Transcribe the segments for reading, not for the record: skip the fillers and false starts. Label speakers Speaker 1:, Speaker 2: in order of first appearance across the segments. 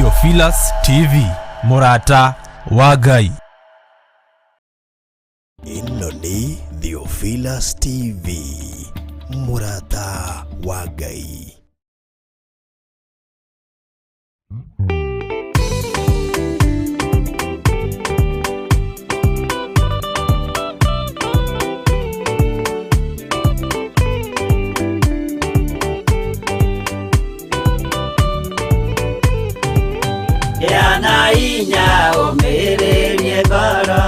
Speaker 1: Theophilus TV, Murata wa Ngai.
Speaker 2: Ino ni Theophilus TV, Murata wa Ngai.
Speaker 3: Yana inya umirerie ngoro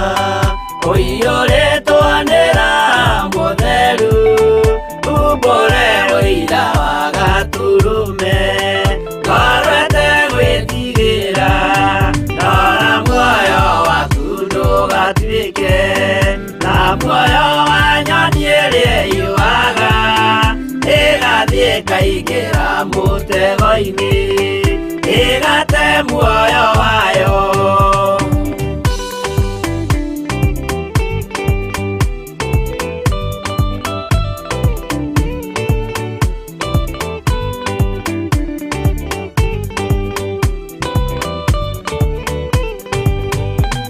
Speaker 3: uiyũrĩtwo nĩ Roho Mũtheru umbũre ũira wa Gaturume ngorwete gwĩtigĩra rora muoyo waku ndũgatuĩke na muoyo wa nyoni ĩrĩa ĩyũaga ĩgathiĩ ĩkaingĩra mũtego-inĩ ĩgate muoyo wayo.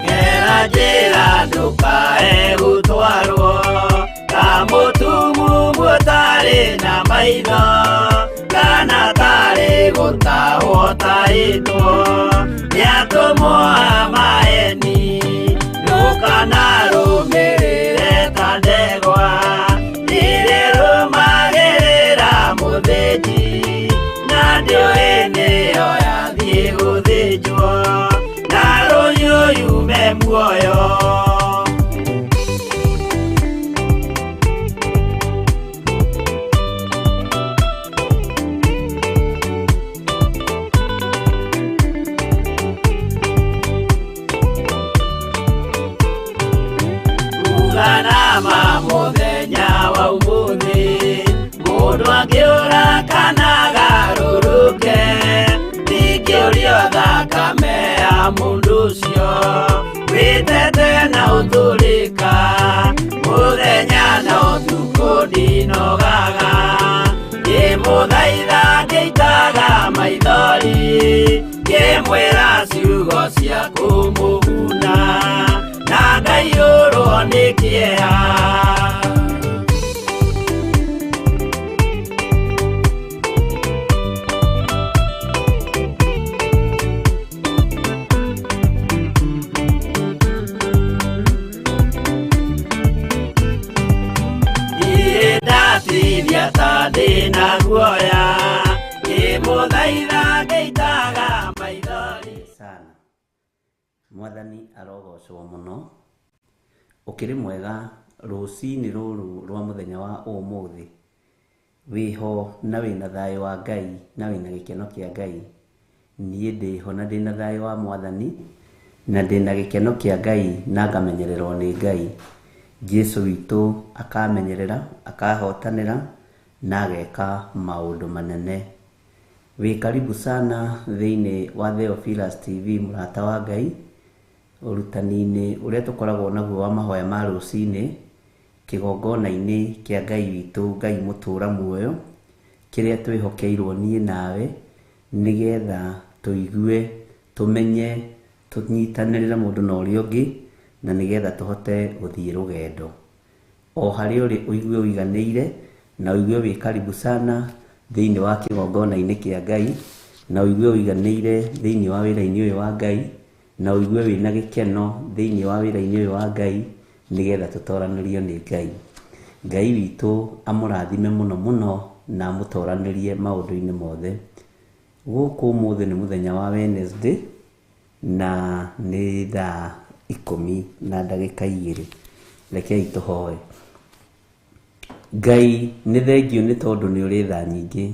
Speaker 3: Gera njĩra ndũkae gũtwarwo ta mũtumumu ũtarĩ na maitho kana tarĩ gũtahwo taĩtwo nĩ atũmwo a maeni ndũkanarũmĩrĩre ta ndegwa ĩrĩrũmagĩrĩra mũthĩnji na ndĩũĩ nĩyo yathiĩ gũthĩnjwo na rũhiũ yume muoyo. Nama mũthenya wa ũmũthĩ mũndũ angĩũra kana agarũrũke ndingĩũrio thakame ya mũndũ ũcio wĩtete na ũtũrĩka mũthenya na ũtukũ ndinogaga ngĩmũthaitha ngĩitaga maithori ngĩmwĩra ciugo cia kũmũguna na ngaiyũrwo nĩ kĩeha. Ndatithia ta ndĩna guoya ngĩmũthaitha ngĩitaga maithori sana. Mwathani arogocwo mũno. Ũkĩrĩ mwega rũcinĩ rũrũ rwa mũthenya wa ũmũthĩ wĩho na wĩna thayũ wa Ngai na wĩna gĩkeno kĩa Ngai. Niĩ ndĩho na ndĩna thayũ wa Mwathani na ndĩna gĩkeno kĩa Ngai na ngamenyererwo nĩ Ngai. Jesũ witũ akamenyerera akahotanĩra na ageka maũndũ manene. Wĩ karibu sana thĩinĩ wa Theophilus TV, Murata wa Ngai, ũrutani-inĩ ũrĩa tũkoragwo naguo wa mahoya ma rũcinĩ kĩgongona-inĩ kĩa Ngai witũ Ngai mũtũra muoyo kĩrĩa twĩhokeirwo niĩ nawe nĩgetha tũigue tũmenye tũnyitanĩrĩre mũndũ na ũrĩa ũngĩ na nĩgetha tũhote gũthiĩ rũgendo. O harĩa ũrĩ ũigue ũiganĩire na ũigue wĩ karibu sana thĩinĩ wa kĩgongona-inĩ kĩa Ngai na ũigue ũiganĩire thĩinĩ wa wĩra-inĩ ũyũ wa Ngai na ũigue wĩna gĩkeno thĩinĩ wa wĩra-inĩ ũyũ wa Ngai nĩgetha tũtoranĩrio nĩ Ngai. Ngai witũ amũrathime mũno mũno na amũtoranĩrie maũndũ-inĩ mothe. Gũkũ ũmũthĩ nĩ mũthenya wa Wednesday na nĩ thaa 10:02. Rekei tũhoe. Ngai nĩ thengio nĩ tondũ nĩ ũrĩ tha nyingĩ.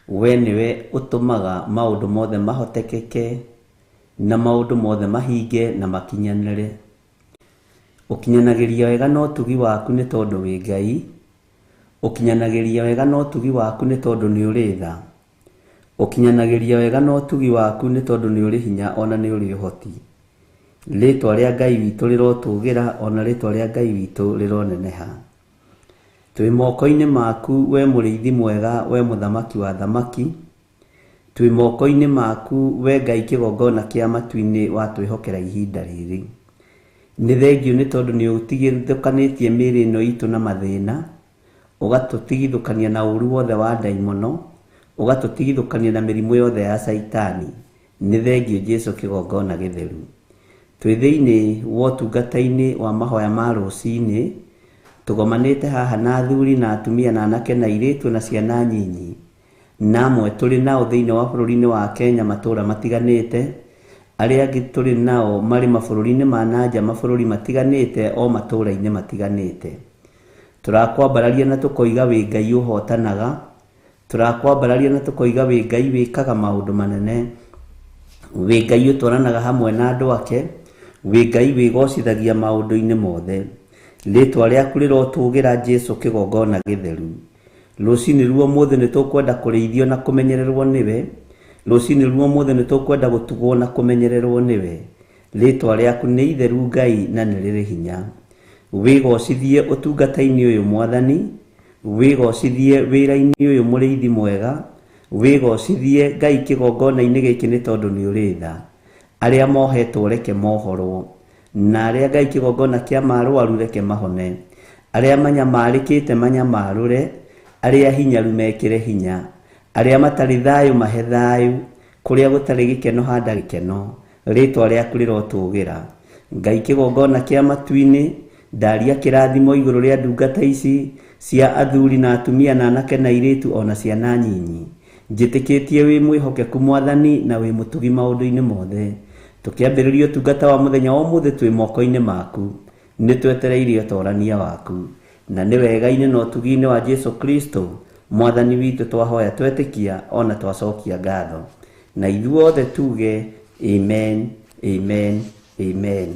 Speaker 3: We nĩwe ũtũmaga maũndũ mothe mahotekeke na maũndũ mothe mahinge na makinyanĩre. Ũkinyanagĩria wega na ũtugi waku nĩ tondũ wĩ Ngai. Ũkinyanagĩria wega na ũtugi waku nĩ tondũ nĩ ũrĩ tha. Ũkinyanagĩria wega na ũtugi waku nĩ tondũ nĩ ũrĩ hinya ona nĩ ũrĩ ũhoti. Rĩĩtwa rĩa Ngai witũ rĩrotũgĩra ona rĩĩtwa rĩa Ngai witũ rĩroneneha. Twĩ moko-inĩ maku we mũrĩithi mwega, we mũthamaki wa thamaki. Twĩ moko-inĩ maku we Ngai kĩgongona kĩa matu-inĩ watwĩhokera ihinda rĩrĩ. Nĩ thengio nĩ tondũ nĩ ũtigithũkanĩtie mĩĩrĩ ĩno itũ na mathĩna, ũgatũtigithũkania na ũru wothe wa ndaimono, ũgatũtigithũkania na mĩrimũ yothe ya Saitani. Nĩ thengio Jesu kĩgongona gĩtheru. Twĩ thĩinĩ wa ũtungata-inĩ wa mahoya ma rũcinĩ, tũgomanĩte haha na athuri na atumia na anake na airĩtu na ciana nyinyi, na amwe tũrĩ nao thĩinĩ wa bũrũri-inĩ wa Kenya matũũra matiganĩte, arĩa angĩ tũrĩ nao marĩ mabũrũri-inĩ ma nanja mabũrũri matiganĩte o matũũra-inĩ matiganĩte. Tũrakwambararia na tũkoiga wĩ Ngai ũhotanaga, tũrakwambararia na tũkoiga wĩ Ngai wĩkaga maũndũ manene, wĩ Ngai ũtwaranaga hamwe na andũ ake, wĩ Ngai wĩgocithagia maũndũ-inĩ mothe. Rĩĩtwa rĩaku rĩrotũũgĩra Jesu kĩgongona gĩtheru. Rũcinĩ rwa ũmũthĩ nĩ tũkwenda kũrĩithio na kũmenyererwo nĩwe. Rũcinĩ rwa ũmũthĩ nĩ tũkwenda gũtugwo na kũmenyererwo nĩwe. Rĩĩtwa rĩaku nĩ itheru Ngai na nĩ rĩrĩ hinya. Wĩgocithie ũtungata-inĩ ũyũ Mwathani, wĩgocithie wĩra-inĩ ũyũ mũrĩithi mwega, wĩgocithie Ngai kĩgongona-inĩ gĩkĩ nĩ tondũ nĩ ũrĩ tha. Arĩa mohetwo reke mohorwo, na arĩa Ngai kĩgongona kĩa marũaru reke mahone, arĩa manyamarĩkĩte manyamarũre, arĩa hinyaru mekĩre hinya, arĩa matarĩ thayũ mahe thayũ, kũrĩa gũtarĩ gĩkeno handa gĩkeno. Rĩĩtwa rĩaku rĩrotũũgĩra. Ngai kĩgongona kĩa matu-inĩ, ndaria kĩrathimo igũrũ rĩa ndungata ici cia athuri na atumia na anake na airĩtu ona ciana nyinyi. Njĩtĩkĩtie wĩ mwĩhokeku Mwathani na wĩ mũtugi maũndũ-inĩ mothe. Tũkĩambĩrĩria ũtungata wa mũthenya wa ũmũthĩ twĩ moko-inĩ maku, nĩ twetereire ũtoorania waku, na nĩ wega-inĩ na ũtugi-inĩ wa Jesu Kristo Mwathani witũ twahoya twetĩkia ona twacokia ngatho, na ithuothe tuge amen, amen, amen.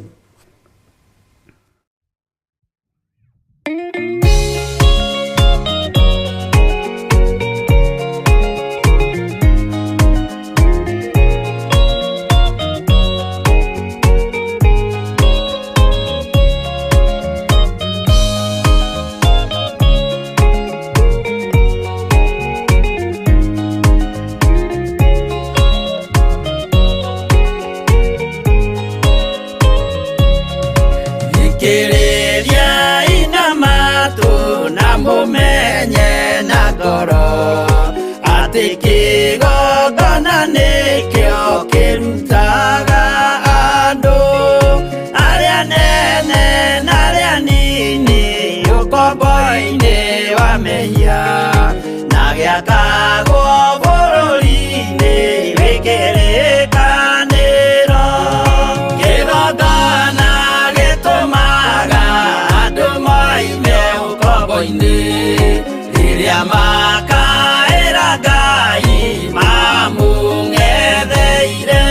Speaker 4: Mumenye na ngoro atĩ kĩgongona nĩkĩo kĩrutaga andũ arĩa nene na arĩa nini ũkombo-inĩ wa mehia, na gĩakagwo bũrũri-inĩ wĩ kĩrĩkanĩro. Kĩgongona gĩtũmaga andũ moime ũkombo-inĩ rĩrĩa makaĩra Ngai mamũng'etheire.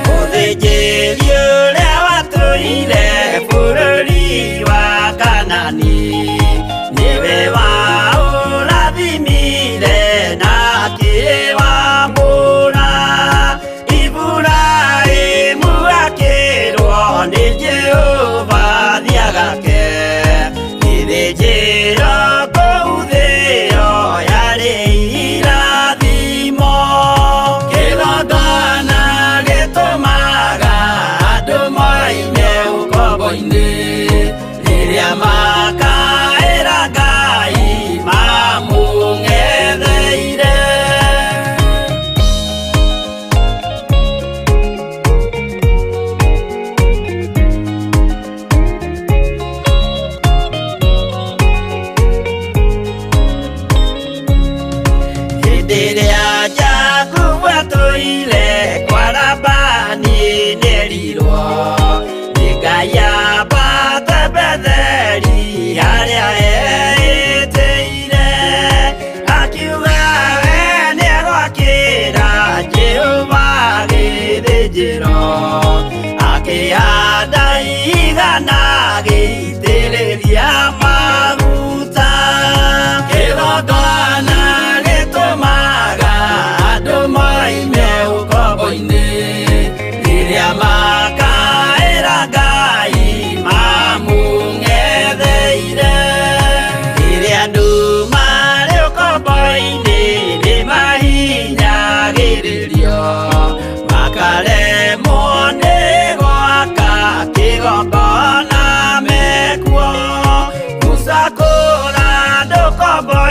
Speaker 4: Mũthĩnjĩri ũrĩa watũire bũrũri wa Kanani nĩwe waũrathimire na akĩwamũra. Iburahĩmu akĩrwo nĩ Jehova thiagake, gĩthĩnjĩro kũu thĩ yo yarĩ irathimo. Kĩgongona gĩtũmaga andũ moime ũkombo-inĩ rĩrĩa makaĩra Ngai mamũng'etheire. Rĩrĩa Jakubu atũire kwa Labani nĩerirwo nĩ Ngai ambate Betheli harĩa eĩtĩire, akiuga we nĩegwakĩra Jehova gĩthĩnjĩro, akĩhanda igana gĩitĩrĩria maguta. Kĩgongona gĩtũmaga andũ moime ũkombo-inĩ rĩrĩa makaĩra Ngai mamũng'etheire. Rĩrĩa andũ marĩ ũkombo-inĩ nĩmahinyagĩrĩrio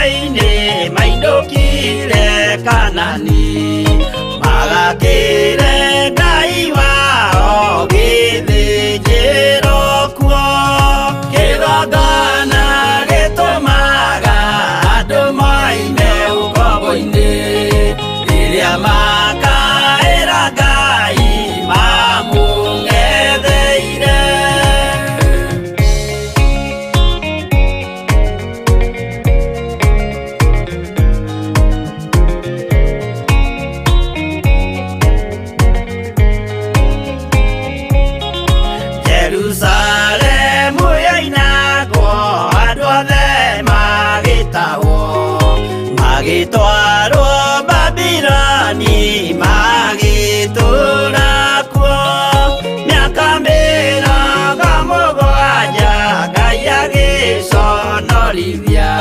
Speaker 4: maĩ-inĩ maindũkire Kanani, magakĩre Ngai wao gĩthĩnjĩro kuo. Kĩgongona gĩtũmaga andũ moime ũkombo-inĩ, rĩrĩa makaĩra Ngai mamũng'etheire. Jerusalemu yainagwo, andũ othe magĩtahwo, magĩtwarwo Babironi, magĩtũũra kuo mĩaka mĩrongo mũgwanja, Ngai agĩconorithia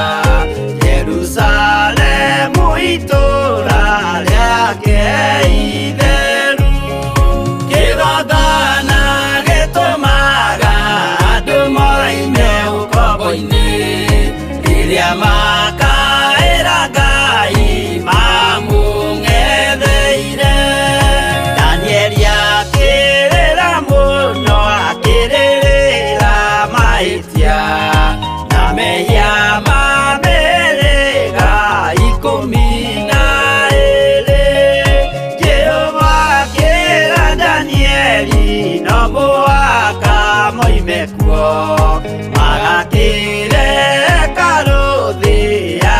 Speaker 4: Jerusalemu itũũra rĩake itheru. Kĩgongona gĩtũmaga andũ moime ũkombo-inĩ, rĩrĩa makaĩra Ngai mamũng'etheire. Danieli akĩrĩra mũno, akĩrĩrĩra mahĩtia na mehia ma mĩhĩrĩga 12. Jehova akĩra Danieli no mũhaka moime kuo, magakĩre hekarũ thĩ ya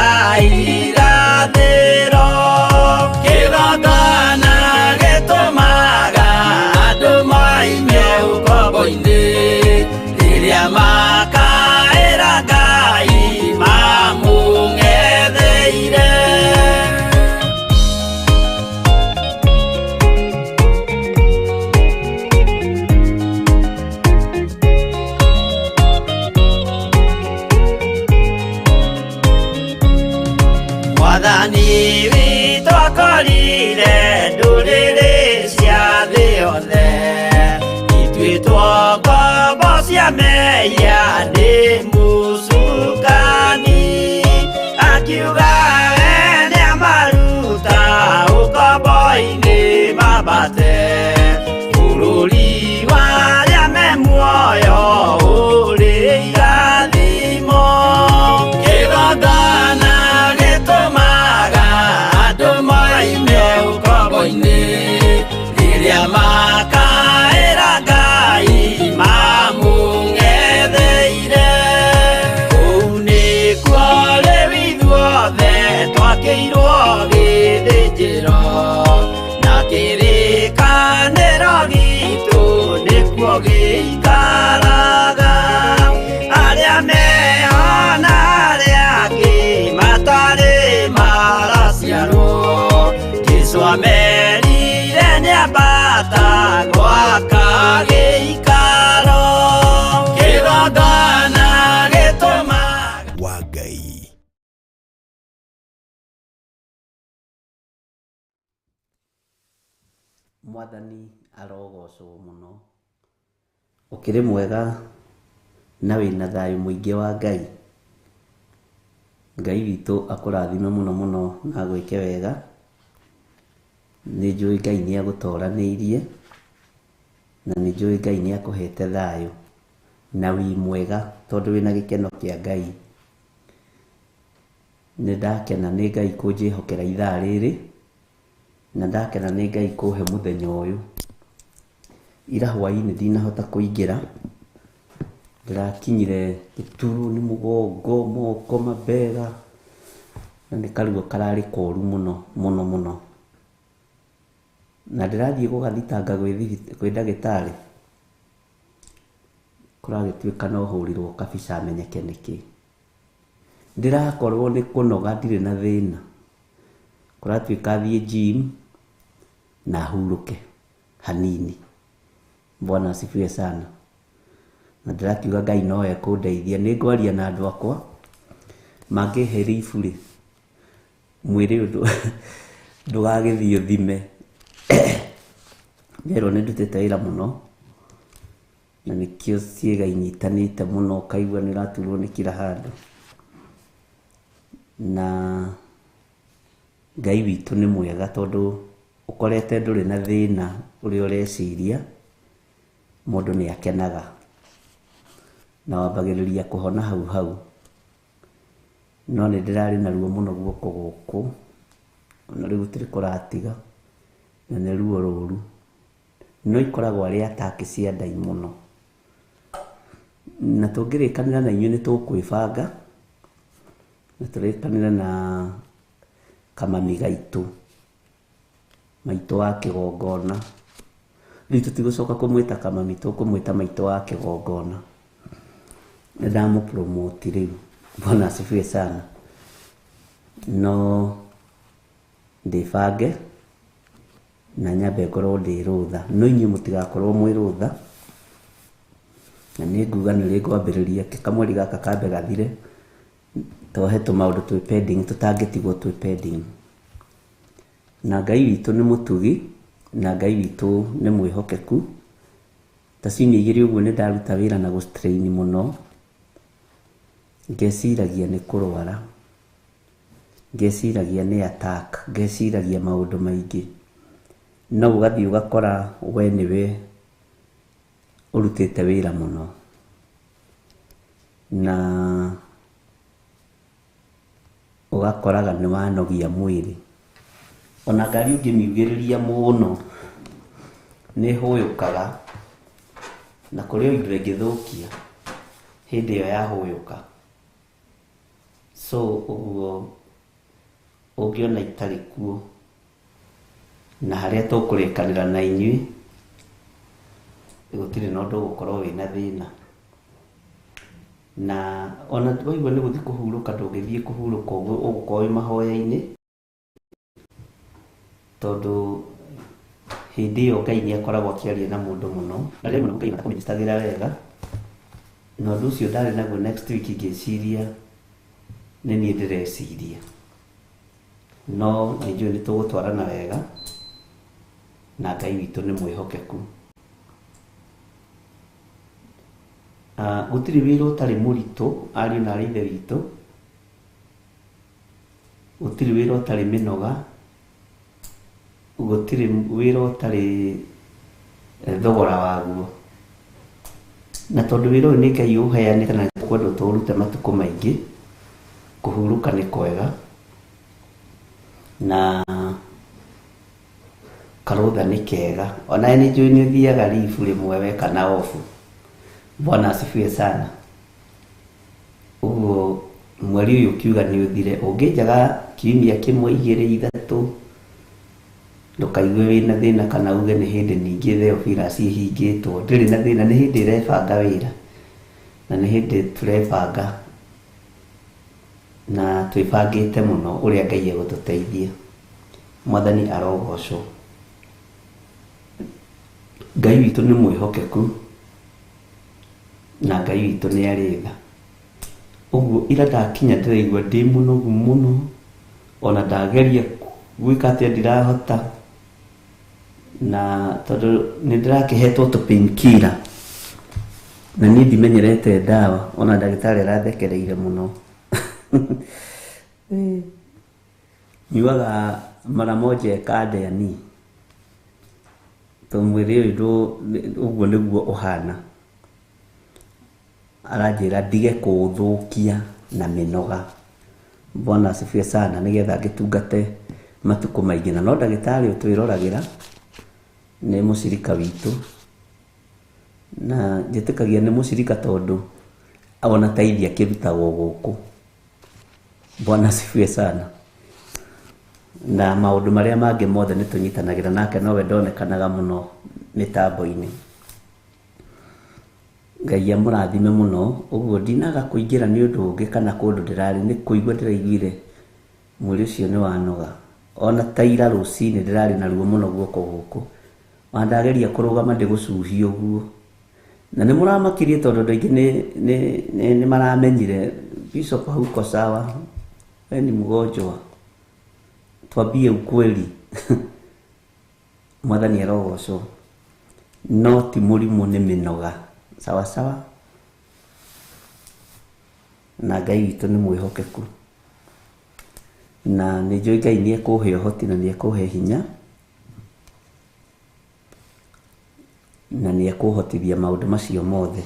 Speaker 4: irathĩro. Kĩgongona gĩtũmaga andũ moime ũkombo-inĩ, rĩrĩa makaĩra Ngai mamũng'etheire. Mwathani witũ akorire ndũrĩrĩ cia thĩ yothe, ituĩtwo ngombo cia mehia nĩ mũcukani. Akiuga we nĩamaruta ũkombo-inĩ mambate bũrũri wa arĩa me muoyo ũrĩ irathimo. Kĩgongona gĩtũmaga andũ moime ũkombo-inĩ, rĩrĩa makaĩra Ngai mamũng'etheire. Kũu nĩkuo rĩu ithuothe twakĩirwo gĩthĩnjĩro, na kĩrĩkanĩro gitũ nĩkuo gĩikaraga. Arĩa meho na arĩa angĩ matarĩ maraciarwo, Jesũ amerire nĩambata gwaka gĩikaro. Kĩgongona gĩtũmaga
Speaker 2: wa Ngai.
Speaker 3: Mwathani arogocwo mũno. Ũkĩrĩ mwega na wĩna thayũ mũingĩ wa Ngai. Ngai witũ akũrathime mũno mũno na agwĩke wega. Nĩ njũĩ Ngai nĩ agũtoranĩirie, na nĩ njũĩ Ngai nĩ akũhete thayũ na wĩ mwega, tondũ wĩna gĩkeno kĩa Ngai. Nĩ ndakena nĩ Ngai kũnjĩhokera ithaa rĩrĩ, na ndakena nĩ Ngai kũhe mũthenya ũyũ. Ira hwaĩ-inĩ ndinahota kũingĩra, ndĩrakinyire gĩturwo nĩ mũgongo, moko, mabega, na nĩ karuo kararĩ koru mũno mũno mũno. Na ndĩrathiĩ gũgathitanga gwĩ ndagĩtarĩ, kũragĩtuĩka no hũrirwo kabica menyeke nĩkĩ. Ndĩrakorwo nĩ kũnoga ndirĩ na thĩna, kũratuĩka thiĩ gym na hurũke hanini. Bwana asifiwe sana. Na ndĩrakiuga Ngai no ekũndeithia. Nĩ ngwaria na andũ akwa mangĩhe ribu rĩ, mwĩrĩ ũndũ ndũgagĩthiĩ ũthime. Ngerwo nĩ ndutĩte wĩra mũno, na nĩkĩo ciĩga inyitanĩte mũno, ũkaigua nĩ ũraturwo nĩ kila handũ. na Ngai witũ nĩ mwega tondũ ũkorete ndũrĩ na thĩna ũrĩa ũreciria, mũndũ nĩ akenaga na wambagĩrĩria kũhona hau hau. No nĩ ndĩrarĩ na ruo mũno guoko gũkũ, na rĩu gũtirĩ kũratiga, na nĩ ruo rũru. No ikoragwo arĩ attack cia ndai mũno, na tũngĩrĩkanĩra na inyuĩ nĩ tũkwĩbanga na tũrĩkanĩra na kamami gaitũ, maitũ wa kĩgongona. Rĩu tũtigũcoka kũmwĩta kamami, tũkũmwĩta maitũ wa kĩgongona. Nĩ ndamũpromote rĩu, Bwana asifiwe sana. No ndĩbange na nyambe ngorwo ndĩ rũtha, no inyuĩ mũtigakorwo mwĩ rũtha, na nĩ nguga nĩ ngwambĩrĩria kamweri gaka kambe gathire, tũhe tũmaũndũ twĩ pending tũtangĩtigwo twĩ pending. Na Ngai witũ nĩ mũtugi, na Ngai witũ nĩ mwĩhokeku. Ta ciumia igĩrĩ ũguo nĩ ndaruta wĩra na gũstrain mũno, ngeciragia nĩ kũrwara, ngeciragia nĩ attack, ngeciragia maũndũ maingĩ. No ũgathiĩ ũgakora we nĩwe ũrutĩte wĩra mũno, na ũgakoraga nĩ wanogia mwĩrĩ. Ona ngari ũngĩmiugĩrĩria mũno nĩ hũyũkaga, na kũrĩ o indo ĩngĩthũkia hĩndĩ ĩyo ya hũyũka. So ũguo ũngĩona itarĩ kuo na harĩa tũkũrĩkanĩra na inyuĩ, gũtirĩ na ũndũ ũgũkorwo wĩna thĩna. Na ona waigua nĩ gũthiĩ kũhurũka, ndũngĩthiĩ kũhurũka ũguo, ũgũkorwo wĩ mahoya-inĩ, tondũ hĩndĩ ĩyo Ngai nĩ akoragwo akĩaria na mũndũ mũno, na rĩmwe Ngai atakũmĩnyitagĩra wega. Na ũndũ ũcio ndarĩ naguo next week ngĩciria nĩ niĩ ndĩreciria, no nĩ njũĩ nĩ tũgũtwarana wega, na Ngai witũ nĩ mwĩhokeku. Gũtirĩ wĩra ũtarĩ mũritũ, ariũ na aarĩ a Ithe witũ, gũtirĩ wĩra ũtarĩ mĩnoga, gũtirĩ wĩra ũtarĩ thogora waguo. Na tondũ wĩra ũyũ nĩ Ngai ũheanĩte na nĩtũkwenda tũũrute matukũ maingĩ, kũhurũka nĩ kwega, na karũtha nĩ kega. Ona nĩ njũĩ nĩ ũthiaga lifu rĩmwe we kana off. Bwana asifiwe sana. Ũguo mweri ũyũ ũkiuga nĩ ũthire, ũngĩnjaga kiumia kĩmwe, igĩrĩ, ithatũ, ndũkaigue wĩna thĩna kana uge nĩ hĩndĩ ningĩ Theophilus ihingĩtwo. Ndĩrĩ na thĩna, nĩ hĩndĩ ĩrebanga wĩra, na nĩ hĩndĩ tũrebanga, na twĩbangĩte mũno ũrĩa Ngai egũtũteithia. Mwathani arogocwo. Ngai witũ nĩ mwĩhokeku, na Ngai witũ nĩ arĩ tha. Ũguo ira ndakinya ndĩraigua ndĩ mũnogu mũno, ona ndageria gwĩka atĩa ndirahota, na tondũ nĩ ndĩrakĩhetwo tũpainkiller, na niĩ ndimenyerete ndawa, ona ndagĩtarĩ arathekereire mũno. Nyuaga mara moja ekadeani, tondũ mwĩrĩ ũyũ ũguo nĩguo ũhana. Aranjĩra ndige kũũthũkia na mĩnoga. Bwana asifiwe sana, nĩgetha ngĩtungate matukũ maingĩ. Na no ndagĩtarĩ ũtwĩroragĩra nĩ mũcirika witũ, na njĩtĩkagia nĩ mũcirika tondũ ona teithia kĩrutagwo gũkũ. Bwana asifiwe sana. Na maũndũ marĩa mangĩ mothe nĩ tũnyitanagĩra nake, nowe ndonekanaga mũno mĩtambo-inĩ. Ngai amũrathime mũno. Ũguo ndinaga kũingĩra nĩ ũndũ ũngĩ kana kũndũ ndĩrarĩ, nĩ kũigua ndĩraiguire mwĩrĩ ũcio nĩ wanoga. Ona ta ira rũcinĩ ndĩrarĩ na ruo mũno guoko gũkũ, ona ndageria kũrũgama ndĩgũcuhia ũguo. Na nĩ mũramakirie tondũ andũ aingĩ nĩ maramenyire Bishop hauko sawa, we ni mgonjwa, twambie ukweli. Mwathani arogocwo. No ti mũrimũ, nĩ mĩnoga. Sawa sawa. Na Ngai witũ nĩ mwĩhokeku. na nĩ njũĩ Ngai nĩ ekũhe ũhoti na nĩ ekũhe hinya na nĩ ekũhotithia maũndũ macio mothe.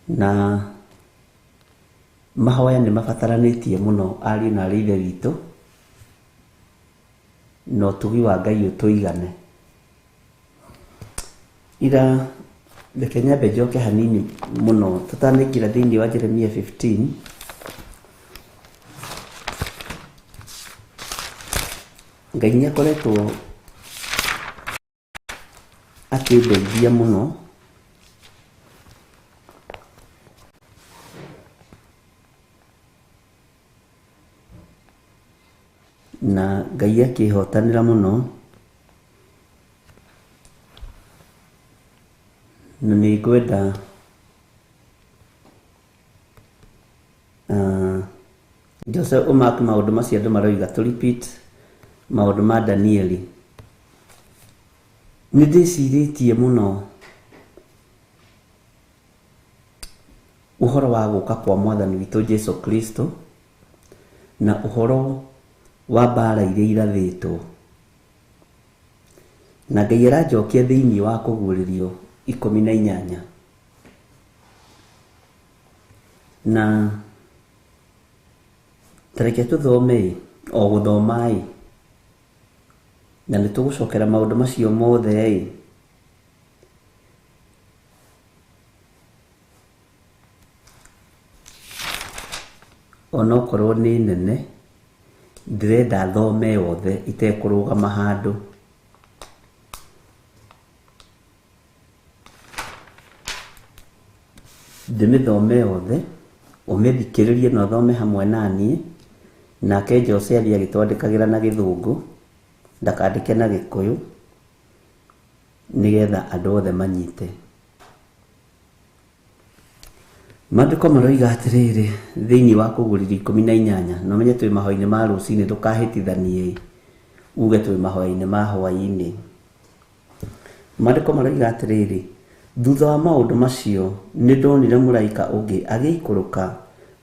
Speaker 3: Na mahoya nĩ mabataranĩtie mũno ariũ na arĩ ithe witũ, na ũtugi wa Ngai ũtũigane. Ira reke nyambe njoke hanini mũno tũtanaingĩra thĩinĩ wa Jeremia 15. Ngai nĩ akoretwo akĩndeithia mũno na Ngai akĩhotanĩra mũno, na nĩ ngwenda Joseph ũmark maũndũ macio andũ maroiga to repeat maũndũ ma Danieli. Nĩ ndĩcirĩtie mũno ũhoro wa gũka kwa Mwathani witũ Jesu Kristo na ũhoro wa mbara iria irathĩtwo, na Ngai aranjokia thĩinĩ wa Kũguũrĩrio 18 na tareke tũthome o gũthoma na nĩ tũgũcokera maũndũ macio mothe ona okorwo nĩ nene ndĩrenda thome yothe itekũrũgama handũ. Ndĩmĩthome yothe ũmĩthikĩrĩrie na ũthome hamwe naniĩ, nake Jose athiĩ agĩtwandĩkagĩra na Gĩthũngũ ndakandĩke na Gĩkũyũ nĩgetha andũ othe manyite. Maandĩko maroiga atĩrĩrĩ thĩinĩ wa Kũguũrĩrio 18, na ũmenye twĩ mahoya-inĩ ma rũcinĩ ndũkahĩtithanie uge twĩ mahoya-inĩ ma hwaĩ-inĩ. Maandĩko maroiga atĩrĩrĩ, thutha wa maũndũ macio nĩ ndonire mũraika ũngĩ agĩikũrũka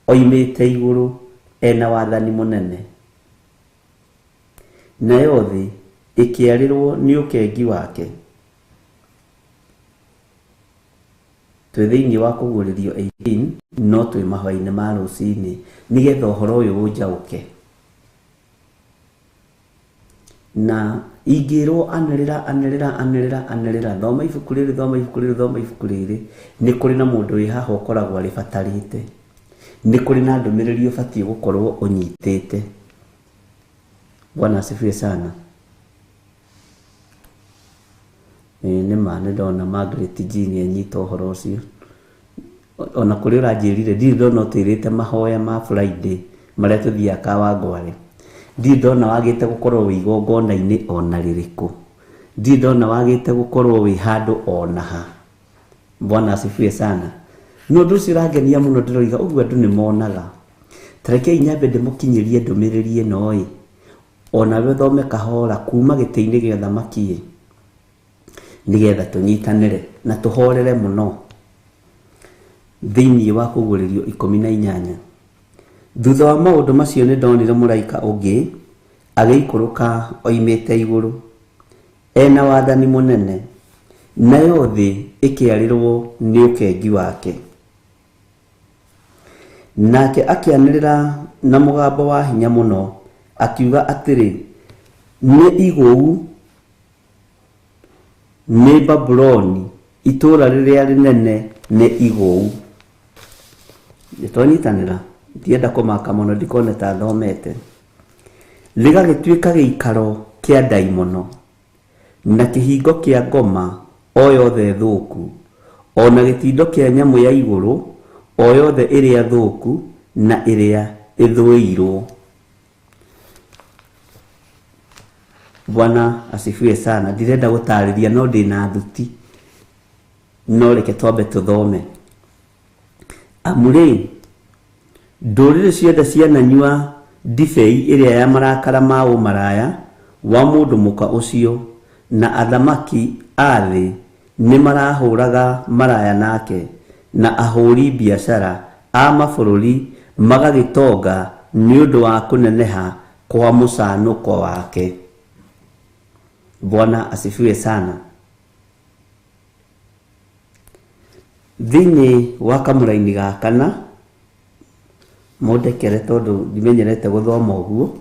Speaker 3: oimĩte igũrũ ena wathani mũnene, nayo thĩ ĩkĩarĩrwo nĩ ũkengi wake. Twĩ thĩinĩ wa Kũguũrĩrio 18 no twĩ mahoya-inĩ ma rũcinĩ nĩgetha ũhoro ũyũ ũnjaũke. Na ingĩrwo anĩrĩra thoma ibuku rĩrĩ, thoma ibuku rĩrĩ, thoma ibuku rĩrĩ, nĩ kũrĩ na mũndũ wĩ haha ũkoragwo arĩbatarĩte, nĩ kũrĩ na ndũmĩrĩri ũbatiĩ gũkorwo ũnyitĩte. Bwana asifiwe sana. Nĩma nĩ ndona Margaret Jean anyita ũhoro ũcio, ona kũrĩ ũranjĩrire ndirĩ ndona ũtĩrĩte mahoya ma Friday marĩa tũthiaga Kawangware, ndirĩ ndona wagĩte gũkorwo wĩ igongona-inĩ ona rĩrĩkũ, ndirĩ ndona wagĩte gũkorwo wĩ handũ ona ha. Bwana asifiwe sana. No ũndũ ũcio ũrangenia mũno ndĩroiga ũguo andũ nĩ monaga. Tarekei nyambe ndĩmũkinyĩrie ndũmĩrĩri ĩno ona we thome kahora kuma gĩtĩ-inĩ gĩa ũthamaki nĩgetha tũnyitanĩre na tũhorere mũno thĩinĩ wa Kũguũrĩrio 18. Thutha wa maũndũ macio nĩ ndonire mũraika ũngĩ agĩikũrũka oimĩte igũrũ ena wathani mũnene, nayo thĩ ĩkĩarĩrwo nĩ ũkengi wake. Nake akĩanĩrĩra na mũgambo wa hinya mũno akiuga atĩrĩ, nĩ igũu, nĩ Babuloni, itũũra rĩrĩa rĩnene nĩ igũu. Nĩtwanyitanĩra, ndienda kũmaka mũno ndikone ta thomete. Rĩgagĩtuĩka gĩikaro kĩa ndaimono na kĩhingo kĩa ngoma o yothe thũku, ona gĩtindo kĩa nyamũ ya igũrũ o yothe ĩrĩa thũku na ĩrĩa ĩthũĩirwo. Bwana asifiwe sana. Ndirenda gũtarĩria no ndĩna thuti, no reke twambe tũthome. Amũrĩ ndũrĩrĩ ciothe ciananyua ndibei ĩrĩa ya marakara ma ũmaraya wa mũndũ mũka ũcio, na athamaki a thĩ nĩ marahũraga maraya nake, na ahũri biacara a mabũrũri magagitonga ni undu wa kuneneha kwa musanuko wake. Bwana asifiwe sana. Thini wa kamuraini gakana mundekere tondu ndimenyerete guthoma uguo,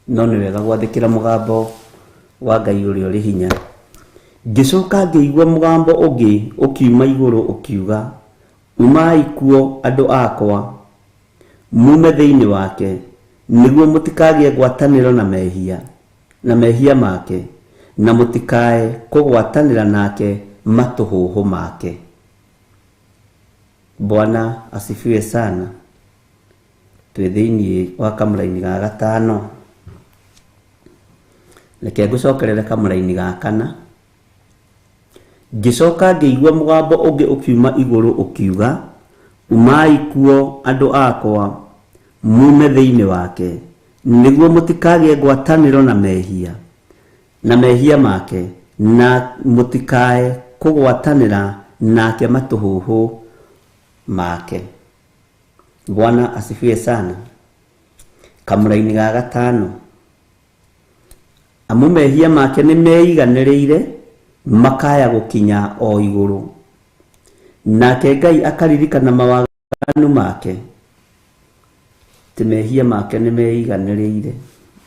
Speaker 3: no ni wega gwathikira mugambo wa Ngai uria uri hinya. Ngicoka ngiigua mugambo ungi ukiuma iguru ukiuga, umai kuo andu akwa mume thiini wake, niguo mutikagie ngwataniro na mehia make, na mutikae kugwatanira nake matuhuhu make. Bwana asifiwe sana. Twi thiini wa kamuraini ga gatano. Reke ngucokerere kamuraini ga kana. Ngicoka ngiigua mugambo ungi ukiuma iguru ukiuga, umai kuo andu akwa mume thiini wake, niguo mutikagie ngwataniro na mehia make, na mutikae kugwatanira nake matuhuhu make. Bwana asifiwe sana. Kamuraini ga gatano. Amu mehia make ni meiganiriire makaya gukinya o iguru, nake Ngai akaririkana mawaganu make. Mehia make ni meiganiriire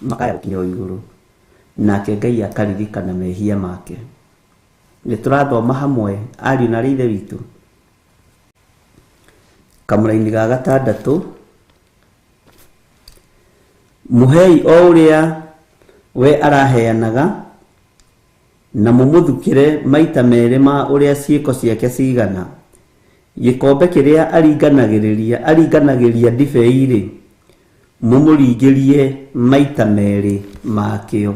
Speaker 3: makaya gukinya o iguru, nake Ngai akaririkana mehia make. Ni turathoma hamwe ariu na rithe witu. Kamuraini ga gatandatu. Muhei o uria we araheanaga, na mumuthukire maita meri ma uria ciiko ciake cigana. Gikombe kiria aringanagiria ndibei ri, mumuringirie maita meri makio.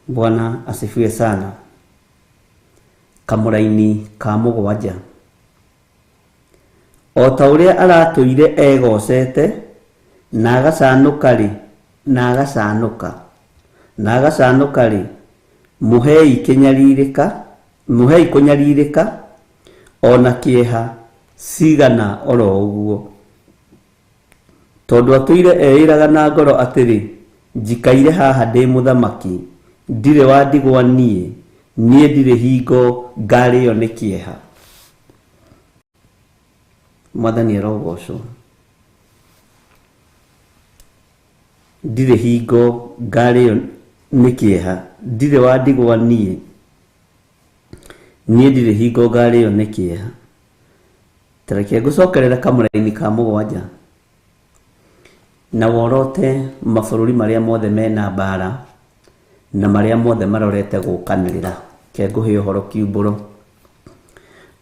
Speaker 3: Bwana asifiwe sana. Kamuraini ka mugwanja. O ta uria aratuire egocete na agacanuka ri, muhei kunyaririka ona kieha cigana oro uguo. Tondu atuire eiraga na ngoro atiri, njikaire haha ndi muthamaki, ndire wa ndigwa nie ndire hingo ngario ni kieha. Mwathani arogocwo. Ndire hingo ngario ni kieha, ndire wa ndigwa nie ndire hingo ngario ni kieha. Tareke ngucokerera kamuraini ka mugwanja. Na worote mabururi maria mothe mena mbara na maria mothe marorete gukanirira. Ke nguhe uhoro kiumburo.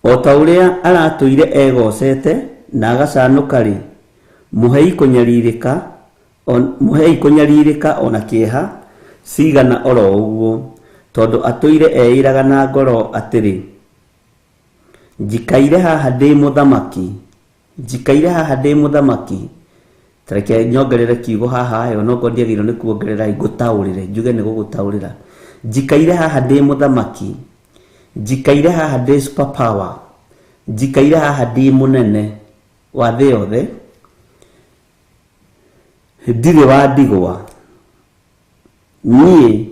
Speaker 3: O ta uria aratuire egocete na agacanuka ri, muhei kunyaririka ona kieha cigana oro uguo. Tondu atuire eiraga na ngoro atiri, njikaire haha ndi muthamaki. Tareke nyongerere kiugo haha yo no ngodiagirwo ni kuongerera ngutaurire, njuge ni gugutaurira. Njikaire haha ndi muthamaki, njikaire haha ndi super power, njikaire haha ndi munene wa thi yothe, ndire wa ndigwa nie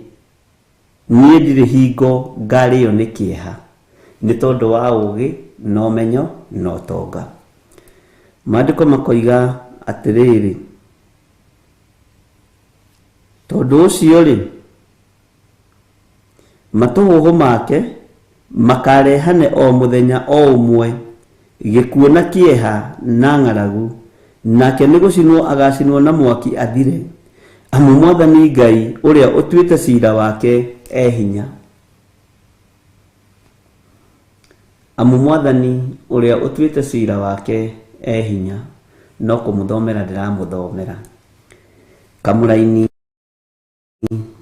Speaker 3: ndire hingo ngario ni kieha. Ni tondu wa ugi no menyo no tonga. Maandiko makoiga atiriri, tondu ucio ri, matuhuhu make makarehane o muthenya o umwe, gikuo na kieha na ng'aragu, nake ni gucinwo agacinwo na mwaki athire. Amu Mwathani Ngai uria utuite cira wake hinya. Amu Mwathani uria utuite cira wake hinya. No kumuthomera ndiramuthomera. Kamuraini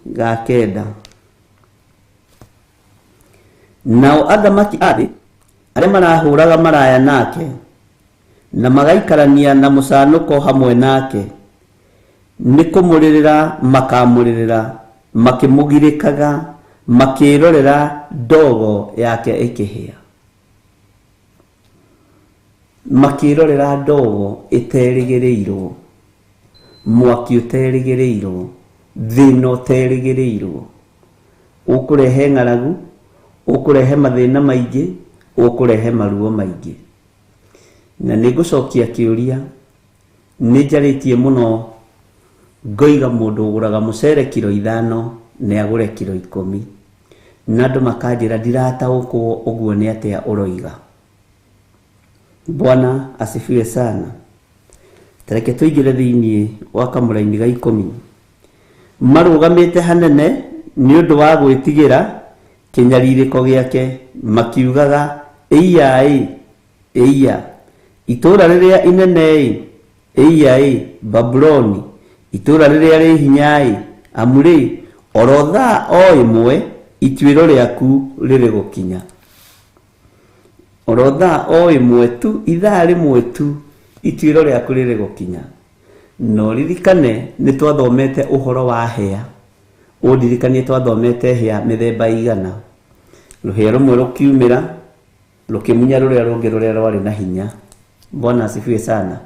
Speaker 3: ga kenda. Nao athamaki athi aria marahuraga maraya nake na magaikarania na musanuko hamwe nake, ni kumuririra makamuririra, makimugirikaga, makirorera ndogo yake ikihia. makirorera ndogo iterĩgĩrĩirwo, mwaki ũterĩgĩrĩirwo, thĩna ũterĩgĩrĩirwo, ũkũrehe ng'aragu, ũkũrehe mathĩna maingĩ, ũkũrehe maruo maingĩ. Na nĩngũcokia kĩũria, nĩnjarĩtie mũno ngoiga mũndũ ũgũraga mũcere kilo 5 nĩ agũre kilo 10, na andũ makanjĩra ndirataũkwo ũguo nĩ atĩa ũroiga. Bwana asifiwe sana. Tareke tũingĩre thĩinĩ wa kamũra-inĩ ga 10 marũgamĩte hanene nĩ ũndũ wa gwĩtigĩra kĩnyarirĩko gĩake, makiugaga ĩiya itũũra rĩrĩa inene ĩiya Babuloni, itũũra rĩrĩa rĩ hinya amurĩ, oro thaa o ĩmwe ituĩro rĩaku rĩrĩ gũkinya. Oro thaa o ĩmwe tu, ithaa rĩmwe tu ituĩro rĩaku rĩrĩ gũkinya. No ririkane nĩ twathomete ũhoro wa hĩa, ũndirikanie twathomete hĩa mĩthemba igana. Rũhĩa rũmwe rũkiumĩra rũkĩmunya rũrĩa rũngĩ rũrĩa rwarĩ na hinya. Bwana asifiwe sana.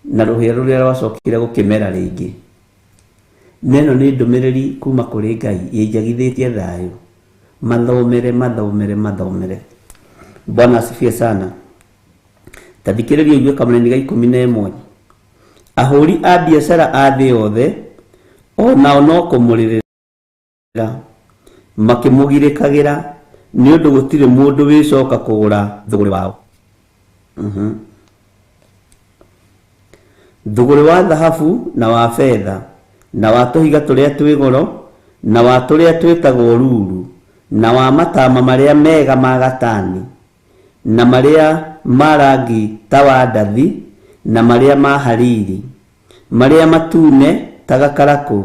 Speaker 3: Na rũhĩa rũrĩa rwacokire gũkĩmera rĩngĩ. Neno nĩ ndũmĩrĩri kuma kũrĩ Ngai ĩnjagithĩtie thayũ. Mathomere. Bwana asifiwe sana. Tathikĩrĩria igue kamũra-inĩ ga 11. Ahũri a biacara a thĩ yothe onao no kũmũrĩrĩra makĩmũgirĩkagĩra nĩ ũndũ gũtirĩ mũndũ wĩcoka kũgũra thũgũrĩ wao. Thũgũrĩ wa thahabu na wa fedha na wa tũhiga tũrĩa twĩ goro na wa tũrĩa twĩtagwo ruru na wa matama marĩa mega ma gatani na marĩa ma rangi ta wa ndathi na marĩa ma hariri, marĩa matune ta gakarakũ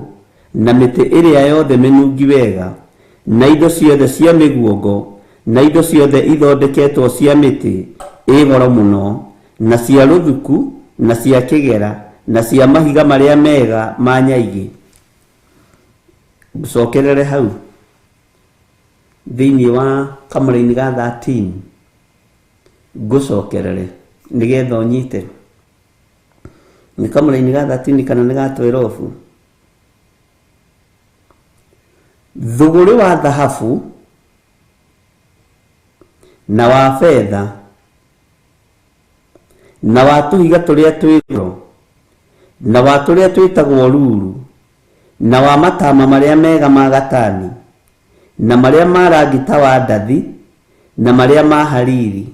Speaker 3: na mĩtĩ ĩrĩa yothe mĩnungi wega na indo ciothe cia mĩguongo na indo ciothe ithondeketwo cia mĩtĩ ĩ goro mũno na cia rũthuku na cia kĩgera na cia mahiga marĩa mega ma nyaigĩ. Gũcokerere hau thĩinĩ wa kamũra-inĩ ga 13, ngũcokerere nĩgetha ũnyite. Nĩ kamũra-inĩ ga 13 kana nĩ ga 12? Thũgũrĩ wa thahabu na wa fedha na wa tũhiga tũrĩa twĩ goro na wa tũrĩa twĩtagwo ruru na wa matama marĩa mega ma gatani na marĩa ma rangi ta wa ndathi na marĩa ma hariri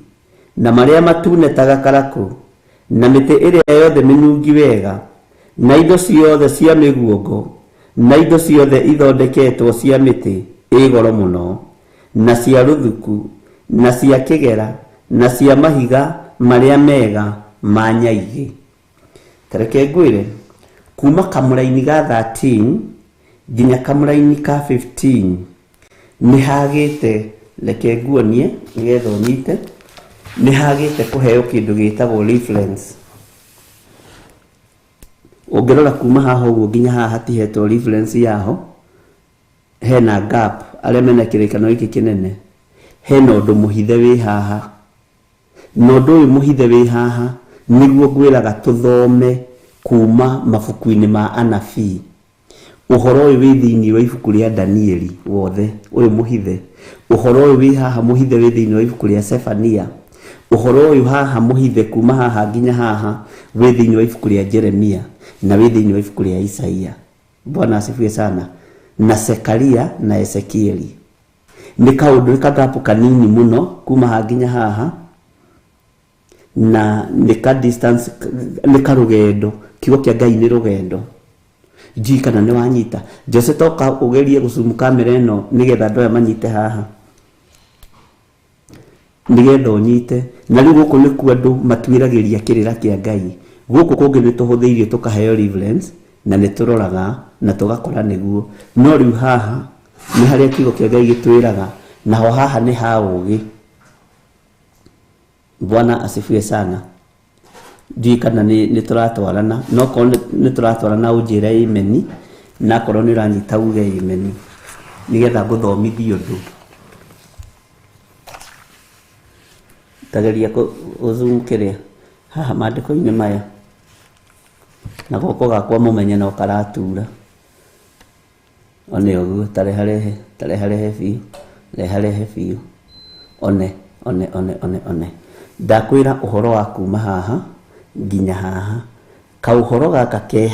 Speaker 3: na marĩa matune ta gakarakũ na mĩtĩ ĩrĩa yothe mĩnungi wega na indo ciothe cia mĩguongo na indo ciothe ithondeketwo cia mĩtĩ ĩ goro mũno na cia rũthuku na cia kĩgera na cia mahiga marĩa mega ma nyaigĩ. Tareke ngwĩre kuma kamũra-inĩ ga 13 nginya kamũra-inĩ ka 15 nĩ hagĩte, reke nguonie nĩgetha ũnyite, nĩ hagĩte kũheo kĩndũ gĩtagwo reference. Ũngĩrora kuma haha ũguo nginya haha hatihetwo reference yaho, hena gap. Arĩa mena kĩrĩkanĩro gĩkĩ kĩnene, hena ũndũ mũhithe wĩ haha, na ũndũ ũyũ mũhithe wĩ haha nĩguo ngwĩraga tũthome kuma mabuku-inĩ ma anabii. Ũhoro ũyũ wĩ thĩinĩ wa ibuku rĩa Danieli wothe, ũyũ mũhithe. Ũhoro ũyũ wĩ haha mũhithe wĩ thĩinĩ wa ibuku rĩa Sefania. Ũhoro ũyũ haha mũhithe kuma haha nginya haha wĩ thĩinĩ wa ibuku rĩa Jeremia na wĩ thĩinĩ wa ibuku rĩa Isaia. Bwana asifiwe sana. Na Zekaria na Ezekieli. Nĩ kaũndũ kagapu kanini mũno kuma haha nginya haha, na nĩ ka distance, nĩ karũgendo. Kiugo kĩa Ngai nĩ rũgendo. Njui kana nĩ wanyita. Jose toka ũgerie gũcumu kamera ĩno nĩgetha andũ aya manyite haha, nĩgetha ũnyite. Na rĩu gũkũ nĩkuo andũ matuĩragĩria kĩrĩra kĩa Ngai. Gũkũ kũngĩ nĩ tũhũthĩirie tũkaheo reverence na nĩ tũroraga na tũgakora nĩguo. No rĩu haha nĩ harĩa kiugo kĩa Ngai gĩtwĩraga, naho haha nĩ ha ũgĩ. Bwana asifiwe sana. Njui kana nĩ tũratwarana, no korwo nĩ tũratwarana ũnjĩre amen, na korwo nĩ ũranyita uge amen, nĩgetha ngũthomithie ũndũ. Tageria ũzoom kĩrĩa. haha maandĩko-inĩ maya na gũkũ gakwa mũmenye no karatura one ũguo tareharehe biũ one ndakwĩra ũhoro wa kuma haha nginya haha kaũhoro gaka ke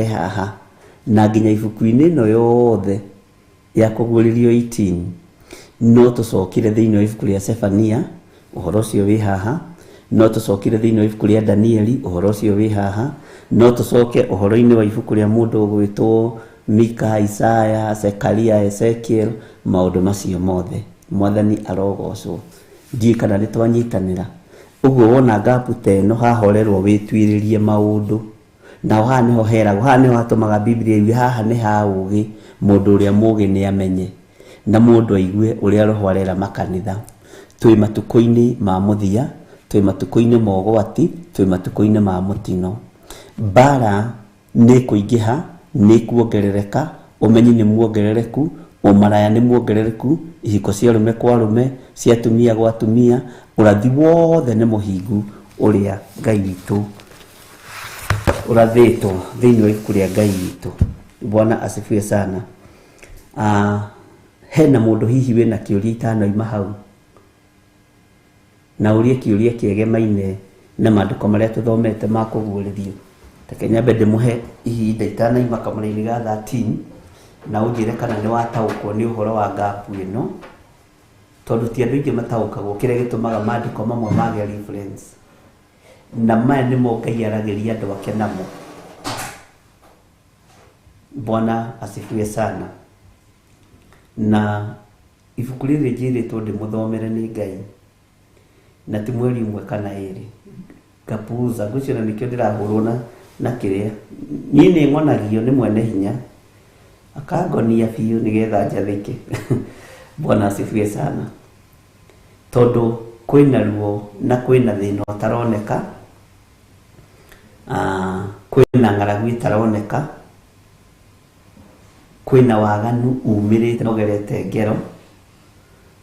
Speaker 3: haha na nginya ibuku-inĩ ĩno yothe ya kũguũrĩrio 18 no tũcokire thĩinĩ wa ibuku rĩa Sefania ũhoro ũcio wĩ haha, no tũcokire thĩinĩ wa ibuku rĩa Danieli ũhoro ũcio wĩ haha, no tũcoke ũhoro-inĩ wa ibuku rĩa mũndũ ũgwĩtwo Mika, Isaya, Zekaria, Ezekiel, maũndũ macio mothe. Mwathani arogocwo. Ndiĩ kana nĩ twanyitanĩra. Ũguo wona gapu teno hahorerwo wĩtuĩrĩrie maũndũ na haha nĩho heragwo, haha nĩho hatũmaga Biblia iwe haha nĩ ha ũgĩ, mũndũ ũrĩa mũgĩ nĩ amenye na mũndũ aigue ũrĩa Roho arera makanitha. Twĩ matukũ-inĩ ma mũthia, twĩ matukũ-inĩ ma ũgwati, twĩ matukũ-inĩ ma mũtino. Mbara nĩ kũingĩha, nĩ kuongerereka, ũmenyi nĩ muongerereku, ũmaraya nĩ muongerereku, ihiko cia arũme kwa arũme, cia atumia gwa atumia, ũrathi wothe nĩ mũhingu ũrĩa Ngai witũ ũrathĩtwo thĩinĩ wa ibuku rĩa Ngai witũ. Bwana asifiwe sana. Hena mũndũ hihi wĩna kĩũria itanoima hau na ũrie kĩũria kĩegemaine na maandĩko marĩa tũthomete ma kũguũrĩrio. Reke nyambe ndĩmũhe ihinda itanaima kamũra-inĩ ga 13 na ũnjĩre kana nĩ wataũkwo nĩ ũhoro wa gapu ĩno, tondũ ti andũ aingĩ mataũkagwo kĩrĩa gĩtũmaga maandĩko mamwe mage reference, na maya nĩmo Ngai aragĩria andũ ake namo. Bwana asifiwe sana. Na ibuku rĩrĩ njĩrĩtwo ndĩmũthomere nĩ Ngai na ti mweri ũmwe kana ĩrĩ ngapuza ngũciona nĩkĩo ndĩrahũrwo na kĩrĩa niĩ nĩ ng'onagio nĩ mwene hinya akangonia biũ nĩgetha njathĩke. Bwana asifiwe sana. Tondũ kwĩna ruo na kwĩna thĩna ũtaroneka, kwĩna ng'aragu ĩtaroneka, kwĩna waganu umĩrĩte nogerete ngero,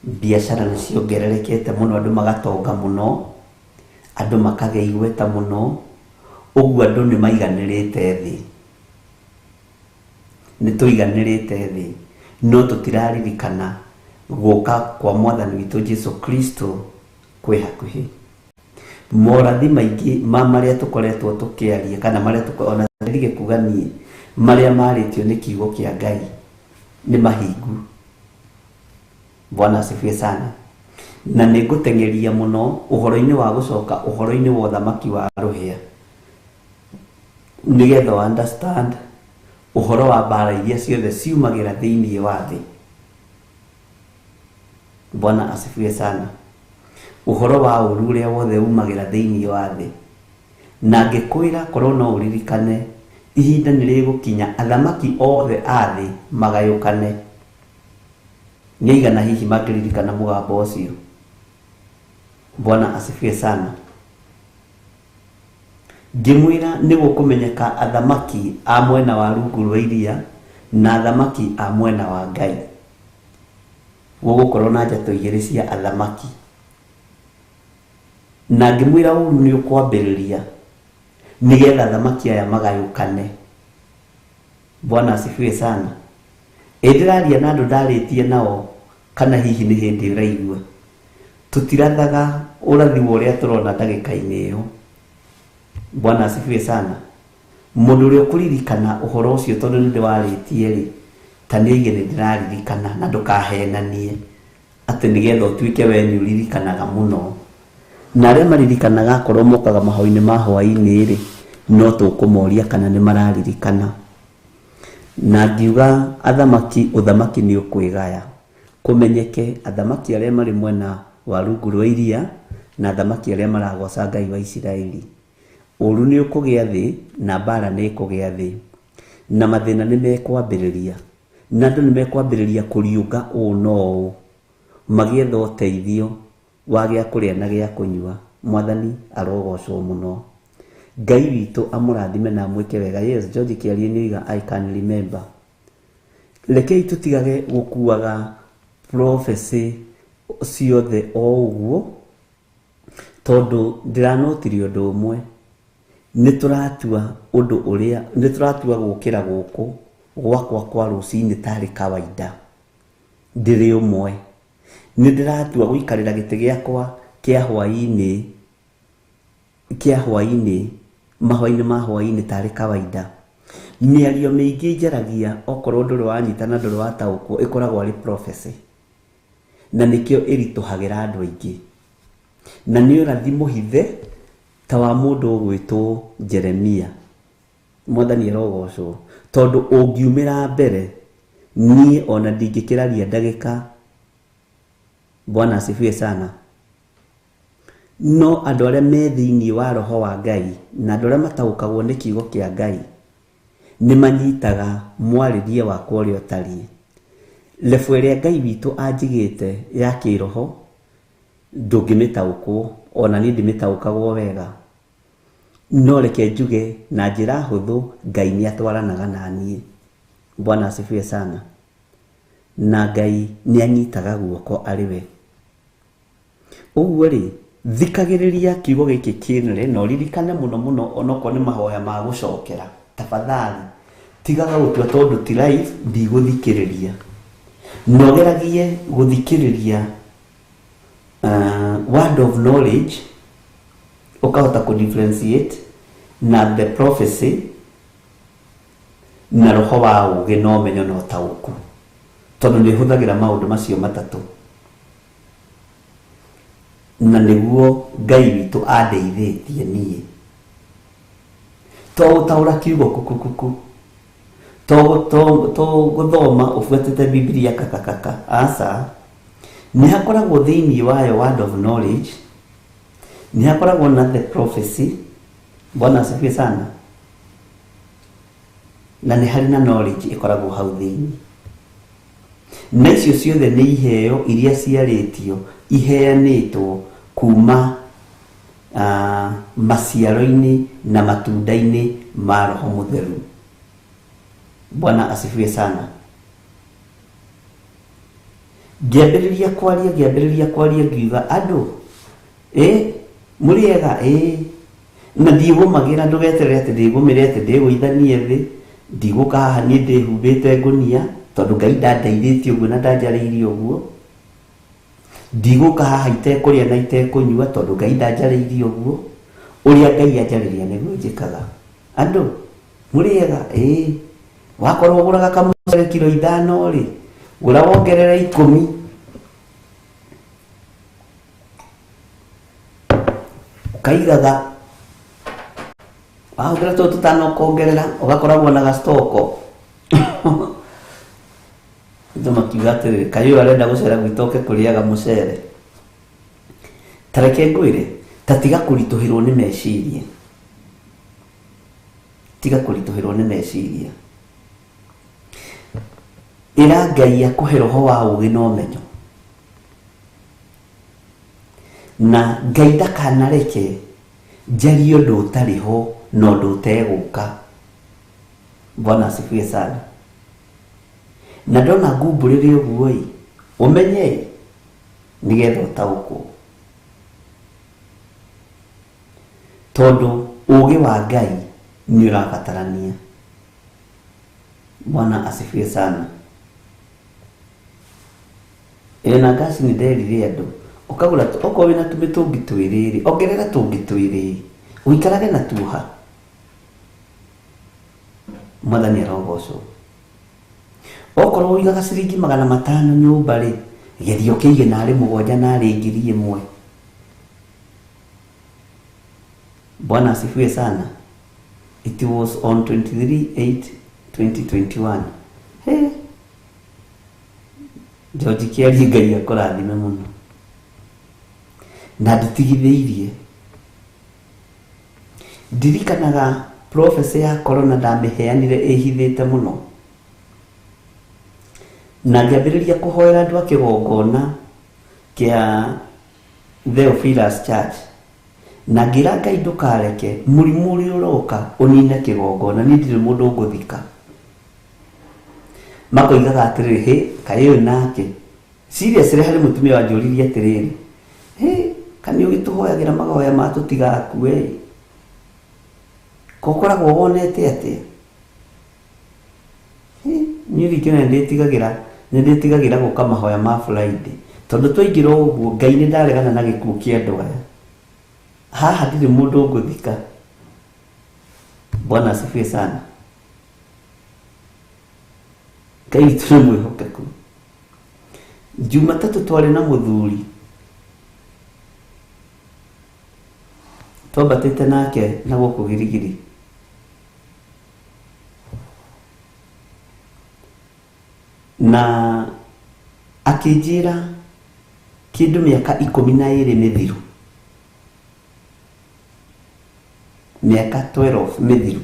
Speaker 3: biacara nĩ ciongererekete mũno, andũ magatonga mũno, andũ makagĩa igweta mũno, ũguo andũ nĩ maiganĩrĩte thĩ, nĩ tũiganĩrĩte thĩ, no tũtiraririkana gũka kwa Mwathani witũ Jesu Kristo kwĩ hakuhĩ. Morathi maingĩ marĩa tũkoretwo tũkĩaria kana marĩa ona ndirige kuga niĩ marĩa marĩtio nĩ kiugo kĩa Ngai nĩ mahingu. Bwana asifiwe sana. Na nĩ ngũteng'eria mũno ũhoro-inĩ wa gũcoka ũhoro-inĩ wa ũthamaki wa rũhĩa, nĩgetha understand ũhoro wa mbara iria ciothe ciumagĩra thĩinĩ wa thĩ. Bwana asifiwe sana. Ũhoro wa ũru ũrĩa wothe umagĩra thĩinĩ wa thĩ, na ngĩkwĩra korwo no ũririkane ihinda nĩ rĩgũkinya athamaki othe a thĩ magayũkane. Nĩ aigana hihi mangĩririkana mũgambo ũcio? Bwana asifiwe sana. Ngĩmwĩra nĩ gũkũmenyeka athamaki a mwena wa rungu rwa iria na athamaki a mwena wa Ngai. Gũgũkorwo na njatũ igĩrĩ cia athamaki, na ngĩmwĩra ũru nĩ ũkwambĩrĩria nĩgetha athamaki aya magayũkane. Bwana asifiwe sana. Ndĩraria na andũ ndarĩtie nao kana hihi nĩ hĩndĩ ũraigua, tũtirathaga ũrathi wa ũrĩa tũrona ndagĩka-inĩ ĩyo. Bwana asifiwe sana. Mũndũ ũrĩa ũkũririkana ũhoro ũcio tondũ nĩ ndĩwarĩtie rĩ, ta nĩ aige nĩ ndĩraririkana na ndũkahenanie atĩ nĩgetha ũtuĩke we nĩ ũririkanaga mũno. Na arĩa maririkanaga akorwo mokaga mahau-inĩ ma hwaĩ-inĩ rĩ, no tũkũmoria kana nĩ mararirikana. Na ngiuga athamaki, ũthamaki nĩ ũkwĩgaya, kũmenyeke athamaki arĩa marĩ mwena wa rungu rwa iria na athamaki arĩa maragoca Ngai wa Isiraeli. Ũru nĩ ũkũgĩa thĩ na mbara nĩ ĩkũgĩa thĩ, na mathĩna nĩ mekwambĩrĩria, na andũ nĩ mekwambĩrĩria kũriũnga ũũ na ũũ, magĩetha ũteithio wa gĩa kũrĩa na gĩa kũnyua. Mwathani arogocwo mũno. Ngai witũ amũrathime na amwĩke wega. Yes, George Kĩarie nĩ oiga I can remember. Rekei tũtigage gũkuaga prophecy ciothe o ũguo, tondu ndiranotiri undu umwe nituratua undu uria nituratua gukira guku gwakwa kwa rucini tari kawaida ndiri umwe nindiratua guikarira giti giakwa kia hwaini mahwaini ma hwaini tari kawaida miario miingi njaragia okorwo nduri wanyitana nduri wataukwo ikoragwo ari prophecy na nikio irituhagira andu aingi na ni urathi muhithe ta wa mundu gwitwo Jeremia mwathani arogocwo tondu ungiumira mbere nie ona ndingikiraria ndagika. Bwana asifiwe sana. No andu aria me thiini wa roho wa Ngai na andu aria mataukagwo ni kiugo kia Ngai ni manyitaga mwaririe wakwa uria utari lefu iria Ngai witu anjigite ya kiroho ndungimitaukwo ona ni ndimitaukagwo wega no reke njuge na njira huthu Ngai ni atwaranaga na nie. Bwana asifiwe sana. Na Ngai ni anyitaga guoko ariwe uguo ri thikagiriria kiugo giki kinere no ririkane muno onoko ni mahoya ma gucokera tafadhali tigaga gutua tondu ti live ndiguthikiriria nogeragie guthikiriria word of knowledge ukahota ku differentiate na the prophecy na roho wa uge no menyo no tauku tondu ni huthagira maundu macio matatu na niguo Ngai witu andeithitie nie to utaura kiugo kukukuku to guthoma ufuatite Biblia kakakaka asa ni hakoragwo thiini wayo word of knowledge ni hakoragwo na the prophecy. Bwana asifiwe sana. Na ni hari na knowledge ikoragwo hau thiini na icio ciothe ni iheo iria ciaritio iheanitwo kuma maciaro-ini na matunda-ini ma roho mutheru. Bwana asifiwe sana. Ngiambiriria kwaria ngiuga andu muriega na ndigumagira ndugeterere ati ndigumirete ndiguithanie thi ndiguka haha ni ndihumbite ngunia tondu Ngai ndandeithĩtie uguo na ndanjarĩirie uguo ndiguka haha itekuria na itekunyua tondu Ngai ndanjarĩirie uguo uria Ngai anjarĩria niguo njikaga. Andu muriega wakorwo uguraga kamucere kilo 5 ri gura wongerera 10 ukaigaga wahũthĩra tũtũ 5 kuongerera ugakoragwo na gastoko ndoma kigatire kayo arenda gucera gwitoke kuriaga mucere tareke ngwire tatiga kurituhirwo ni meciria ira Ngai akuhe roho wa ugi no menyo na Ngai ndakanareke njario ndutariho no nduteguka. Bwana asifiwe sana. Na ndona ngumburire uguo umenye nigetha utaukwo tondu ugi wa Ngai ni urabatarania. Bwana asifiwe sana. Na gasi ni nderire andu ukagura okorwo wina tumitungi twiriri ongerera tungi twiriri uikarage na tuha. Mwathani arogocwo. Okorwo uigaga ciringi 500 nyumba ri gethio kiige nari 7 nari 1,000. Bwana asifiwe sana. It was on 23/8/2021. George Kiari Ngai akurathime muno na nditigithĩirie. Ndirikanaga prophecy ya corona ndamiheanire ihithĩte muno na ngĩambĩrĩria kũhoera andũ a kĩgongona kĩa Theophilus Church na ngira Ngai ndukareke mũrimũ ũrĩa ũroka ũnine kĩgongona ni ndirĩ mũndũ ngũthika. Makoigaga atĩrĩrĩ kaĩ ũyũ nake seriously harĩ mũtumia wanjũririe atĩrĩrĩ Kana ugituhoyagira magoya matutigakuwe kokoragwo wonete atia niĩ ndikĩona nĩndĩtigagira gũka mahoya ma Friday tondu twaingĩra ũguo Ngai nĩ ndaregana na gĩkuũ kĩa andũ aya haha ndirĩ mũndũ ngũthika. Bwana asifiwe sana. Ngai witũ nĩ mwĩhokeku. Jumatatu twarĩ na mũthuri twambatĩte nake na gũkũ Girigiri. Na akĩnjĩra kĩndũ mĩaka 12 mĩthiru, mĩaka 12 mĩthiru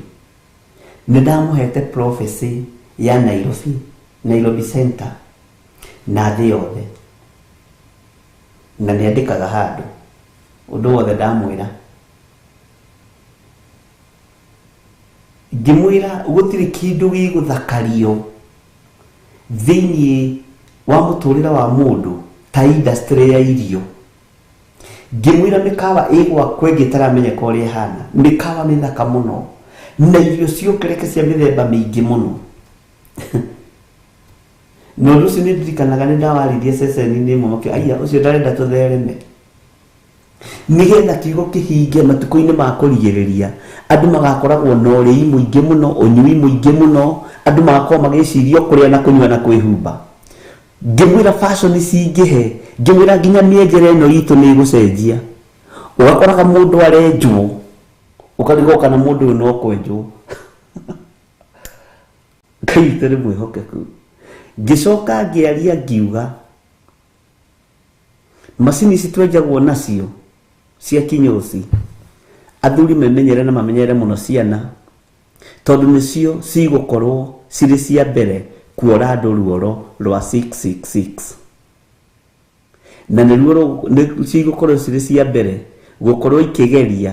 Speaker 3: nĩ ndamũhete prophecy ya Nairobi Center na thĩ yothe, na nĩandĩkaga handũ ũndũ wothe ndamwĩra. Ngĩmwĩra gũtirĩ kĩndũ gĩgũthakario thĩinĩ wa mũtũrĩre wa mũndũ ta industry ya irio. Ngĩmwĩra mĩkawa ĩgwakwo ĩngĩtaramenyeka ũrĩa ĩhana, mĩkawa mĩthaka mũno na irio ciongereke cia mĩthemba mĩingĩ mũno. No ũndũ ũcio nĩ ndirikanaga nĩ ndawaririe ceceni-inĩ ĩmwe makĩo aya ũcio ndarenda tũthereme nĩgetha kiugo kĩhinge matukũ-inĩ ma kũrigĩrĩria andũ magakoragwo na ũrĩi mũingĩ mũno, ũnyui mũingĩ mũno, andũ magakorwo magĩciria kũrĩa na kũnyua na kwĩhumba. Ngĩmwĩra fashion cingĩhe, ngĩmwĩra nginya mĩenjere ĩno itũ nĩ ĩgũcenjia, ũgakoraga mũndũ arenjwo ũkarigwo kana mũndũ ũyũ no kwenjwo. Ngai witũ nĩ mwĩhokeku. Ngĩcoka ngĩaria ngiuga macini ici twenjagwo nacio cia kinyozi athuri memenyere na mamenyere mũno ciana, tondũ nĩcio cigũkorwo cirĩ cia mbere kuora andũ ruoro rwa 666, na nĩruo cigũkorwo cirĩ cia mbere gũkorwo ikĩgeria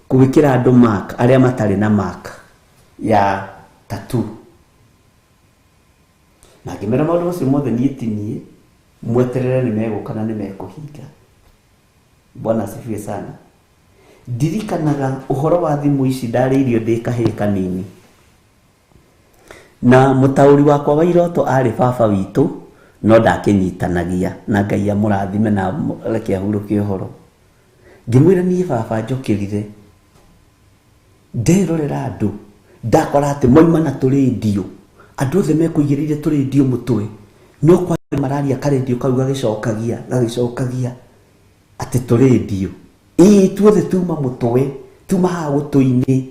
Speaker 3: gwĩkĩra andũ mark arĩa matarĩ na mark ya tattoo. Na ngĩmera maũndũ macio mothe niĩ ti niĩ, mweterere nĩ megũka na nĩ mekũhinga. Bwana asifiwe sana. Ndirikanaga ũhoro wa thimũ ici ndarĩirio ndĩ kahĩĩ kanini, na mũtaũri wakwa wa iroto arĩ baba witũ, no ndakĩnyitanagia, na Ngai amũrathime na reke ahurũke ũhoro. Ngĩmwĩra niĩ baba njokĩrire nderorera andũ, ndakora atĩ moima na tũrĩndio, andũ othe mekũigĩrĩire tũrĩndio mũtwe, no kwa mararia karendio kau gagĩcokagia atĩ tũrĩndio tuothe tuma mũtwe, tuma haha gũtũ-inĩ.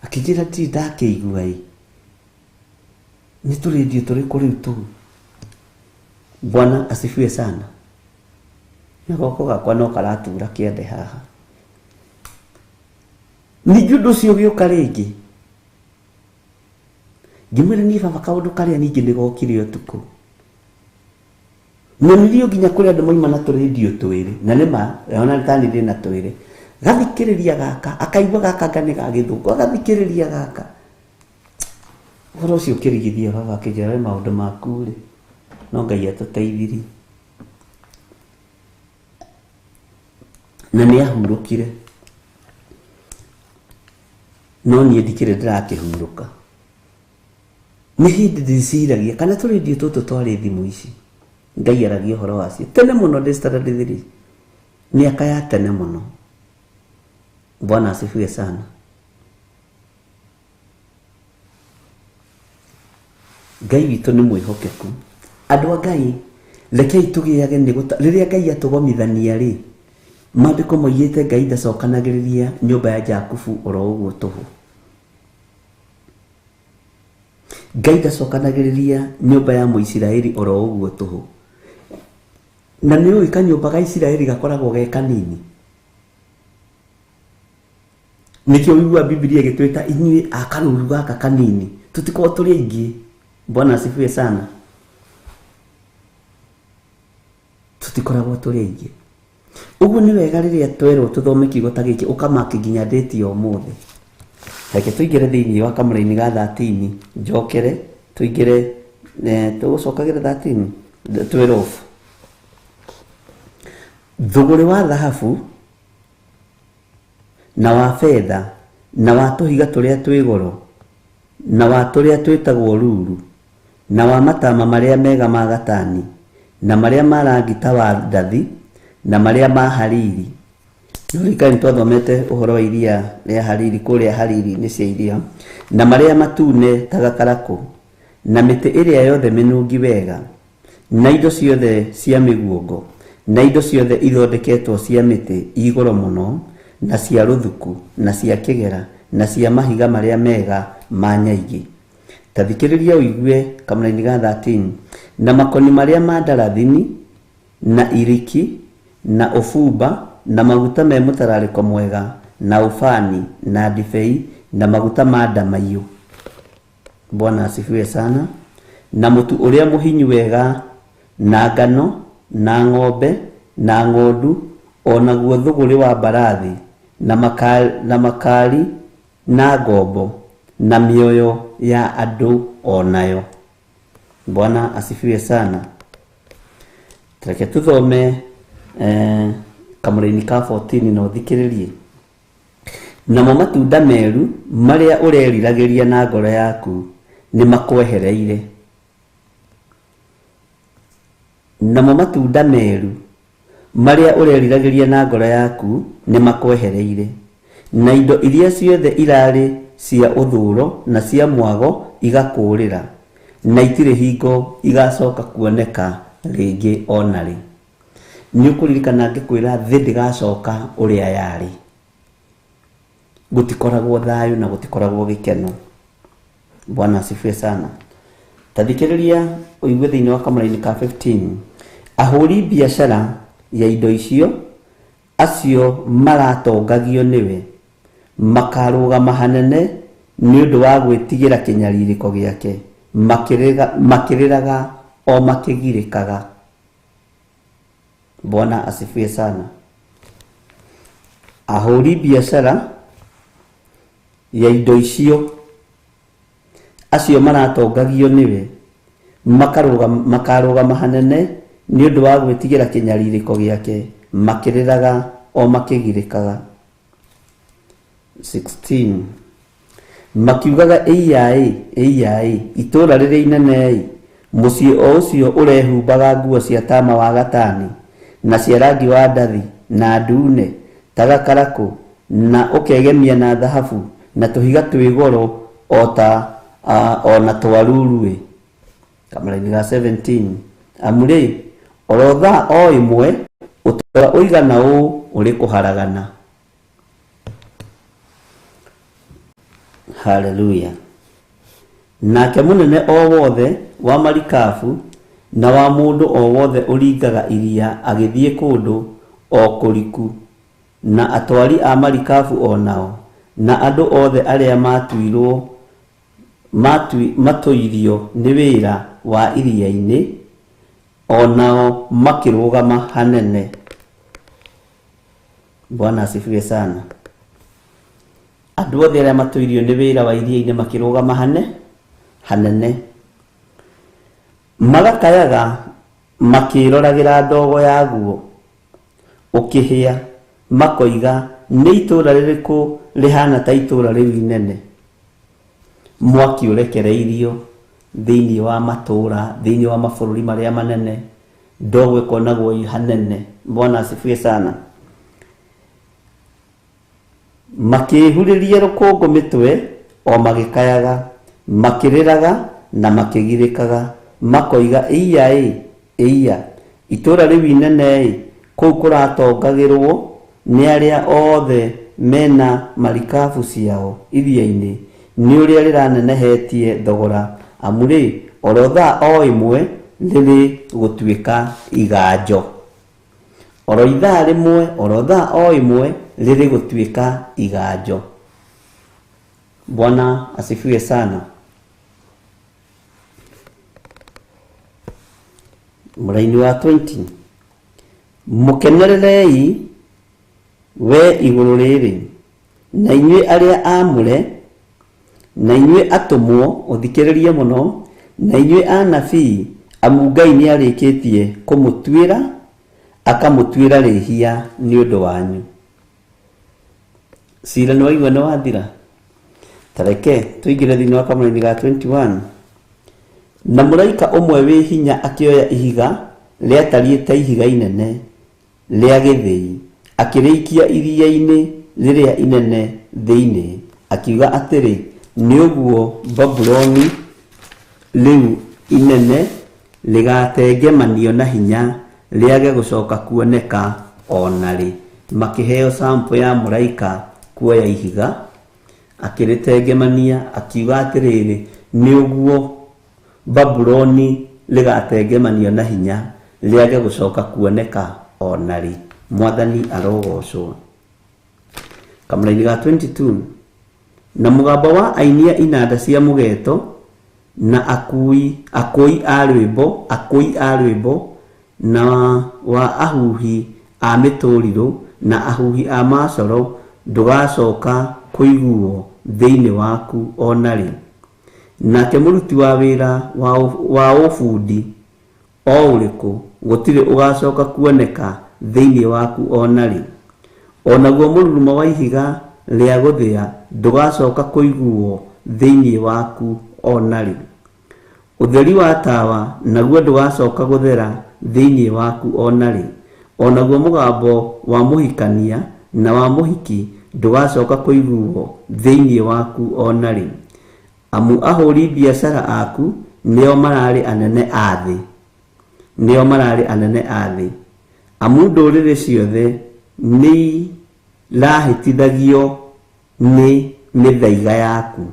Speaker 3: Akĩnjĩra ndirĩ ndakĩigua nĩ tũrĩndio tũrĩkũ rĩu tũu. Bwana asifiwe sana. Na goko gakwa no karatura kĩande haha. Ningĩ ũndũ ũcio ũgĩũka rĩngĩ, ngĩmwĩra niĩ baba kaũndũ karĩa ningĩ nĩgokire ũtukũ, nyonirio nginya kũrĩ andũ moima na tũrĩndio twĩrĩ, na nĩma ona nĩtani ndĩ na twĩrĩ, gathikĩrĩria gaka akaigua gaka ngane gagĩthũngũ, agathikĩrĩria gaka. Ũhoro ũcio ũkĩrigithia baba akĩnjĩra maũndũ maku rĩ, no Ngai atũteithirie na nĩ ahurũkire, no niĩ ndikĩrĩ ndĩrakĩhurũka. Nĩ hĩndĩ ndĩciragia kana tũrĩndio tũtũ twarĩ thimũ ici. Ngai aragia ũhoro wacio tene mũno, ndĩ standard 3, mĩaka ya tene mũno. Bwana asifiwe sana. Ngai witũ nĩ mwĩhokeku. Andũ a Ngai rekei tũgĩage rĩrĩa Ngai atũgomithania rĩ, maandĩko moigĩte Ngai ndacokanagĩrĩria nyũmba ya Jakubu oro ũguo tũhũ. Ngai ndacokanagĩrĩria nyũmba ya Mũisiraeli oro ũguo tũhũ. Na nĩ ũĩ kanyũmba ga Isiraeli gakoragwo ge kanini. Nĩkĩo wĩigua Biblia ĩgĩtwĩta inyuĩ a karũru gaka kanini tũtikorwo tũrĩ aingĩ. Bwana asifiwe sana. Tũtikoragwo tũrĩ aingĩ. Ũguo nĩ wega rĩrĩa twerwo tũthome kiugo ta gĩkĩ ũkamaki nginya date ya ũmũthĩ. Reke tũingĩre thĩinĩ wa kamũra-inĩ ga 13, njokere tũingĩre tũgũcokagĩra 13 12. thogore wa dhahabu na wa fedha na wa tuhiga turia twi goro na wa turia twitagwo ruru na wa matama maria mega ma gatani na maria marangita wa ndathi na maria ma hariri. Nurikani twathomete uhoro wa iria ria hariri kuria hariri ni cia iria na maria matune tagakarako na miti iria yothe minungi wega na indo ciothe cia miguongo na indo ciothe ithondeketwo cia miti igoro muno na cia ruthuku na cia kigera na cia mahiga maria mega ma nyaigi. Tathikiriria uigue kamuraini ga 13 na makoni maria ma ndarathini na iriki na ofumba na maguta me mutarariko mwega na ufani na difei na maguta ma ndamaiyũ. Bwana asifiwe sana. Na mutu uria muhinyu wega na ngano na ng'ombe na ng'ondu ona guo thuguri wa barathi na makali na ngombo na mioyo ya andu onayo. Bwana asifiwe sana. Tureke tuthome kamuraini ka 14 no thikiririe. Namo matunda meru maria ureriragiria na ngoro yaku ni makwehereire. Namo matunda meru maria ureriragiria na ngoro yaku ni makwehereire. Na indo iria ciothe irari cia uthuro na cia mwago igakurira na itire hingo igacoka kuoneka ringi onari. Ni ukuririkana ngikwira thi ndigacoka uria yari. Gutikoragwo thayu na gutikoragwo gikeno. Bwana asifiwe sana. Tathikiriria uigue thiini wa kamuraini ka 15 ahuri biashara ya indo icio acio maratongagio niwe makarugama hanene ni undu wa gwitigira kinyaririko giake makiriraga o makigirikaga. Bwana asifiwe sana. Ahuri biashara ya indo icio acio maratongagio niwe makarugama hanene ni undu wa gwitigira kinyaririko giake makiriraga o makigirikaga. 16 makiugaga eiyai itura riri inene mucii o ucio urehumbaga nguo cia tama wa gatani na cia rangi wa ndathi na ndune tagakarako na ukegemia na dhahabu na tuhiga twi goro ota ona twarurue. Kamuraini ga 17 amuri orotha o imwe utora uigana u uri kuharagana. Haleluya. Nake munene o wothe wa marikabu na wa mundu o wothe uringaga iria agithie kundu o kuriku na atwari a marikabu onao na andu othe aria matuirio ni wira wa iria-ini onao makirugama hanene. Bwana asifiwe sana. Andu othe aria matuirio ni wira wa iria-ini makirugama hanene magakayaga makiroragira ndogo yaguo ukihia makoiga ni itura ririku rihana ta itura riu inene. Mwaki urekereirio thiini wa matura thiini wa mabururi maria manene ndogo ikonagwo hanene. Bwana asifiwe sana. Makihuririe rukungu mitwe o magikayaga makiriraga na makigirikaga makoiga iya itura riu inene kuu kuratongagirwo ni aria othe mena marikabu ciao iria-ini ni uria riranenehetie thogora amuri orotha o imwe riri gutuika iganjo. Oro ithaa rimwe orotha o imwe riri gutuika iganjo. Bwana asifiwe sana. Muraini wa 20 mukenererei we iguru riri na inyue aria amure na inyue atumwo uthikiririe muno na inyue anabii amu Ngai ni arikitie kumutwira akamutwira rihia ni undu wanyu. Cira ni waigua ni wathira. Tareke tuingire thiini wa kamũra-inĩ ga 21. Na mũraika ũmwe wĩ hinya akĩoya ihiga rĩatariĩ ta ihiga inene rĩa gĩthĩi, akĩrĩikia iria-inĩ rĩrĩa inene thĩinĩ, akiuga atĩrĩ, nĩ ũguo Babuloni rĩu inene rĩgatengemanio na hinya, rĩage gũcoka kuoneka onarĩ. Makĩheo sample ya mũraika kuoya ihiga akĩrĩtengemania, akiuga atĩrĩrĩ, nĩ ũguo Babuloni rĩgatengemanio na hinya, rĩage gũcoka kuoneka onarĩ. Mwathani arogocwo. Kamũra-inĩ ga 22. Na mũgambo wa ainia inanda cia mũgeeto na akui a rwĩmbo na wa ahuhi a mĩtũrirũ na ahuhi a macoro ndũgacoka kũiguo thĩinĩ waku onarĩ. Nake mũruti wa wĩra wa ũbundi o ũrĩkũ gũtirĩ ũgacoka kuoneka thĩinĩ waku onarĩ. Onaguo mũrurumo wa ihiga rĩa gũthĩa ndũgacoka kũiguo thĩinĩ waku onarĩ. Ũtheri wa tawa naguo ndũgacoka gũthera thĩinĩ waku onarĩ. Onaguo mũgambo wa mũhikania na wa mũhiki ndũgacoka kũiguo thĩinĩ waku onarĩ. Amu ahũri biacara aku nĩo mararĩ anene a thĩ. Amu ndũrĩrĩ ciothe nĩ rahĩtithagio nĩ mĩthaiga yaku.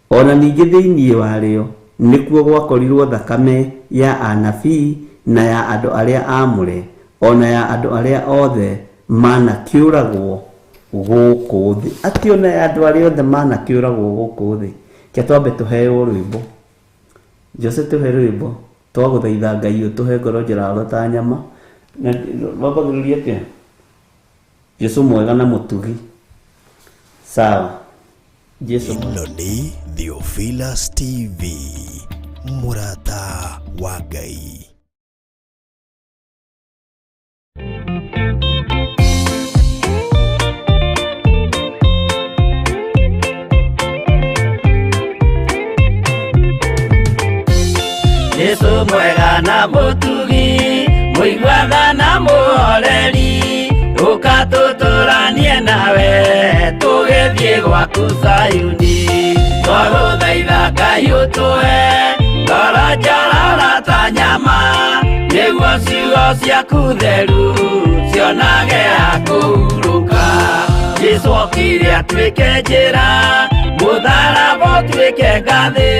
Speaker 3: Ona ningĩ thĩinĩ warĩo nĩkuo gwakorirwo thakame ya anabii na ya andũ arĩa aamũre, ona ya andũ arĩa othe manakĩũragwo gũkũ thĩ. Atĩ ona ya andũ arĩa othe manakĩũragwo gũkũ thĩ. Ke twambe tũheo rwĩmbo. Jose tũhe rwĩmbo twagũthaitha Ngai ũtũhe ngoro njĩraro ta nyama. Na wambagĩrĩria atĩa? Jesu mwega na mũtugi. Sawa. Jesu.
Speaker 2: Ĩno nĩ Theophilus TV, mũrata wa Ngai.
Speaker 4: Jesu mwega na mũtugi, mũiguaga na mũhoreri, ũkatũtũranie nawe tũgĩthiĩ gwaku Zayuni. Twagũthaitha Ngai ũtũhe ngoro njororo ta nyama, nĩguo ciugo ciaku theru cionage ha kũhurũka. Jesu okire atuĩke njĩra, mũtharaba ũtuĩke ngathĩ,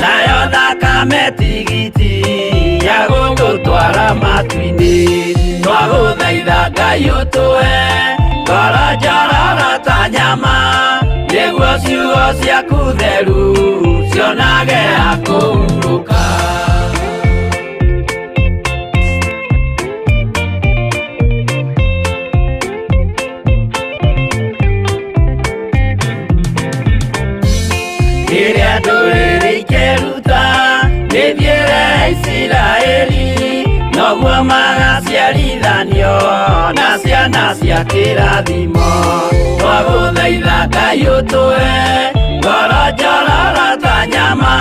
Speaker 4: nayo thakame tigiti ya gũgũtwara matu-inĩ. Twagũthaitha Ngai ũtũhe ngoro njororo ta nyama, nĩguo ciugo ciaku theru cionage ha kũhurũka. Rĩrĩa ndũrĩrĩ ikĩruta rĩthiĩre Isiraeli, noguo magaciarithanio na ciana cia kĩrathimo. Twagũthaitha Ngai ũtũhe ngoro njororo ta nyama,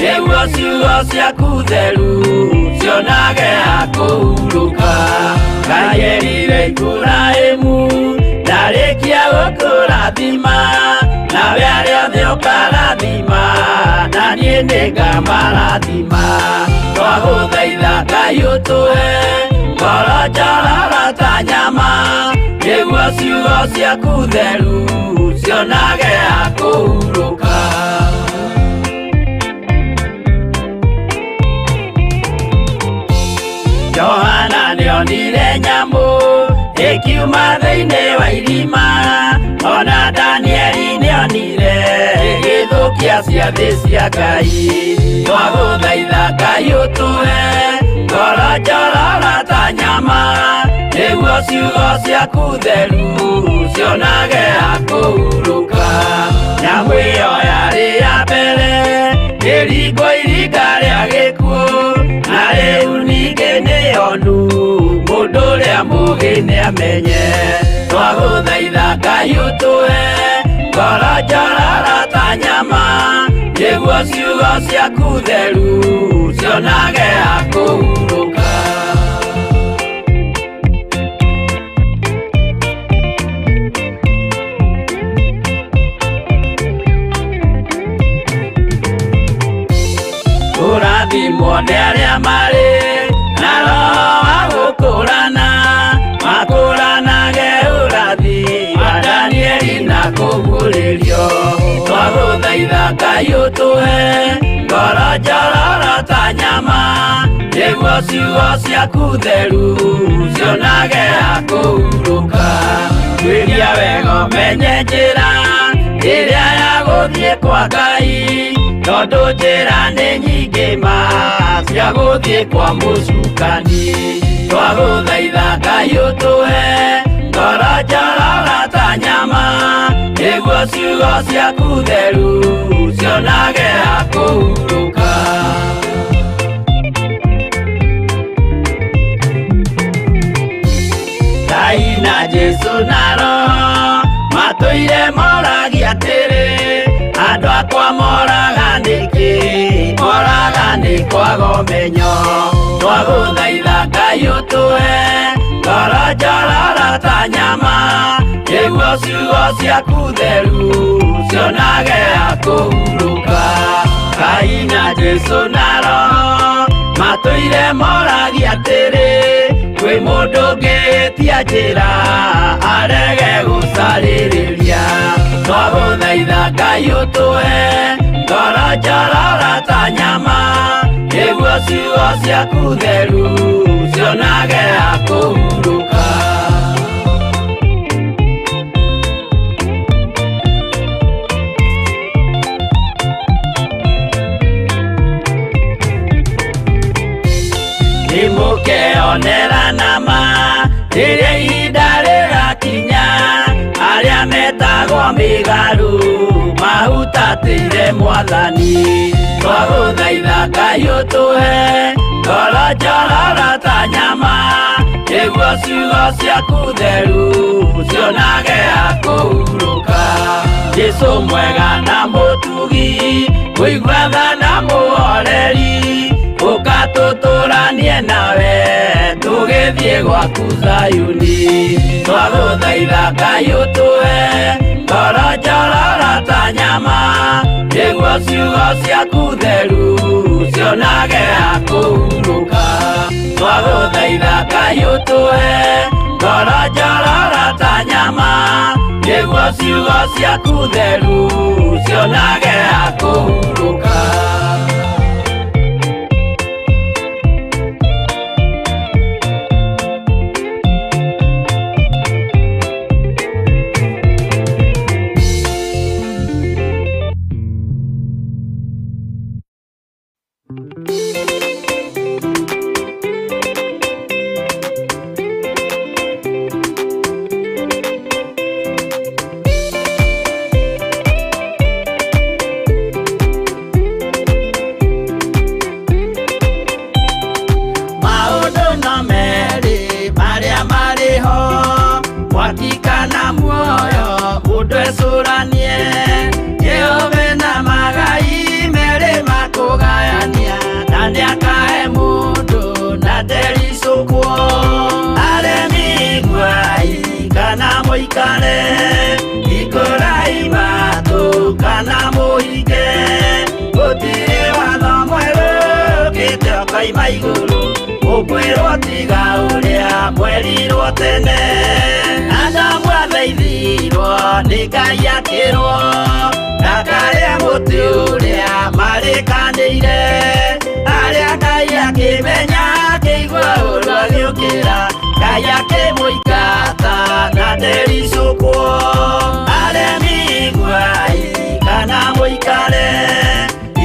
Speaker 4: nĩguo ciugo ciaku theru cionage ha kũhurũka. Ngai erire Iburahĩmu ndarĩkia gũkũrathima, nawe arĩa othe ũkarathima na niĩ nĩngamarathima. Twagũthaitha Ngai ũtũhe ngoro njororo ta nyama, nĩguo ciugo ciaku theru cionage ha kũhurũka. Johana nĩonire nyamũ ĩkiuma thĩinĩ wa irima, ona Danieli nĩonire gĩthũkia ciathĩ cia Ngai. Twagũthaitha Ngai ũtũhe ngoro njororo ta nyama, nĩguo ciugo ciaku theru cionage ha kũhurũka. Nyamũ ĩyo yarĩ ya mbere ĩringwo iringa rĩa gĩkuũ, na rĩu ningĩ nĩyonu Ngai nĩamenye twagũthaitha Ngai ũtũhe ngoro njororo ta nyama nĩguo ciugo ciaku theru cionage akũhurũka. Ũrathimwo nĩ arĩa marĩ na roho wa gũkũrana makũranage ũrathi wa Danieli na kũguũrĩrio. Twagũthaitha Ngai ũtũhe ngoro njororo ta nyama nĩguo ciugo ciaku theru cionage akũhurũka. Twĩria wega ũmenye njĩra ĩrĩa ya gũthiĩ kwa Ngai tondũ njĩra nĩ nyingĩ ma cia gũthiĩ kwa mũcukani. Twagũthaitha Ngai ũtũhe ngoro njororo ta nyama nĩguo ciugo ciaku theru cionage akũhurũka. Ngai na Jesũ na Roho matũire moragia atĩrĩ andũ akwa moraga nĩkĩ moraga nĩ kwaga ũmenyo. Twagũthaitha Ngai ũtũhe ngoro njororo ta nyama nĩguo ciugo ciaku theru cionage akũhurũka. Ngai na Jesũ na Roho matũire moragia atĩrĩ kwĩ mũndũ ũngĩtia njĩra arege gũcarĩrĩria. Twagũthaitha Ngai ũtũhe ngoro njororo ta nyama nĩguo ciugo ciaku theru cionage akũhurũka. Nĩmũkeonera nama rĩrĩa ihinda rĩgakinya arĩa metagwo mĩgarũ mahutatĩire Mwathani. Twagũthaitha Ngai ũtũhe ngoro njororo ta nyama nĩguo ciugo ciaku theru cionage akũhurũka. Jesũ mwega na mũtugi mũigua tha na mũhoreri ũkatũtũranie nawe tũgĩthiĩ gwaku Zayuni. Twagũthaitha Ngai ũtũhe ngoro njororo ta nyama nĩguo ciugo ciaku theru cionage akũhurũka. Twagũthaitha Ngai ũtũhe ngoro njororo ta nyama nĩguo ciugo ciaku theru cionage akũhurũka. Ũkwĩrwo tiga ũrĩa mwerirwo tene Adamu athaithirwo nĩ Ngai akĩrwo ndakarĩa mũtĩ ũrĩa marĩkanĩire arĩa Ngai akĩmenya akĩigua ũndũ agĩũkĩra Ngai akĩmũingata na ndericũkwo aremi iguai kana mũikare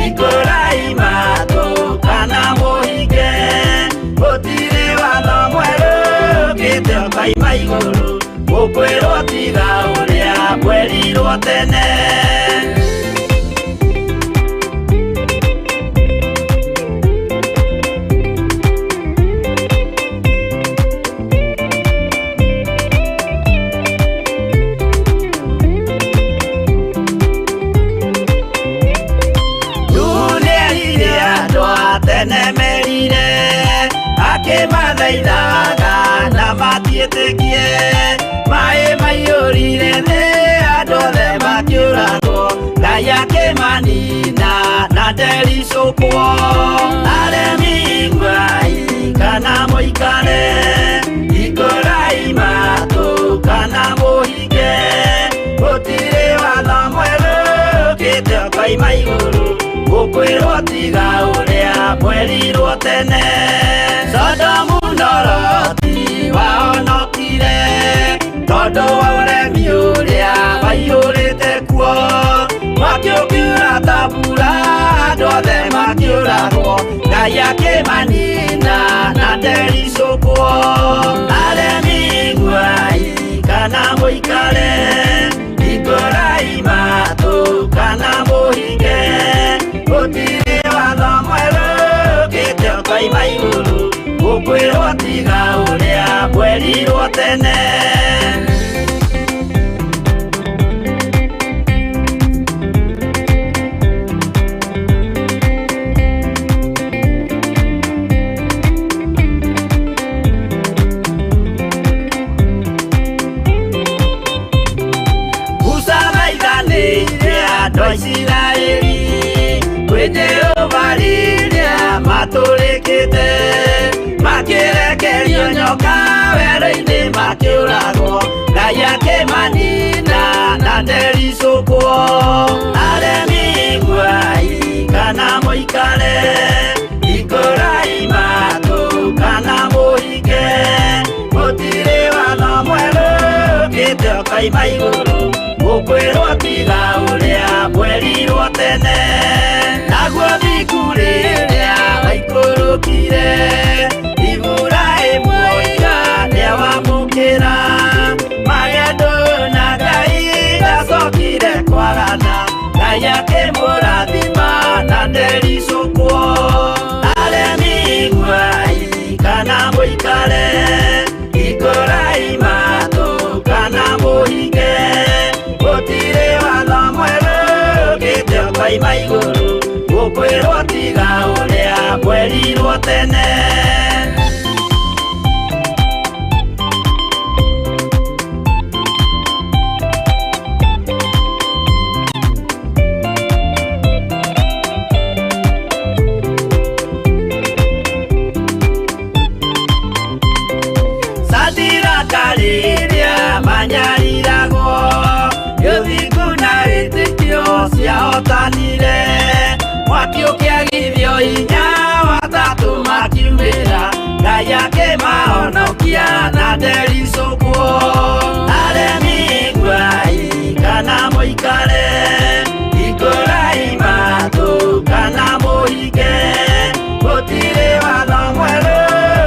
Speaker 4: ikũrai matũ kana mũhinge gũtirĩ watho mwerũ ũkĩte ũkaima igũrũ ũkwĩrwo tiga ũrĩa mwerirwo tene Ngai akĩmanina na ndericũkwo. Aremi ngwai kana mũikare, ikũrai matũ kana mũhinge, gũtirĩ watho mwerũ ũkĩte ũkoima igũrũ, gũkwĩrwo tiga ũrĩa mwerirwo tene. Sodomu na Loti wahonokire tondũ wa ũremi ũrĩa waiyũrĩte kuo. Mwaki ũkiura ta mbura andũ othe makĩũragwo, Ngai akĩmanina na ndericũkwo. Aremi ngwai kana mũikare, ikũrai matũ kana mũhinge, gũtirĩ watho mwerũ ũkĩte ũkoima igũrũ, gũkwĩrwo tiga ũrĩa mwerirwo tene. Isiraeli kwĩnĩ ũbarĩrĩa matũrĩkĩte, makĩrekerio nyoka werũ-inĩ makĩũragwo, Ngai akĩmanina na ndericũkwo. Aremi ngwai kana mũikare, ikũrai matũ kana mũhinge, gũtirĩ watho mwerũ ũkĩte ũkoima igũrũ, gũkwĩrwo tiga ũrĩa mwerirwo tene. Naguo thiku rĩrĩa waikũrũkire, Iburahĩmu oiga nĩawamũkĩra, magendo na Ngai ndacokire kwarana, Ngai akĩmũrathima na ndericũkwo. Aremi ngwai kana mũikare, ikũrai matũ kana mũhinge, gũtirĩ watho mwerũ ũkĩte ũkoima igũrũ, gũkwĩrwo tiga ũrĩa mwerirwo tene. Sadiraka rĩrĩa manyariragwo, gĩthiku na wĩtĩkio ciahotanire, mwaki ũkĩagithio hinya watatũ makiumĩra, Ngai akĩmahonokia na ndericũkwo. Aremi ngwai kana mũikare, ikũrai matũ kana mũhinge, gũtirĩ watho mwerũ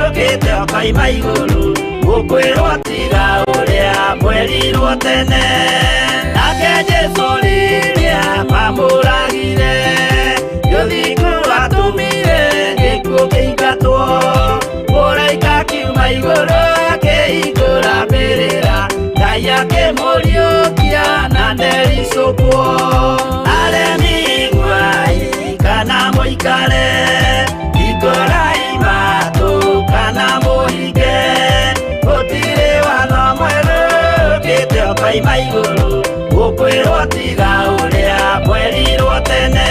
Speaker 4: ũkĩte ũkoima igũrũ, gũkwĩrwo tiga ũrĩa mwerirwo tene. Nake Jesũ rĩrĩa mamũragire, gĩthiku atũmire gĩkuũ kĩingatwo, mũraika akiuma igũrũ akĩhingũra mbĩrĩra, Ngai akĩmũriũkia na ndericũkwo. Aremi ngwai kana mũikare, ikũrai matũ kana mũhinge, gũtirĩ watho mwerũ ũkĩte ũkoima igũrũ, gũkwĩrwo tiga ũrĩa mwerirwo tene.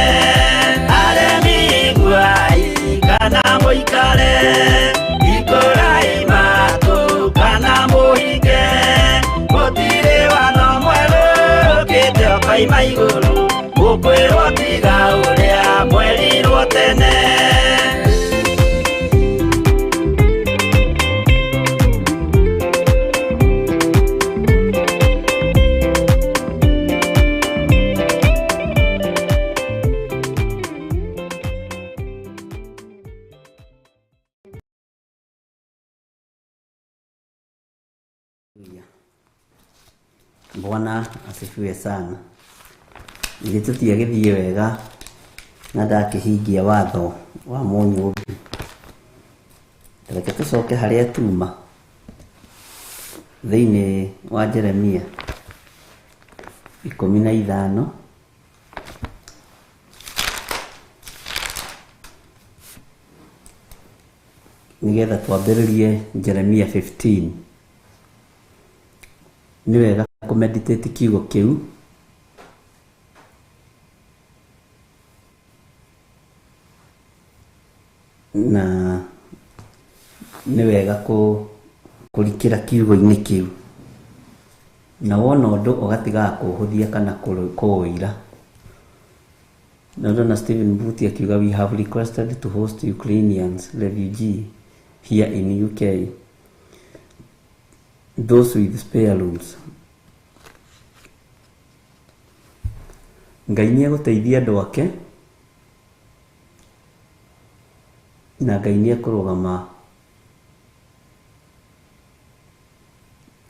Speaker 4: Aremi ngwai kana mũikare, ikũrai matũ kana mũhinge, gũtirĩ watho mwerũ ũkĩte ũkoima igũrũ, gũkwĩrwo tiga ũrĩa mwerirwo tene. Bwana asifiwe sana. Nilitutia githie wega na ndakĩhingia watho wa Mũnyũmbi. Reke tũcoke harĩa tuma thĩinĩ wa Jeremia 15 nigetha twambĩrĩrie Jeremia 15. Ni wega kũmeditate kiugo kĩu na nĩ wega kũrikĩra kiugo-inĩ kĩu, na wona ũndũ ũgatigaga kũhũthia kana kũũira. Na ndona Stephen Mbuti akiuga we have requested to host Ukrainians refugee here in UK, those with spare rooms. Ngai nĩ egũteithia andũ ake, na Ngai nĩ ekũrũgama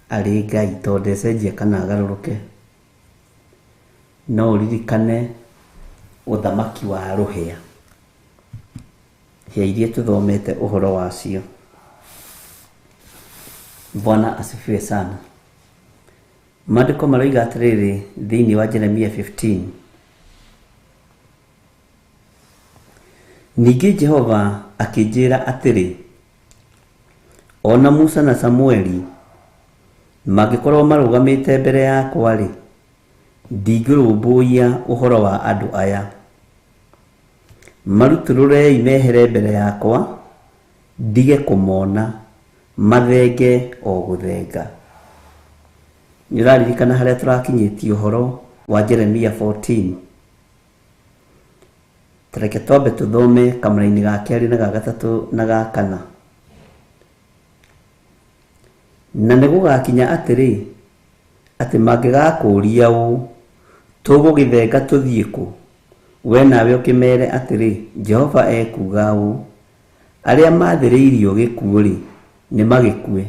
Speaker 4: arĩ Ngai tondũ ndecenjia kana agarũrũke. No ũririkane ũthamaki wa rũhĩa, hĩa iria tũthomete ũhoro wacio. Bwana asifiwe sana. Maandĩko maroiga atĩrĩrĩ thĩinĩ wa Jeremia 15, ningĩ Jehova akĩnjĩra atĩrĩ, ona Musa na Samueli mangĩkorwo marũgamĩte mbere yakwa-rĩ, ndingĩrũmbũiya ũhoro wa andũ aya. Marutũrũrei mehere mbere yakwa, ndige kũmona, mathenge o gũthenga. Nĩ ũraririkana harĩa tũrakinyĩtie ũhoro wa Jeremia 14. Tareke twambe tũthome kamũra-inĩ ga kerĩ na ga gatatũ na ga kana. Na nĩ gũgakinya atĩrĩ, atĩ mangĩgakũũria ũũ, tũgũgĩthenga tũthiĩ kũ? We nawe ũkĩmere atĩrĩ, Jehova ekuuga ũũ, arĩa maathĩrĩirio gĩkuũ-rĩ, nĩ magĩkue.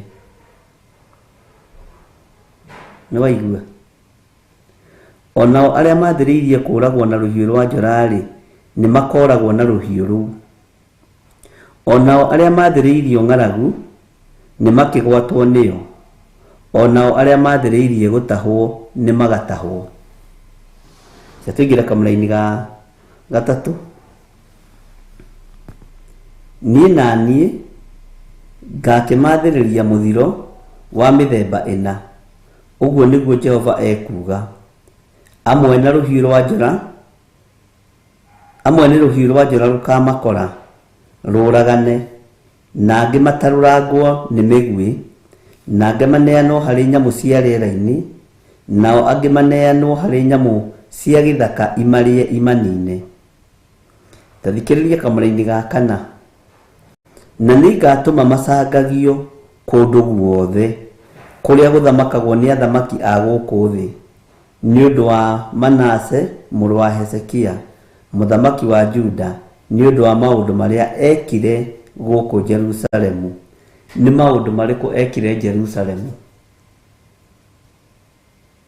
Speaker 4: Nĩ waigua? Onao arĩa maathĩrĩirie kũũragwo na rũhiũ rwa njora-rĩ, nĩ makoragwo na rũhiũ rũu. Onao arĩa maathĩrĩirio ng'aragu, nĩ makĩgwatwo nĩyo. Onao arĩa maathĩrĩirie gũtahwo, nĩ magatahwo. Tũingĩre kamũra-inĩ ga gatatũ. Niĩ na niĩ ngakĩmathĩrĩria mũthiro wa mĩthemba ĩna, ũguo nĩguo Jehova ekuuga. Amwe na rũhiũ rwa njora, amwe nĩ rũhiũ rwa njora rũkamakora rũragane, na angĩ matarũrangwo nĩ mĩguĩ, na angĩ maneanwo harĩ nyamũ cia rĩera-inĩ, nao angĩ maneanwo harĩ nyamũ cia gĩthaka imarĩe imanine. Tathikĩrĩria kamũra-inĩ ga kana. Na nĩ ngatũma macangagio kũndũ guothe kũrĩa gũthamakagwo nĩ athamaki a gũkũ thĩ, nĩ ũndũ wa Manase mũrũ wa Hezekia mũthamaki wa Juda, nĩ ũndũ wa maũndũ marĩa ekire gũkũ Jerusalemu. Nĩ maũndũ marĩkũ ekire Jerusalemu?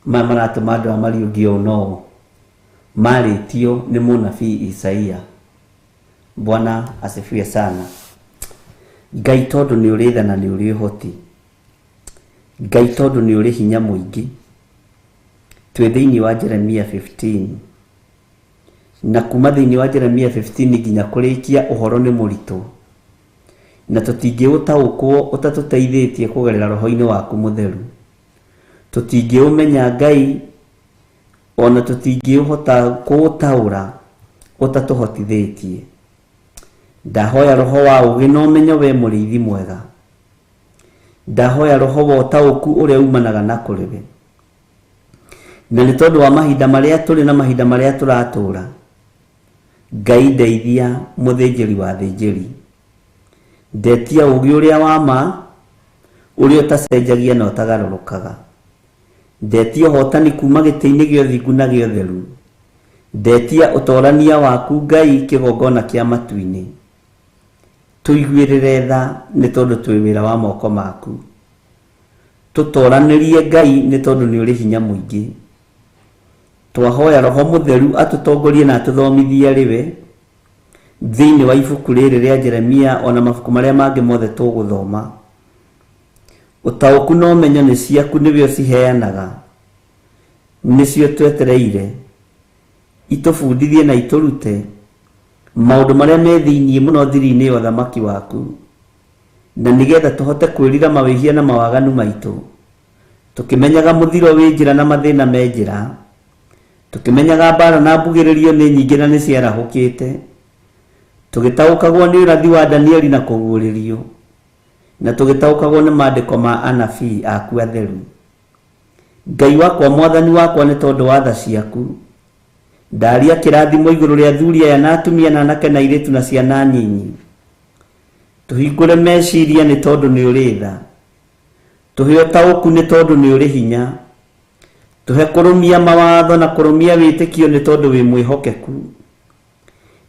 Speaker 4: Maratũma andũ amariũngio no marĩtio nĩ mũnabii Isaia. Bwana asifiwe sana. Ngai tondũ nĩ ũrĩ tha na nĩ ũrĩ ũhoti, Ngai tondũ nĩ ũrĩ hinya mũingĩ, twĩ thĩinĩ wa Jeremia 15. Na kuma thĩinĩ wa Jeremia 15 nginya kũrĩkia ũhoro nĩ mũritũ, na tũtingĩũtaũkwo ũtatũteithĩtie kũgerera roho-inĩ waku mũtheru. Tũtingĩũmenya Ngai, ona tũtingĩũhota kũũtaũra ũtatũhotithĩtie. Ndahoya roho wa ũgĩ na ũmenyo, we mũrĩithi mwega. Ndahoya roho wa ũtaũku ũrĩa umanaga na kũrĩ we. Na nĩ tondũ wa mahinda marĩa tũrĩ na mahinda marĩa tũratũũra, Ngai ndeithia mũthĩnjĩri wa thĩnjĩri. Ndetia ũgĩ ũrĩa wa ma, ũrĩa ũtacenjagia na ũtagarũrũkaga. Ndetia ũhotani kuma gĩtĩ-inĩ gĩa ũthingu na gĩa ũtheru. Ndetia ũtorania waku Ngai kĩgongona kĩa matu-inĩ. Tũiguĩrĩre tha nĩ tondũ twĩ wĩra wa moko maku. Tũtoranĩrie Ngai nĩ tondũ nĩ ũrĩ hinya mũingĩ. Twahoya roho mũtheru atũtongorie na atũthomithie arĩ we thĩinĩ wa ibuku rĩrĩ rĩa Jeremia, ona mabuku marĩa mangĩ mothe tũgũthoma. Ũtaũku na ũmenyo nĩ ciaku, nĩwe ũciheanaga, nĩcio twetereire. Itũbundithie na itũrute maũndũ marĩa me thĩinĩ mũno thiri-inĩ ya ũthamaki waku, na nĩgetha tũhote kwĩrira mawĩhia na mawaganu maitũ, tũkĩmenyaga mũthiro wĩ njĩra na mathĩna me njĩra, tũkĩmenyaga mbara na mbugĩrĩrio nĩ nyingĩ na nĩ ciarahũkĩte, tugitaukagwo ni urathi wa Danieli na kuguririo, na tugitaukagwo ni maandiko ma anabii aku atheru. Ngai wakwa mwathani wakwa ni tondu wa tha ciaku ndaria kirathimo iguru ria thuri aya na atumia na anake na iritu na ciana nyinyi. Tuhingure meciria ni tondu ni uri tha, tuhe utauku ni tondu ni uri hinya, tuhe kurumia mawatho na kurumia witikio ni tondu wi mwihokeku,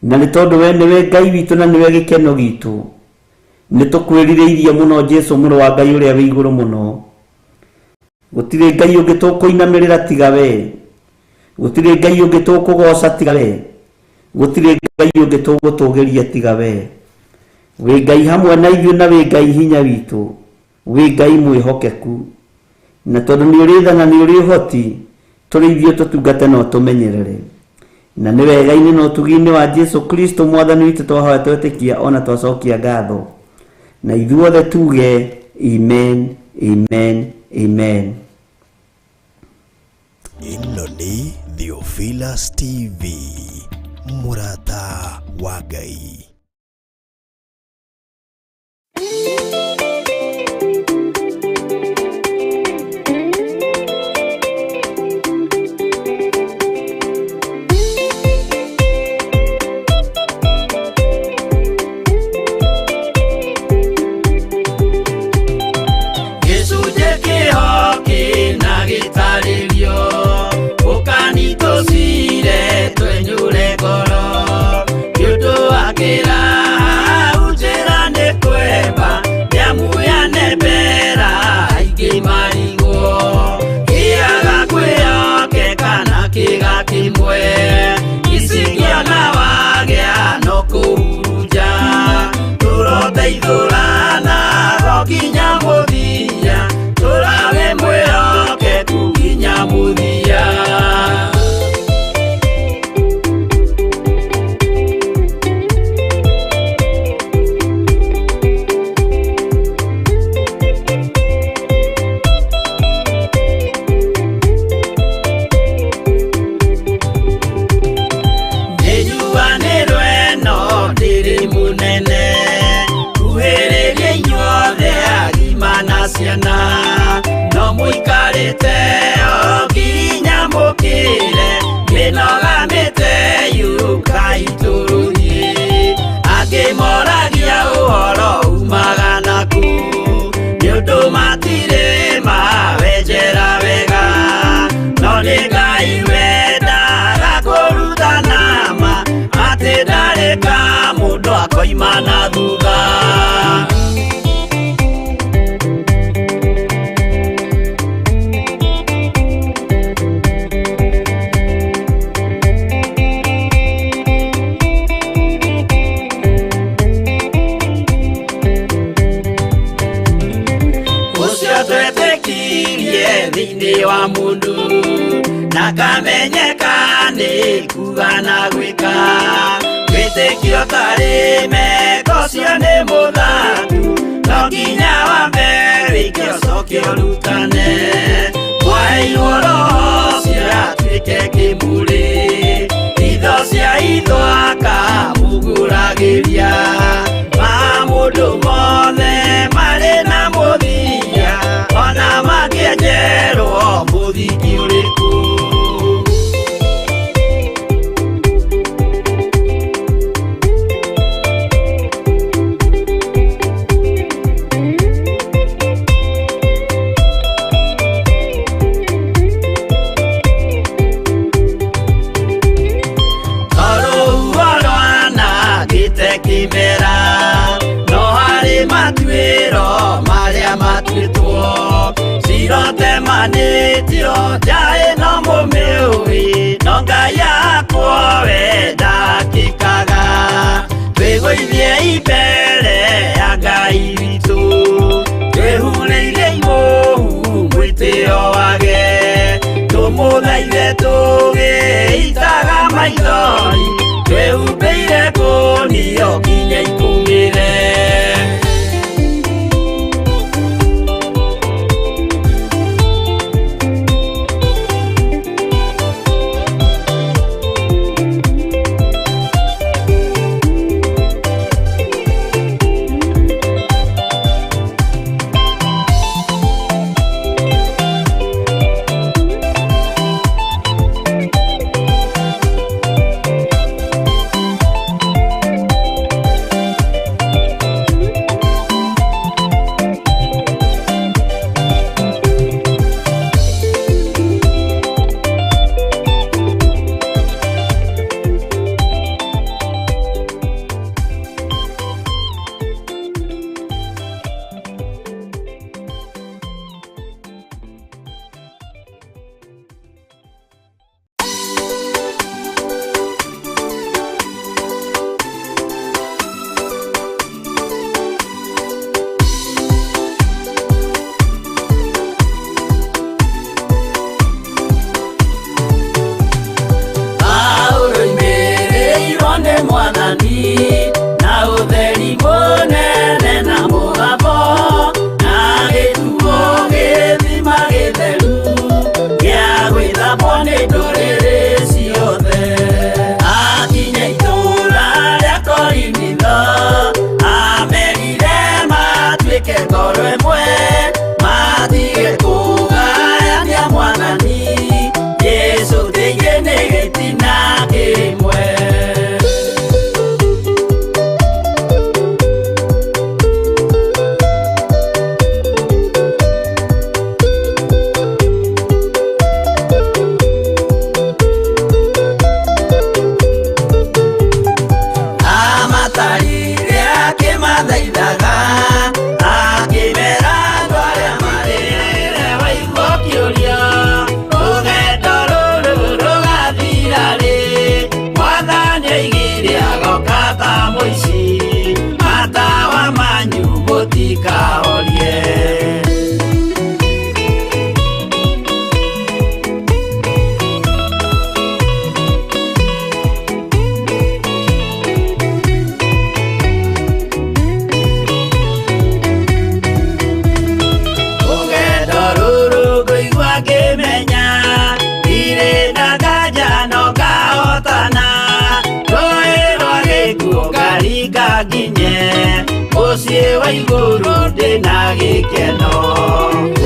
Speaker 4: na ni tondu we niwe Ngai witu na niwe gikeno gitu. Ni tukwiririirie muno Jesu muru wa Ngai uria wi iguru muno. Gutire Ngai ungi tukuinamirira tiga we, gutire Ngai ungi tukugoca tiga we, gutire Ngai ungi tugutugiria tiga we. Wi Ngai hamwe na ithuĩ na wi Ngai hinya witu, wi Ngai mwihokeku, na tondu ni uri tha na ni uri hoti, turi ithuĩ tutungate no tumenyerere. Na ni wega-inĩ na ũtugi-inĩ wa Jesu Kristo mwathani witũ twahoya twetĩkia ona twacokia ngatho, na ithuothe tuge amen, amen, amen.
Speaker 2: Ĩno nĩ Theophilus TV, mũrata wa Ngai.
Speaker 3: No muikarite oginya mukire minogamite yuka ituruhi akimoragia uhoro umaga naku niundu matire mawenjera wega no ni Ngai wendaga kuruta nama ati ndareka mundu akoima na thutha. Thini wa mundu na kamenyeka ni kuga na gwika witikio tari meko cio ni muthatu no nginya wambe wikio cokio rutane mwai roho cia twike kimuri itho cia ithwaka muguragiria ma mundu mothe mari na muthia ona magienjerwo muthiki uriku. Kimera no hari matwiro maria matwitwo sirote manitio jae no mumiui no Ngai yakwa we ndakikaga twigũithie ibere ya Ngai witũ twĩhurĩire imuhu mwĩtĩo wage tũmũthaithe tũgĩitaga maithori twĩhumbĩire kũnio nginya ikumĩre. mũtikahorie. Mũciĩ wa igũrũ ndĩna gĩkeno,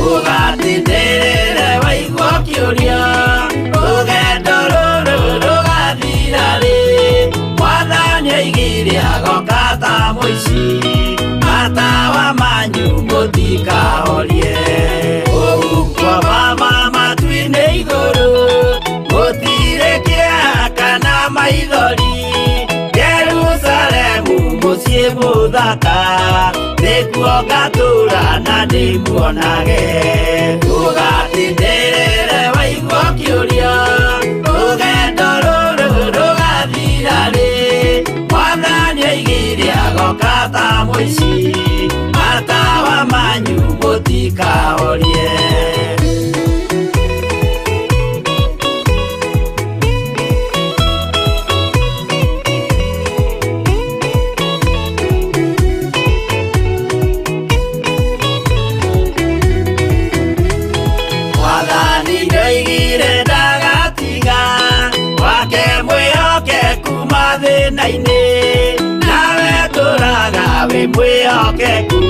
Speaker 3: ũgatindĩrĩre waigua kĩũria, rũgendo rũrũ rũgathira rĩ, Mwathani oigire agoka ta mũici, matawa manyu mũtikahorie. Ũgukua mama matu-inĩ igũrũ, gũtirĩ kĩeha kana maithori, Jerusalemu mũciĩ mũthaka, nĩkuo ngatũũra na ndĩmuonage. Ũgatindĩrĩre waigua kĩũria, rũgendo rũrũ rũgathira rĩ, Mwathani oigire agoka ta mũici, matawa manyu mũtikahorie. Nawe tũraga wĩ mwĩhokeku,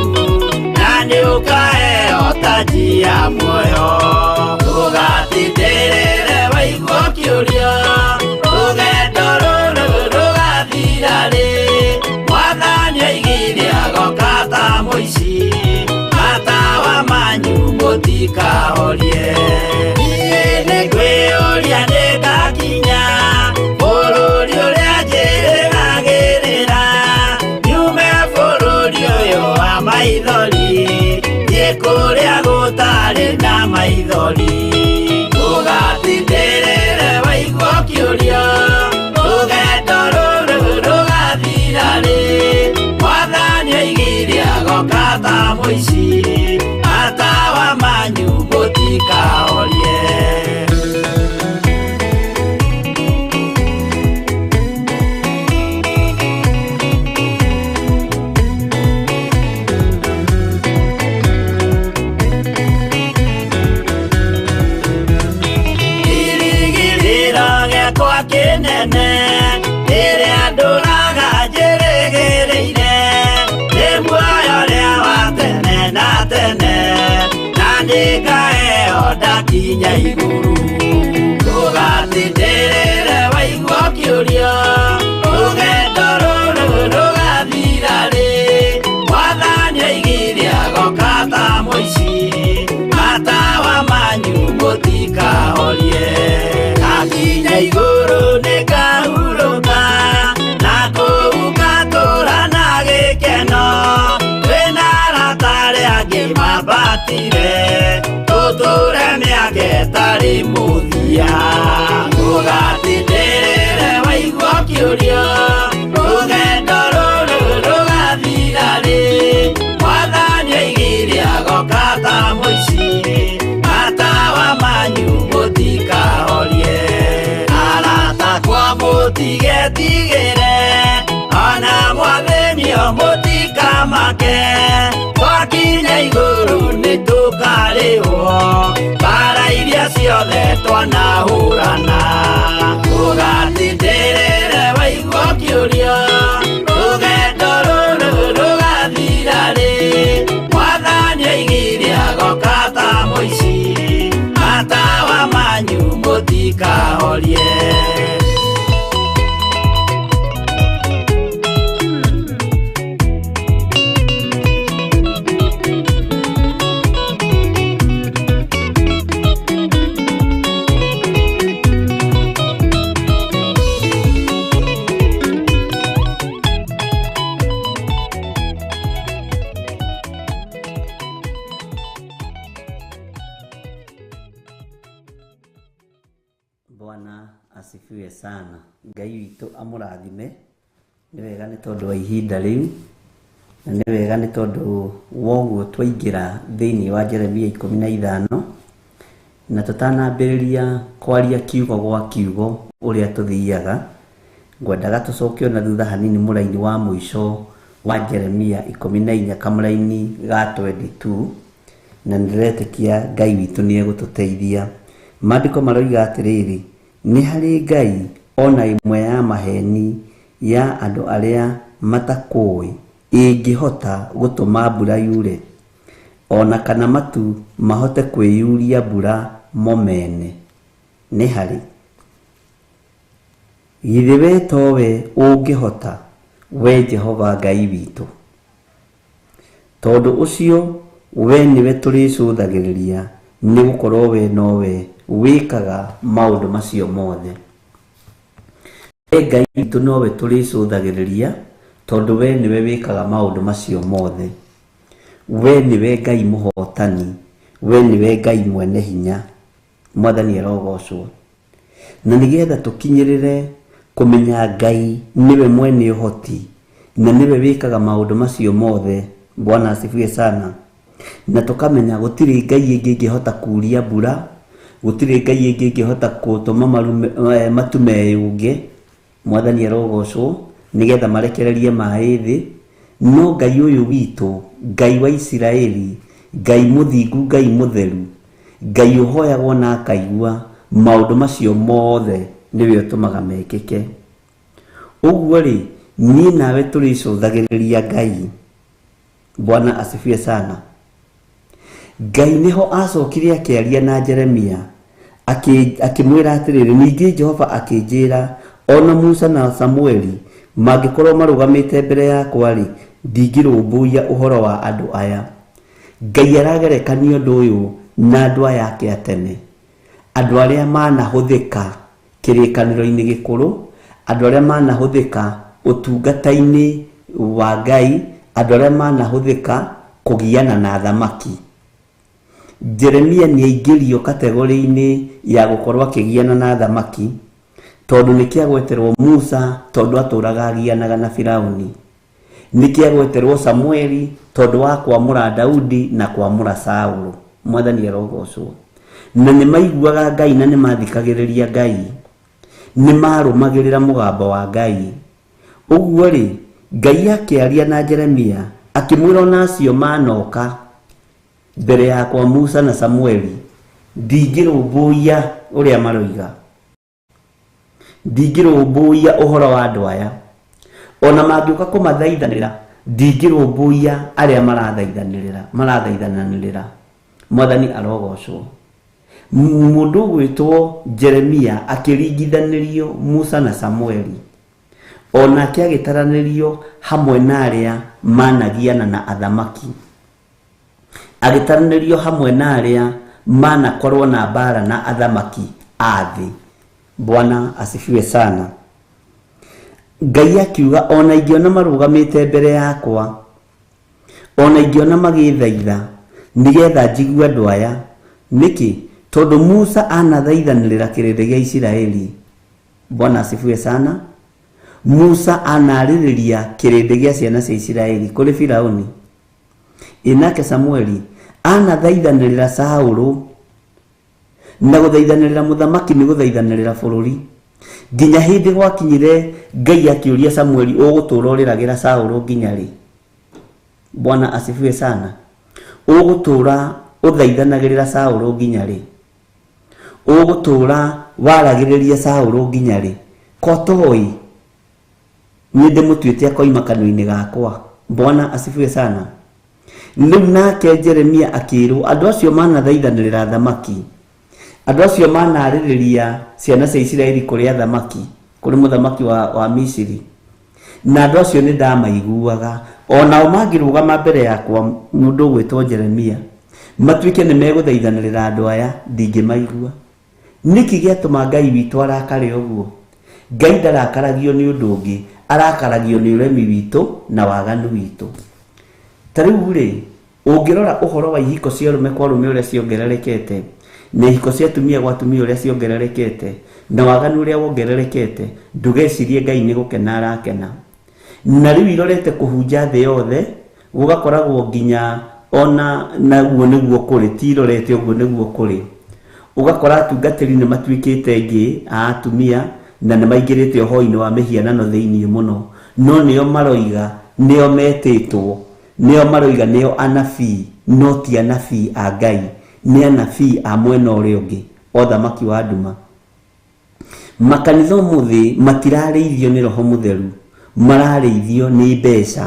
Speaker 3: na nĩũkaheo taji ya muoyo. Ũgatindĩrĩre waigua kĩũria, rũgendo rũrũ rũgathira rĩ, Mwathani oigire agoka ta mũici, matawa manyu mũtikahorie. Niĩ nĩngwĩyũria nĩngakinya bũrũri ũrĩa njĩrĩgagĩrĩra, nyume bũrũri ũyũ wa maithori, thiĩ kũrĩa gũtarĩ na maithori. Ũgatindĩrĩre waigua kĩũria, rũgendo rũrũ rũgathira rĩ, Mwathani oigire agoka ta mũici, matawa manyu mũtikahorie. Kĩnene rĩrĩa ndũraga njĩrĩgĩrĩire, nĩ muoyo ũrĩa wa tene na tene, na nĩngaheo ndakinya igũrũ. Ũgatindĩrĩre waigua kĩũria, rũgendo rũrũ rũgathira rĩ, Mwathani oigire agoka ta mũici, matawa manyu mũtikahorie. Ngakinya igũrũ nĩngahurũka, na kũu ngatũũra na gĩkeno, twĩna arata arĩa angĩ mambatire, tũtũũre mĩaka ĩtarĩ mũthia. Ũgatindĩrĩre waigua kĩũria, rũgendo rũrũ rũgathira rĩ, Mwathani oigire agoka ta mũici, matawa manyu mũtikahorie. Arata kwa mũtigetigĩre, ona mwathĩnio mũtikamake, twakinya igũrũ nĩtũkarĩhwo, mbara iria ciothe twanahũrana. Ũgatindĩrĩre waigua kĩũria, rũgendo rũrũ rũgathira rĩ, Mwathani oigire agoka ta mũici, matawa manyu mũtikahorie.
Speaker 4: Bwana asifiwe sana. Ngai witũ amũrathime. Nĩ wega nĩ tondũ wa ihinda rĩu na nĩ wega nĩ tondũ woguo twaingĩra thĩinĩ wa Jeremia 15 na tũtanambĩrĩria kwaria kiugo gwa kiugo ũrĩa tũthiaga, ngwendaga tũcoke na thutha hanini mũraini wa mũico wa Jeremia 14 kamũraini ga 22, na nĩretĩkia Ngai witũ nĩ egũtũteithia. Maandĩko maroiga atĩrĩrĩ, nĩ harĩ Ngai ona imwe ya maheni ya andũ arĩa matakũĩ ĩngĩhota gũtũma mbura yure, ona kana matu mahote kwĩyuria mbura momene. Nĩ harĩ githĩ we towe ũngĩhota, we Jehova Ngai witũ? Tondũ ũcio we nĩwe tũrĩcũthagĩrĩria, nĩ gũkorwo we nowe wĩkaga maũndũ macio mothe. We Ngai witũ nowe tũrĩcũthagĩrĩria, tondũ we nĩwe wĩkaga maũndũ macio mothe. We nĩwe Ngai mũhotani, we nĩwe Ngai mwene hinya. Mwathani arogocwo. Na nĩgetha tũkinyĩrĩre kũmenya Ngai nĩwe mwene ũhoti na nĩwe wĩkaga maũndũ macio mothe, Bwana asifiwe sana, na tũkamenya gũtirĩ Ngai ĩngĩ ĩngĩhota kuuria mbura, gũtirĩ Ngai ĩngĩ ĩngĩhota gũtũma matu meyũnge. Mwathani arogocwo. Nĩgetha marekererie maaĩ thĩ. No Ngai ũyũ witũ, Ngai wa Isiraeli, Ngai mũthingu, Ngai mũtheru, Ngai ũhoyagwo na akaigua, maũndũ macio mothe nĩwe ũtũmaga mekĩke. Ũguo rĩ, niĩ nawe tũrĩcũthagĩrĩria Ngai. Bwana asifiwe sana. Ngai nĩho acokire akĩaria na Jeremia akĩmwĩra atĩrĩrĩ, ningĩ Jehova akĩnjĩra, ona Musa na Samueli mangĩkorwo marũgamĩte mbere yakwa rĩ, ndingĩrũmbũiya ũhoro wa andũ aya. Ngai aragerekania ũndũ ũyũ na andũ aya ake a tene, andũ arĩa manahũthĩka kĩrĩkanĩro-inĩ gĩkũrũ, andũ arĩa manahũthĩka ũtungata-inĩ wa Ngai, andũ arĩa manahũthĩka kũgiana na thamaki. Jeremia nĩaingĩrio kategori-inĩ ya gũkorwo akĩgiana na thamaki, tondũ nĩkĩagweterwo Musa tondũ atũraga agianaga na Firaũni, nĩkĩagweterwo Samueli tondũ wa kwamũra Daudi na kwamũra Saũlũ. Mwathani arogocwo. Na nĩmaiguaga Ngai na nĩmathikagĩrĩria Ngai, nĩmarũmagĩrĩra mũgambo wa Ngai. Ũguo rĩ, Ngai akĩaria na Jeremia akĩmwĩra ona acio manoka mbere yakwa Musa na Samueli, ndingĩrũmbũiya ũrĩa maroiga, ndingĩrũmbũiya ũhoro wa andũ aya, ona mangĩũka kũmathaithanĩra ndingĩrũmbũiya arĩa marathaithananĩrĩra. Mwathani arogocwo. Mũndũ gwĩtwo Jeremia akĩringithanĩrio Musa na Samueli, ona agĩtaranĩrio hamwe na arĩa managiana na athamaki, agĩtaranĩrio hamwe na arĩa manakorwo na mbara na athamaki a thĩ. Bwana asifiwe sana. Ngai akiuga, ona ingĩona marũgamĩte mbere yakwa, ona ingĩona magĩthaitha nĩgetha njigue andũ aya. Nĩkĩ? Tondũ Musa anathaithanĩrĩra kĩrĩndĩ gĩa Isiraeli. Bwana asifiwe sana. Musa anarĩrĩria kĩrĩndĩ gĩa ciana cia Isiraeli kũrĩ Firaũni. Inake Samueli anathaithanĩrĩra Saũlũ, na gũthaithanĩrĩra mũthamaki nĩ gũthaithanĩrĩra bũrũri. Nginya hĩndĩ gwakinyire Ngai akĩũria Samueli, ũgũtũũra ũrĩragĩra Saũlũ nginya rĩ? Bwana asifiwe sana. Ũgũtũũra ũthaithanagĩrĩra Saũlũ nginya rĩ? Ũgũtũũra waragĩrĩria Saũlũ nginya rĩ? Kotoi nĩ ndĩmũtuĩte akoima kanua-inĩ gakwa. Bwana asifiwe sana. Rĩu nake Jeremia akĩrwo, andũ acio manathaithanĩrĩra thamaki, andũ acio manarĩrĩria ciana cia Isiraeli kũrĩ athamaki, kũrĩ mũthamaki wa Misiri, na andũ acio nĩ ndamaiguaga. Onao mangĩrũgama mbere yakwa, mũndũ gwĩtwo Jeremia, matuĩke nĩ megũthaithanĩrĩra andũ aya, ndingĩmaigua. Nĩkĩ gĩatũma Ngai witũ arakare ũguo? Ngai ndarakaragio nĩ ũndũ ũngĩ, arakaragio nĩ ũremi witũ na waganu witũ. Tarĩu rĩ, ũngĩrora ũhoro wa ihiko cia arũme kwa arũme ũrĩa ciongererekete, na ihiko cia atumia gwa atumia ũrĩa ciongererekete, na waganu ũrĩa wongererekete, ndũgecirie Ngai nĩ gũkena arakena. Na rĩu irorete kũhunja thĩ yothe, gugakoragwo nginya ona naguo niguo kuri tirorete uguo niguo kuri ugakora atungatĩri nĩ matuĩkĩte ngĩ a atumia na nĩ maingĩrĩte ũhoro-inĩ wa mĩhianano thĩinĩ mũno, no nĩo maroiga nĩo metĩtwo, nĩo maroiga nĩo anabii, no ti anabii a Ngai, nĩ anabii a mwena ũrĩa ũngĩ o thamaki wa nduma. Makanitha ũmũthĩ matirarĩithio nĩ Roho Mũtheru, mararĩithio nĩ mbeca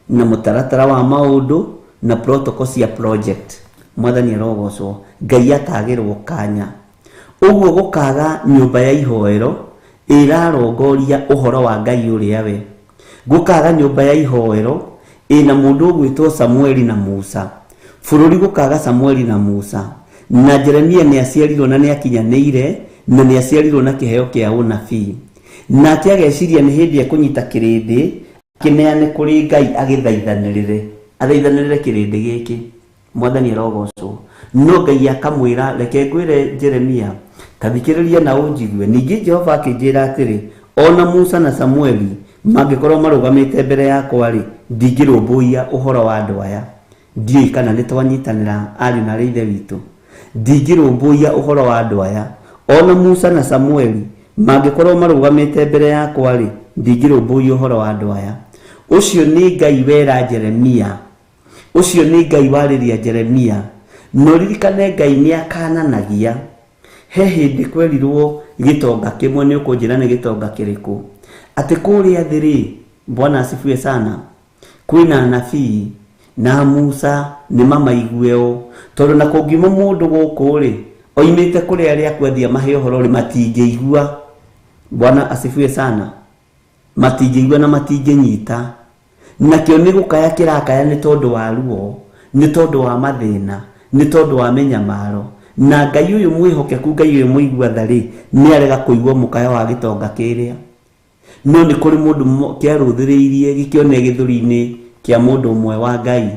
Speaker 4: na mũtaratara wa maũndũ na protocol cia project. Mwathani arogocwo, Ngai akagĩrwo kanya. Ũguo gũkaga nyũmba ya ihoero ĩrarongoria ũhoro wa Ngai ũrĩa we. Gũkaga nyũmba ya ihoero ĩna mũndũ ũgwĩtwo Samueli na Musa. Bũrũri gũkaga Samueli na Musa. Na Jeremia nĩ aciarirwo na nĩ akinyanĩire na nĩ aciarirwo na kĩheo kĩa ũnabii. Nake ageciria nĩ hĩndĩ ekũnyita kĩrĩndĩ kĩneane kũrĩ Ngai agĩthaithanĩrĩre. Athaithanĩrĩre kĩrĩndĩ gĩkĩ. Mwathani arogocwo. No Ngai akamwĩra, reke ngwĩre Jeremia, ta thikĩrĩria na ũnjigue. Ningĩ Jehova akĩnjĩra atĩrĩ, ona Musa na Samueli mangĩkorwo marũgamĩte mbere yakwa rĩ, ndingĩrũmbũiya ũhoro wa andũ aya. Ndiũĩ kana nĩ twanyitanĩra ariũ na ithe witũ. Ndingĩrũmbũiya ũhoro wa andũ aya. Ona Musa na Samueli mangĩkorwo marũgamĩte mbere yakwa rĩ, ndingĩrũmbũiya ũhoro wa andũ aya. Ũcio nĩ Ngai wera Jeremia. Ũcio nĩ Ngai warĩria Jeremia. No ririkane Ngai nĩ akananagia. He hĩndĩ kwerirwo gĩtonga kĩmwe, nĩ ũkũnjĩra nĩ gĩtonga kĩrĩkũ. Atĩ kũrĩa thĩ rĩ, Bwana asifiwe sana, kwĩna anabii na Musa nĩ mamaigue ũũ. Tondũ na kũngiuma mũndũ gũkũ rĩ, oimĩte kũrĩa arĩa kwendia mahe ũhoro rĩ, matingĩigua. Bwana asifiwe sana. Matingĩigua na matingĩnyita. Nakĩo nĩ gũkaya kĩrakaya nĩ tondũ wa ruo, nĩ tondũ wa mathĩna, nĩ tondũ wa mĩnyamaro. Na Ngai ũyũ mwĩhokeku, Ngai ũyũ mũigua-tha rĩ, nĩ arega kũigua mũkaya wa gĩtonga kĩrĩa. No nĩ kũrĩ mũndũ kĩarũthĩrĩirie gĩkĩone gĩthũri-inĩ kĩa mũndũ ũmwe wa Ngai.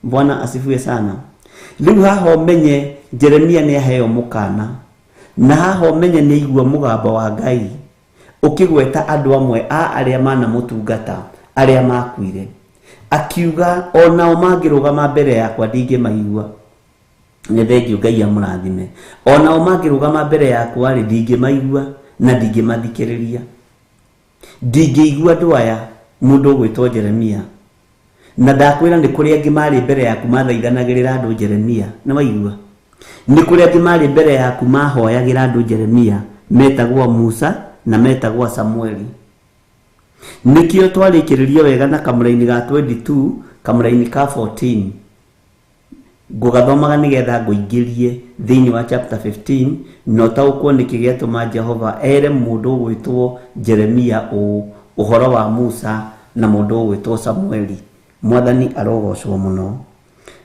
Speaker 4: Bwana asifiwe sana. Rĩu haha ũmenye Jeremia nĩ aheo mũkana, na haha ũmenye nĩ igua mũgambo wa Ngai ũkĩgweta andũ amwe a arĩa manamũtungata, arĩa makuire. Akiuga onao mangĩrũgama mbere yakwa ndingĩmaigua. Nĩ thengio, Ngai amũrathime. Onao mangĩrũgama mbere yakwa rĩ, ndingĩmaigua na ndingĩmathikĩrĩria. Ndingĩigua andũ aya, mũndũ ũgwĩtwo Jeremia. Na ndakwĩra nĩ kũrĩ angĩ marĩ mbere yaku mathaithanagĩrĩra andũ Jeremia. Nĩ waigua? Nĩ kũrĩ angĩ marĩ mbere yaku mahoyagĩra andũ Jeremia, metagwo Musa na metagwo Samueli. Nikĩo twarĩkĩrĩrio wega na kamũra-inĩ ga 22, kamũra-inĩ ka 14. Ngũgathomaga nĩgetha ngũingĩrie thĩinĩ wa chapter 15, no taũkwo nĩkĩ gĩatũma Jehova ere mũndũ ũgwĩtwo Jeremia ũhoro wa Musa na mũndũ ũgwĩtwo Samueli. Mwathani arogocwo mũno.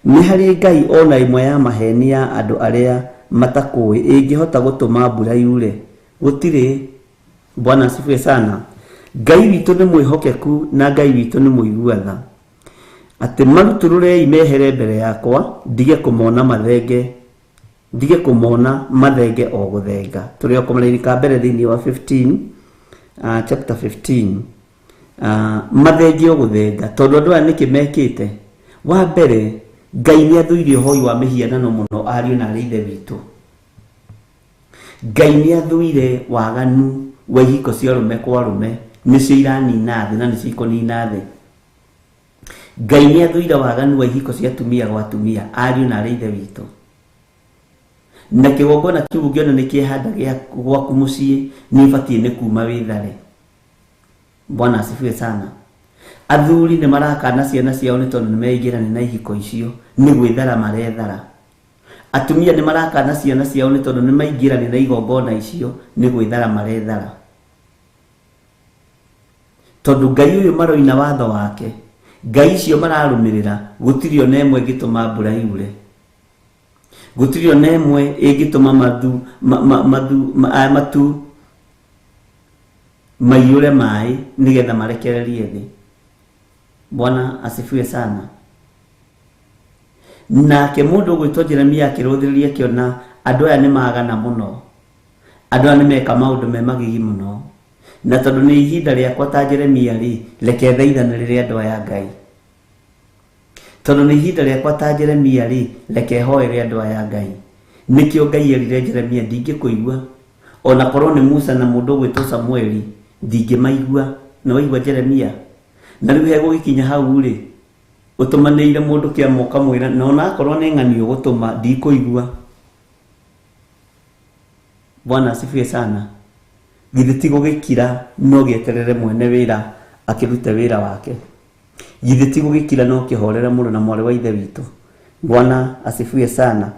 Speaker 4: Nĩ harĩ Ngai ona ĩmwe ya maheni ya andũ arĩa matakũĩ ĩngĩhota gũtũma mbura yure? Gũtirĩ. Bwana asifiwe sana. Ngai witũ nĩ mwĩhokeku na Ngai witũ nĩ mũigua-tha. Atĩ marutũrũrei mehere mbere yakwa, ndige kũmona mathenge, ndige kũmona mathenge o gũthenga. Tũrĩ o kamũra-inĩ ka mbere thĩinĩ wa 15, chapter 15. Mathenge o gũthenga, tondũ andũ aya nĩkĩ mekĩte? Wa mbere, Ngai nĩ athũire ũhoi wa mĩhianano mũno, ariũ na arĩa ithe witũ. Ngai nĩ athũire waganu wa ihiko cia arũme kwa arũme, nĩcio iranina thĩ na nĩcio ikũnina thĩ. Ngai nĩ athũire waganu wa ihiko cia atumia gwa atumia, ariũ na arĩa ithe witũ. Na kĩgongona kĩu ũngĩona nĩ kĩhanda gwaku mũciĩ, nĩ ũbatiĩ nĩ kuma wĩthare. Bwana asifiwe sana. Athuri nĩ marakana ciana ciao nĩ tondũ nĩ meingĩrania na ihiko icio, nĩ gwĩthara marethara. Atumia nĩ marakana ciana ciao nĩ tondũ nĩ maingĩrania na igongona icio, nĩ gwĩthara marethara. Tondũ Ngai ũyũ maroina watho wake, Ngai icio mararũmĩrĩra, gũtirĩ ona ĩmwe ĩngĩtũma mbura yure. Gũtirĩ ona ĩmwe ĩngĩtũma matu maiyũre maĩ nĩgetha marekererie thĩ. Bwana asifiwe sana. Nake mũndũ ũgwĩtwo Jeremia akĩrũthĩrĩria akĩona andũ aya nĩ magana mũno, andũ aya nĩ meka maũndũ me magigi mũno. Na tondũ nĩ ihinda rĩakwa ta Jeremia rĩ, reke thaithanĩrĩre andũ aya Ngai. tondu ni ihinda riakwa ta Jeremia ri reke hoere andu aya Ngai. Nikio Ngai erire Jeremia ndingikuigua, ona korwo ni Musa na mundu gwitwo Samueli ndingimaigua. No waigua Jeremia? Na riu hego gikinya hau ri utumanire mundu kiama ukamwira no na korwo ni ng'ani ugutuma ndikuigua. Bwana asifiwe sana. Githĩ ti gũgĩkira no gĩeterere mwene wĩra akĩrute wĩra wake. Githĩ ti gũgĩkira no kĩhorere mũrũ na mwarĩ wa ithe witũ. Bwana asifiwe sana.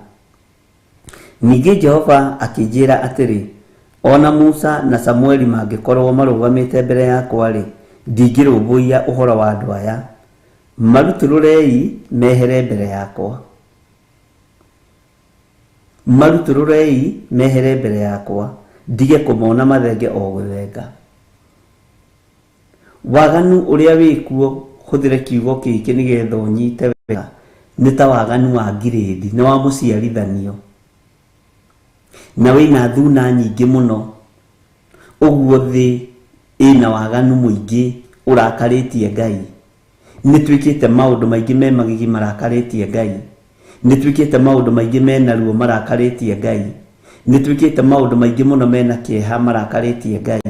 Speaker 4: Ningĩ Jehova akĩnjĩra atĩrĩ, ona Musa na Samueli mangĩkorwo marũgamĩte mbere yakwa rĩ, ndingĩrũmbũiya ũhoro wa andũ aya. Marutũrũrei mehere mbere yakwa. Marutũrũrei mehere mbere yakwa, ndige kũmona mathenge o gũthenga. Waganu ũrĩa wĩkuo, hũthĩre kiugo gĩkĩ nĩgetha ũnyite wega, nĩ ta waganu wa ngirĩndi, nĩ wa mũciarithanio, na wĩna thuna nyingĩ mũno. Ũguo thĩ ĩna waganu mũingĩ ũrakarĩtie Ngai. Nĩtwĩkĩte maũndũ maingĩ me magigi marakarĩtie Ngai. Nĩtwĩkĩte maũndũ maingĩ mena ruo marakarĩtie Ngai. Nĩtwĩkĩte maũndũ maingĩ mũno mena kĩeha marakarĩtie Ngai.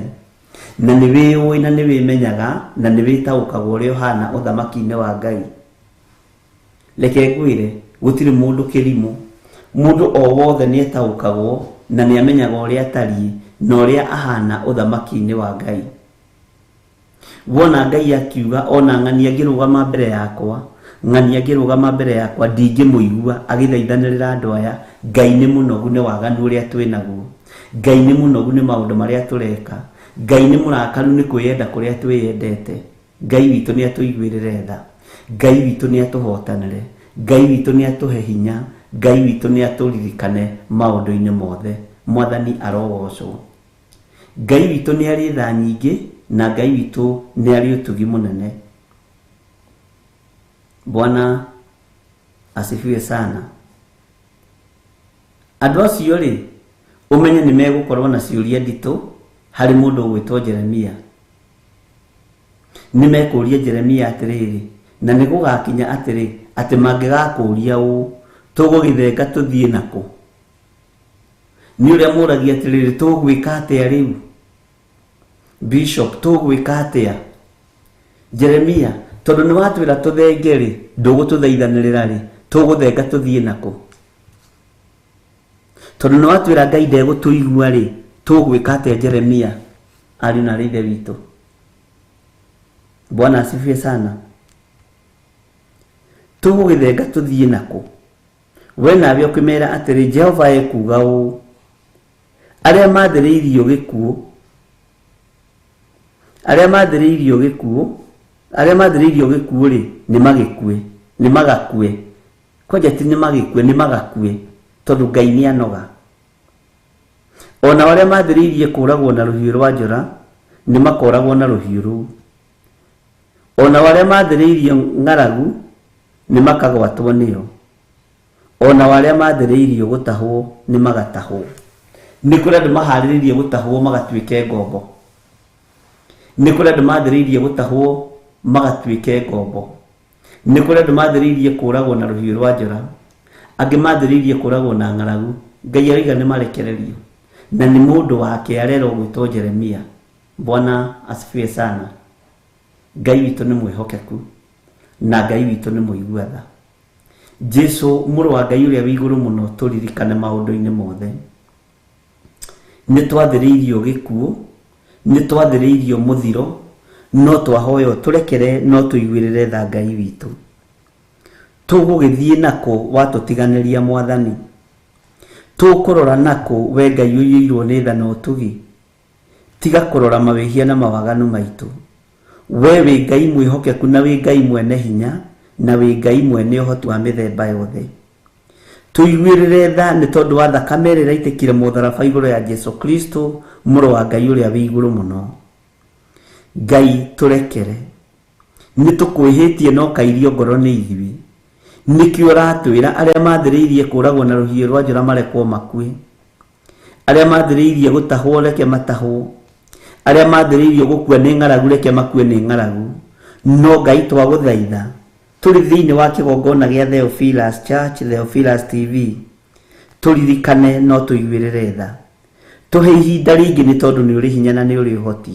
Speaker 4: Na nĩ wĩũĩ na nĩ wĩmenyaga na nĩ wĩtaũkaga ũrĩa ũhana ũthamaki-inĩ wa Ngai. Reke ngwĩre gũtirĩ mũndũ kĩrimũ. Mũndũ o wothe nĩ etaũkagwo na nĩ amenyaga ũrĩa atariĩ na ũrĩa ahana ũthamaki-inĩ wa Ngai. Wona Ngai akiuga ona ng'ani angĩrũgama mbere yakwa, ng'ani angĩrũgama mbere yakwa ndingĩmũigua agĩthaithanĩrĩra andũ aya. Ngai nĩ mũnogu nĩ waganu ũrĩa twĩnaguo. Ngai nĩ mũnogu nĩ maũndũ marĩa tũreka. Ngai nĩ mũrakaru nĩ kwĩyenda kũrĩa twĩyendete. Ngai witũ nĩ atũiguĩrĩre tha. Ngai witũ nĩ atũhotanĩre. Ngai witũ nĩ atũhe hinya. Ngai witũ nĩ atũririkane maũndũ-inĩ mothe. Mwathani arogocwo. Ngai witũ nĩ arĩ tha nyingĩ na Ngai witũ nĩ arĩ ũtugi mũnene. Bwana asifiwe sana. Andũ acio rĩ, ũmenye nĩ megũkorwo na ciũria nditũ harĩ mũndũ ũgwĩtwo Jeremia. Nĩ mekũria Jeremia atĩrĩrĩ, na nĩ gũgakinya atĩrĩ atĩ mangĩgakũria ũũ, tũgũgĩthenga tũthiĩ nakũ? Nĩ ũrĩa mũragia atĩrĩrĩ, tũgwĩka atĩa rĩu? Bishop, tũgwĩka atĩa? Jeremia, tondũ nĩ watwĩra tũthenge rĩ, ndũgũtũthaithanĩrĩra rĩ, tũgũthenga tũthiĩ nakũ? Tondũ nĩ watwĩra Ngai ndegũtũigua rĩ, tũgwĩka atĩa Jeremia? Ari na ithe witũ. Bwana asifiwe sana. Tũgũgĩthenga tũthiĩ nakũ? We nawe ũkĩmera atĩrĩ, Jehova ekuga ũũ, arĩa mathĩrĩirio gĩkuũ, arĩa mathĩrĩirio gĩkuũ, arĩa mathĩrĩirio gĩkuũ rĩ, nĩ magĩkue, nĩ magakue. Kwanja ti nĩ magĩkue, nĩ magakue, tondũ Ngai nĩ anoga. Ona arĩa mathĩrĩirie kũragwo na rũhiũ rwa njora, nĩ makoragwo na rũhiũ rũu. Ona arĩa mathĩrĩirie ng'aragu, nĩ makagwatwo nĩyo. Ona arĩa mathĩrĩirio gũtahwo, nĩ magatahwo. Nĩ kũrĩ andũ maharĩrĩirie gũtahwo magatuĩke ngombo. Nĩ kũrĩ andũ mathĩrĩirie gũtahwo magatuĩke ngombo. Nĩ kũrĩ andũ mathĩrĩirie kũragwo na rũhiũ rwa njora, angĩ mathĩrĩirie kũragwo na ng'aragu. Ngai arauga nĩ marekererio. Na nĩ mũndũ wake arerwo gwĩtwo Jeremia. Bwana asifiwe sana. Ngai witũ nĩ mwĩhokeku na Ngai witũ nĩ mũigua tha. Jesu mũrũ wa Ngai ũrĩa wĩ igũrũ mũno, tũririkane maũndũ-inĩ mothe. Nĩ twathĩrĩirio gĩkuũ, nĩ twathĩrĩirio mũthiro, no twahoyo tũrekere, no tũiguĩrĩre tha Ngai witũ. Tũgũgĩthiĩ nakũ watũtiganĩria Mwathani? Tũkũrora nakũ we Ngai ũiyũirwo nĩ tha na ũtugi? Tiga kũrora mawĩhia na mawaganu maitũ. We wĩ Ngai mwĩhokeku na wĩ Ngai mwene hinya na wĩ Ngai mwene ũhoti wa mĩthemba yothe. Tũiguĩrĩre tha nĩ tondũ wa thakame ĩrĩa ĩraitĩkire mũtharaba igũrũ ya Jesu Kristo, mũrũ wa Ngai ũrĩa wĩ igũrũ mũno. Ngai tũrekere. Nĩ tũkwĩhĩtie no kairio ngoro nĩ ithuĩ. Nĩkĩo ũratwĩra arĩa mathĩrĩirie kũragwo na rũhiũ rwa njora marekwo makue. Arĩa mathĩrĩirie gũtahwo reke matahwo. Arĩa mathĩrĩirio gũkua nĩ ng'aragu reke makue nĩ ng'aragu. No Ngai twagũthaitha, tũrĩ thĩinĩ wa kĩgongona gĩa Theophilus Church, Theophilus TV. Tũririkane no tũiguĩrĩre tha. Tũhe ihinda rĩngĩ nĩ tondũ nĩ ũrĩ hinya na nĩ ũrĩ ũhoti.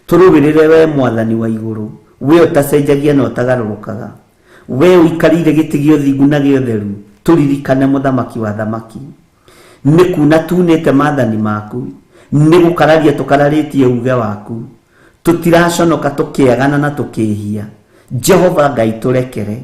Speaker 4: Tũrũgĩrĩre we Mwathani wa igũrũ, we ũtacenjagia na ũtagarũrũkaga, we ũikarĩire gĩtĩ gĩa ũthingu na gĩa ũtheru. Tũririkane mũthamaki wa thamaki, nĩ kuna tunĩte maathani maku, nĩ gũkararia tũkararĩtie uge waku, tũtiraconoka tũkĩagana na tũkĩhia. Jehova Ngai tũrekere,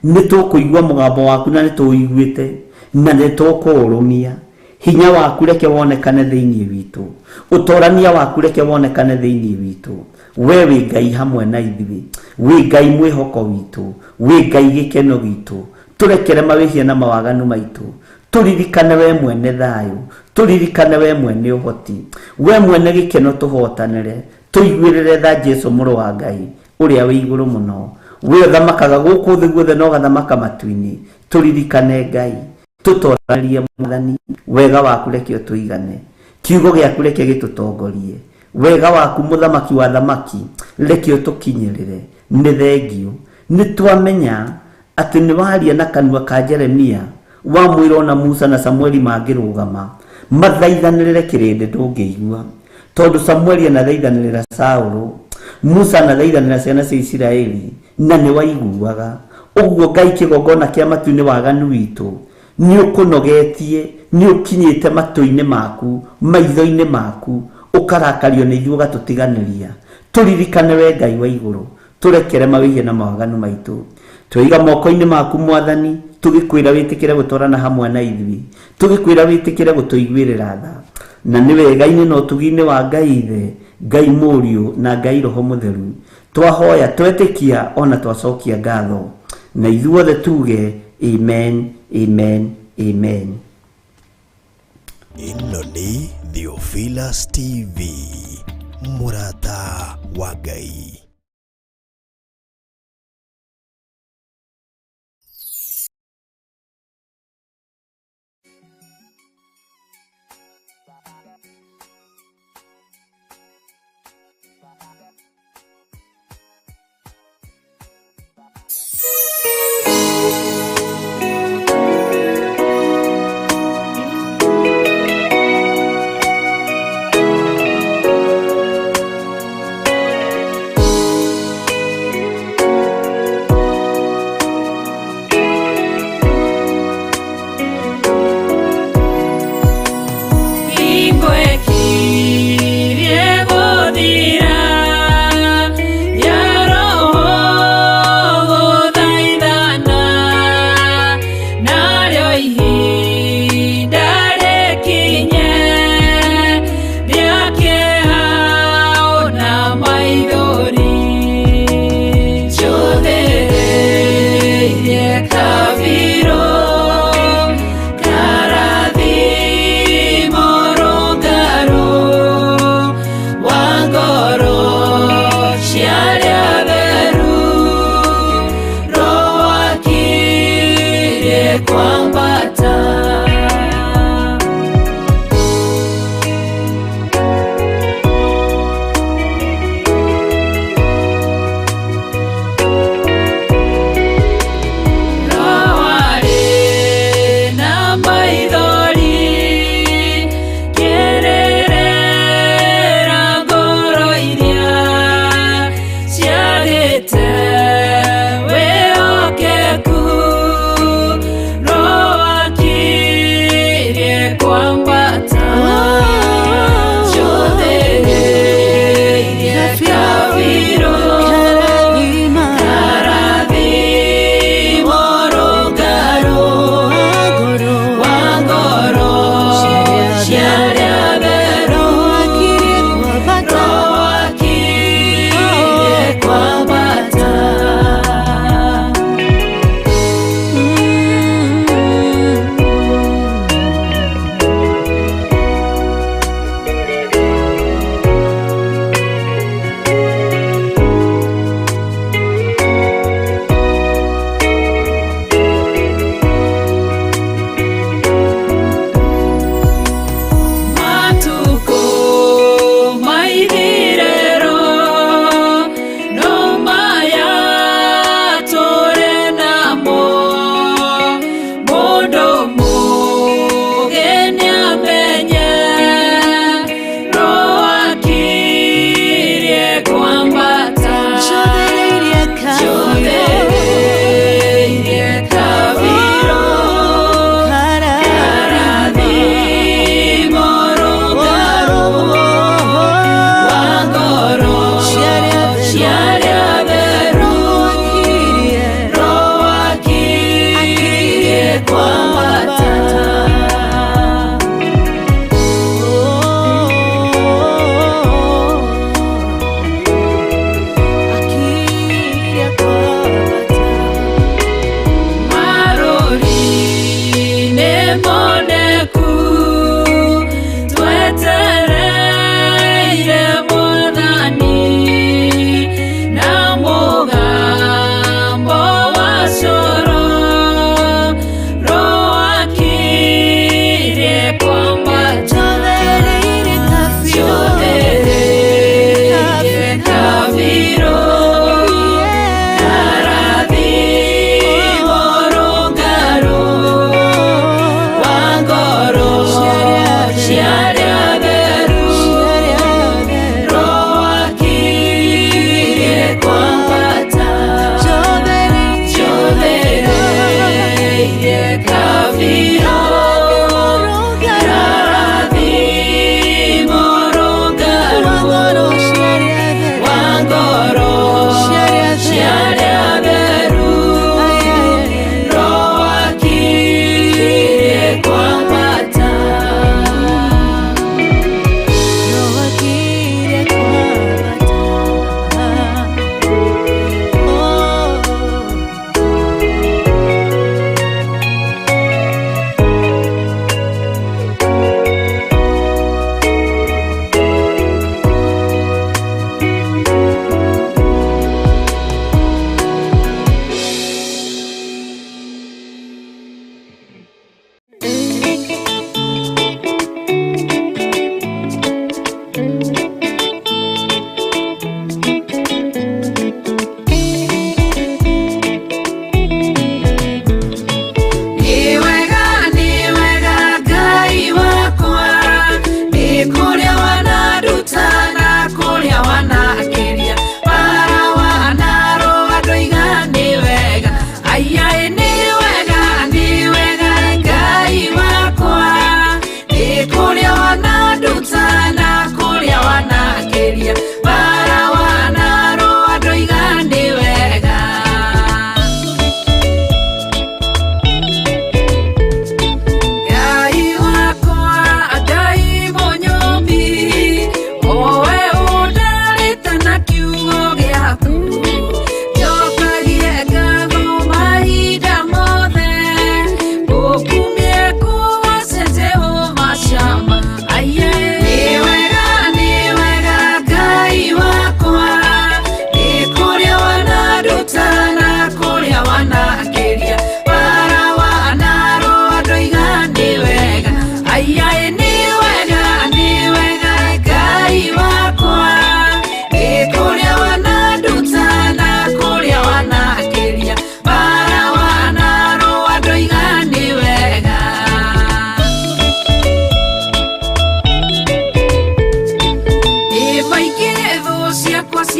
Speaker 4: nĩ tũkũigua mũgambo waku na nĩ tũiguĩte na nĩ tũkũũrũmia. Hinya waku reke wonekane thĩinĩ witũ, ũtorania waku reke wonekane thĩinĩ witũ. We wĩ Ngai hamwe na ithuĩ, wĩ Ngai mwĩhoko witũ, wĩ Ngai gĩkeno gitũ. Tũrekere mawĩhia na mawaganu maitũ, tũririkane we mwene thayũ, tũririkane we mwene ũhoti, we mwene gĩkeno. Tũhotanĩre, tũiguĩrĩre tha Jesũ mũrũ wa Ngai ũrĩa wĩ igũrũ mũno, we ũthamakaga gũkũ thĩ guothe na ũgathamaka matu-inĩ. Tũririkane Ngai, tũtoranĩrie Mwathani, wega waku reke ũtũigane, kiugo gĩaku reke gĩtũtongorie, wega waku mũthamaki wa thamaki reke ũtũkinyĩrĩre. Nĩ thengio, nĩ twamenya atĩ nĩ waria na kanua ka Jeremia, wamwĩra ona Musa na Samueli mangĩrũgama mathaithanĩrĩre kĩrĩndĩ ndũngĩigua, tondũ Samueli anathaithanĩrĩra Saũlũ, Musa anathaithanĩrĩra ciana cia Isiraeli na nĩ waiguaga. Ũguo Ngai kĩgongona kĩa matu-inĩ waganu witũ nĩ ũkũnogetie, nĩ ũkinyĩte matũ-inĩ maku, maitho-inĩ maku, ũkarakario nĩ ithuĩ ũgatũtiganĩria. Tũririkane we Ngai wa igũrũ, tũrekere mawĩhia na mawaganu maitũ. Twĩiga moko-inĩ maku Mwathani, tũgĩkwĩra wĩtĩkĩre gũtwarana hamwe na ithuĩ, tũgĩkwĩra wĩtĩkĩre gũtũiguĩrĩra tha. Na nĩ wega-inĩ na ũtugi-inĩ wa Ngai Ithe, Ngai Mũriũ na Ngai Roho Mũtheru, twahoya twetĩkia ona twacokia ngatho, na ithuothe tuge amen, amen, amen.
Speaker 2: Ĩno nĩ Theophilus TV, mũrata wa Ngai.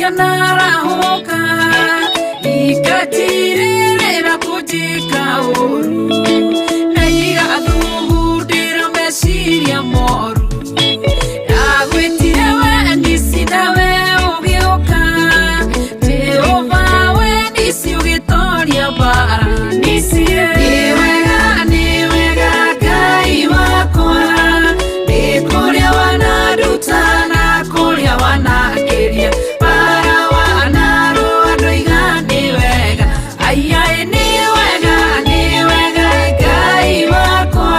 Speaker 5: ciana rahoka ikatirĩrĩra kũnjĩka ũru na igathugundĩra meciria moru ndagwĩtire we nĩcinda we ũgĩũka Jehova we nĩci ũgĩtoria mbara nĩcie nĩ wega Ngai wakwa nĩ kũrĩa wanaruta na kũrĩa wanakĩria bara wanarũa ndoiga nĩ wega aiai nĩ wega Ngai wakwa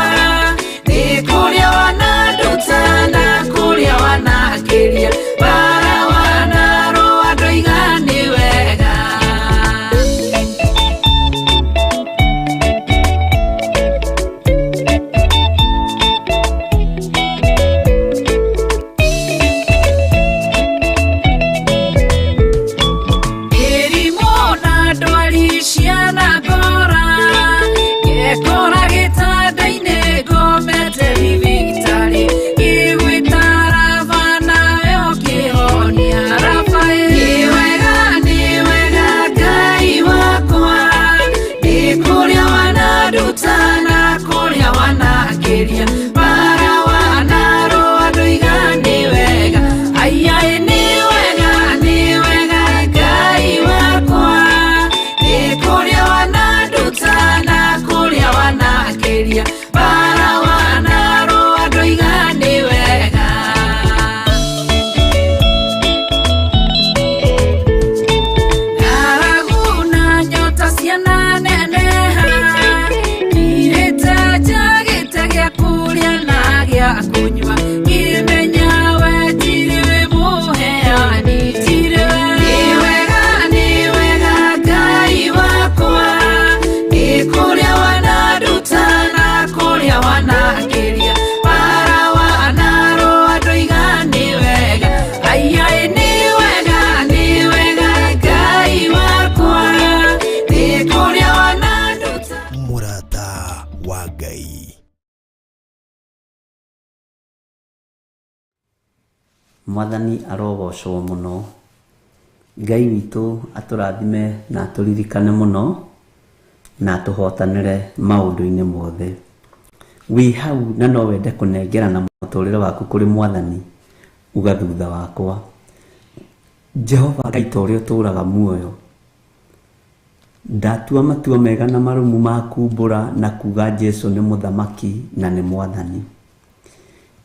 Speaker 5: nĩ kũrĩa wanaruta na kũrĩa wanakĩria bara wanarũa ndoiga nĩ wega ciana ngora ngekora gĩtanda-inĩ ngomete thibitarĩ ngĩgwĩtara bana we ũkĩhonia Rafael nĩ wega Ngai wakwa nĩ kũrĩa wanaruta na kũrĩa wanakĩria bara wanarũa ndoiga nĩ wega aiai nĩ wega Ngai wakwa kũrĩa wanaruta na kũrĩa wanakĩria bara wanarũa ndoiga nĩ wega ng'aragu na nyota ciana neneha ngirĩte njagĩte gĩa kũrĩa na gĩa kũnyua ngĩmenya we tirĩ wĩ mũheani tirĩ nĩ wega Ngai wakwa nĩ kũrĩa wanaruta na kũrĩa wanakĩria bara wanarũa ndoiga nĩ wega aiai nĩ wega Ngai wakwa nĩ kũrĩa wanaruta
Speaker 2: Mũrata wa Ngai.
Speaker 4: Mwathani arogocwo mũno. Ngai witũ atũrathime na atũririkane mũno na atũhotanĩre maũndũ-inĩ mothe. Wĩ hau na no wende kũnengerana mũtũrĩre waku kũrĩ Mwathani uga thutha wakwa. Jehova Ngai ta ũrĩa ũtũũraga muoyo, ndatua matua mega na marũmu ma kumbũra na kuga Jesũ nĩ mũthamaki na nĩ Mwathani.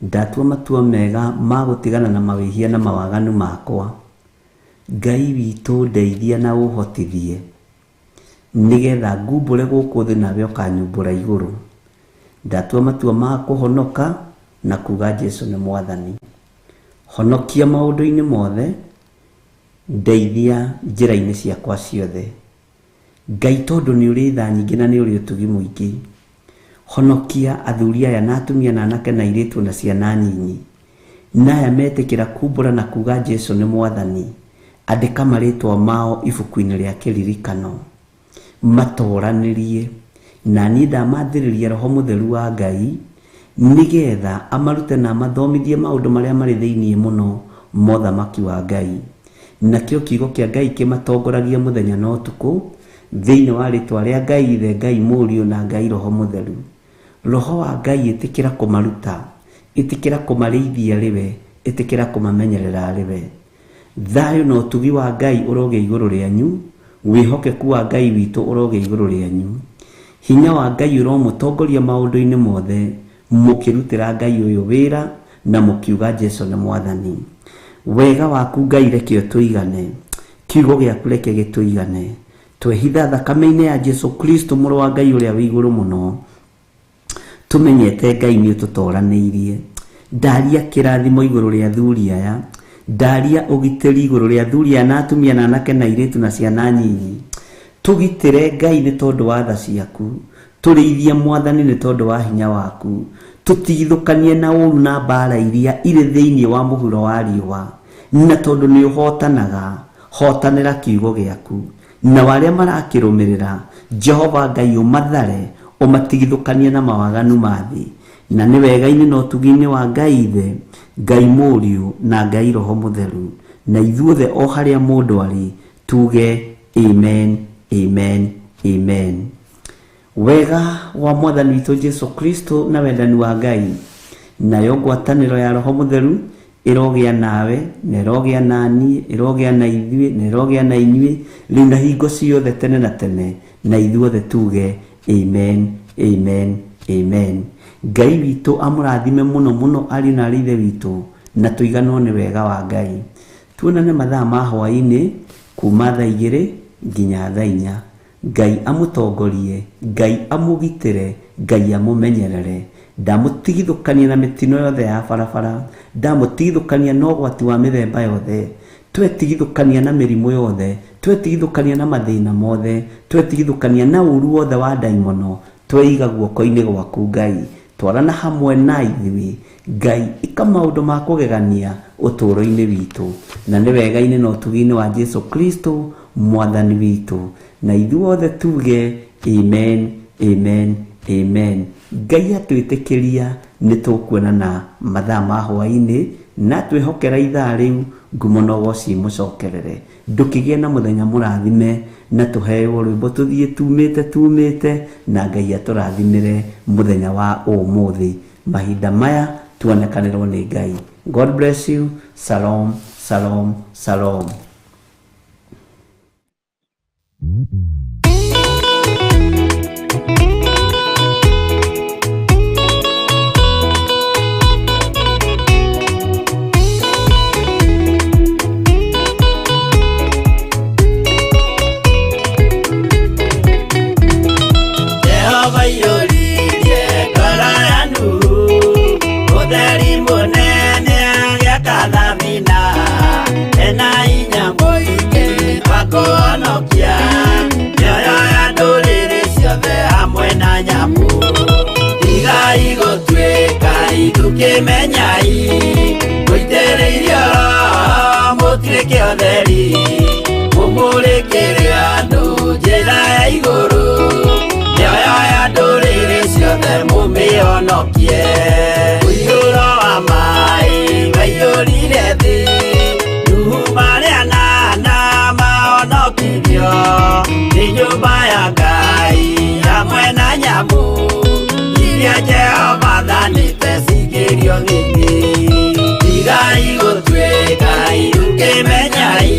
Speaker 4: Ndatua matua mega ma gũtigana na mawĩhia na mawaganu makwa. Ngai witũ ndeithia na ũhotithie nĩgetha ngumbũre gũkũ thĩ nawe ũkanyumbũra igũrũ. Ndatua matua ma kũhonoka na kuga Jesũ nĩ Mwathani. Honokia maũndũ-inĩ mothe, ndeithia njĩra-inĩ ciakwa ciothe. Ngai tondũ nĩ ũrĩ tha nyingĩ na nĩ ũrĩ ũtugi mũingĩ, honokia athuri aya na atumia na anake na airĩtu na ciana nyinyi naya metĩkĩra kumbũra na kuga Jesũ nĩ Mwathani. Andĩka marĩtwa mao ibuku-inĩ rĩa kĩririkano, matoranĩrie na niĩ ndamathĩrĩria Roho Mũtheru wa Ngai nĩgetha amarute na amathomithie maũndũ marĩa marĩ thĩiniĩ mũno ma ũthamaki wa Ngai. Nakĩo kiugo kĩa Ngai kĩmatongoragia mũthenya na ũtukũ thĩinĩ wa rĩtwa rĩa Ngai Ithe, Ngai Mũriũ na Ngai Roho Mũtheru. Roho wa Ngai ĩtĩkĩra kũmaruta, ĩtĩkĩra kũmarĩithia rĩwe, ĩtĩkĩra kũmamenyerera rĩwe. Thayũ na ũtugi wa Ngai ũroge igũrũ rĩanyu, wĩhokeku wa Ngai witũ ũroge igũrũ rĩanyu. Hinya wa Ngai ũromũtongoria maũndũ-inĩ mothe mũkĩrutĩra Ngai ũyũ wĩra na mũkiuga Jesũ nĩ Mwathani. Wega waku Ngai reke ũtũigane, kiugo gĩaku reke gĩtũigane. Twehitha thakame-inĩ ya Jesũ Kristo mũrũ wa Ngai ũrĩa wĩ igũrũ mũno, tũmenyete Ngai nĩ ũtũtoranĩirie. Ndaria kĩrathimo igũrũ rĩa athuri aya, ndaria ũgitĩri igũrũ rĩa athuri aya na atumia na anake na airĩtu na ciana nyinyi. Tũgitĩre Ngai nĩ tondũ wa tha ciaku, tũrĩithie Mwathani nĩ tondũ wa hinya waku, tũtigithũkanie na ũru na mbara iria irĩ thĩinĩ wa mũhuro wa riũa, na tondũ nĩ ũhotanaga, hotanĩra kiugo gĩaku. Na warĩa marakĩrũmĩrĩra Jehova Ngai ũmathare, ũmatigithũkanie na mawaganu ma thĩ. Na nĩ wega-inĩ na ũtugi-inĩ wa Ngai Ithe, Ngai Mũriũ na Ngai Roho Mũtheru na ithuothe o haria mundu ari tuge amen, amen, amen. Wega wa Mwathani witũ Jesu Kristo na wendani wa Ngai nayo ngwatanĩro ya Roho Mũtheru ĩrogĩa nawe, na ĩrogĩa nani, ĩrogĩa na ithuĩ, na ĩrogĩa na inyuĩ rĩu na hingo ciothe tene na tene, na ithuothe tuge amen, amen, amen. Ngai witũ amũrathime mũno mũno ariũ na ithe witũ, na tũiganwo nĩ wega wa Ngai. Tuonane mathaa ma hwaĩ-inĩ kuma thaa 2 nginya thaa 4. Ngai amũtongorie, Ngai amũgitĩre, Ngai amũmenyerere. Ndamũtigithũkania na mĩtino yothe ya barabara, ndamũtigithũkania na ũgwati wa mĩthemba yothe, twetigithũkania na mĩrimũ yothe, twetigithũkania na mathĩna mothe, twetigithũkania na ũru wothe wa ndaimono, tweiga guoko-inĩ gwaku Ngai. Twarana hamwe na ithuĩ, Ngai ĩka maũndũ ma kũgegania ũtũũro-inĩ witũ, na nĩ wega-inĩ na ũtugi-inĩ wa Jesu Kristo Mwathani witũ, na ithuothe tuge amen, amen, amen. Ngai atwĩtĩkĩria nĩ tũkuonana mathaa ma hwaĩ-inĩ, na twĩhokera ithaa rĩu ngumo na ũgooci mũcokerere. Ndũkĩgĩe na mũthenya mũrathime, na tũheo rwĩmbo tũthiĩ tumĩte, na Ngai atũrathimĩre mũthenya wa ũmũthĩ. Mahinda maya tuonekanĩrwo nĩ Ngai. God bless you. Shalom, shalom, shalom.
Speaker 3: Menyai goitereirio mutuike otheri mumurekere andu njira ya iguru nioyo ya ndũrĩrĩ ciothe mumĩonokie ũiyũro wa maĩ waiyũrire thĩ Nuhu marĩa nana mahonokirio nĩ nyũmba ya Ngai hamwe na nyamũ iria Jehova thanĩte cingĩrio gĩthĩ. Tigai gũtuĩka iruke menyai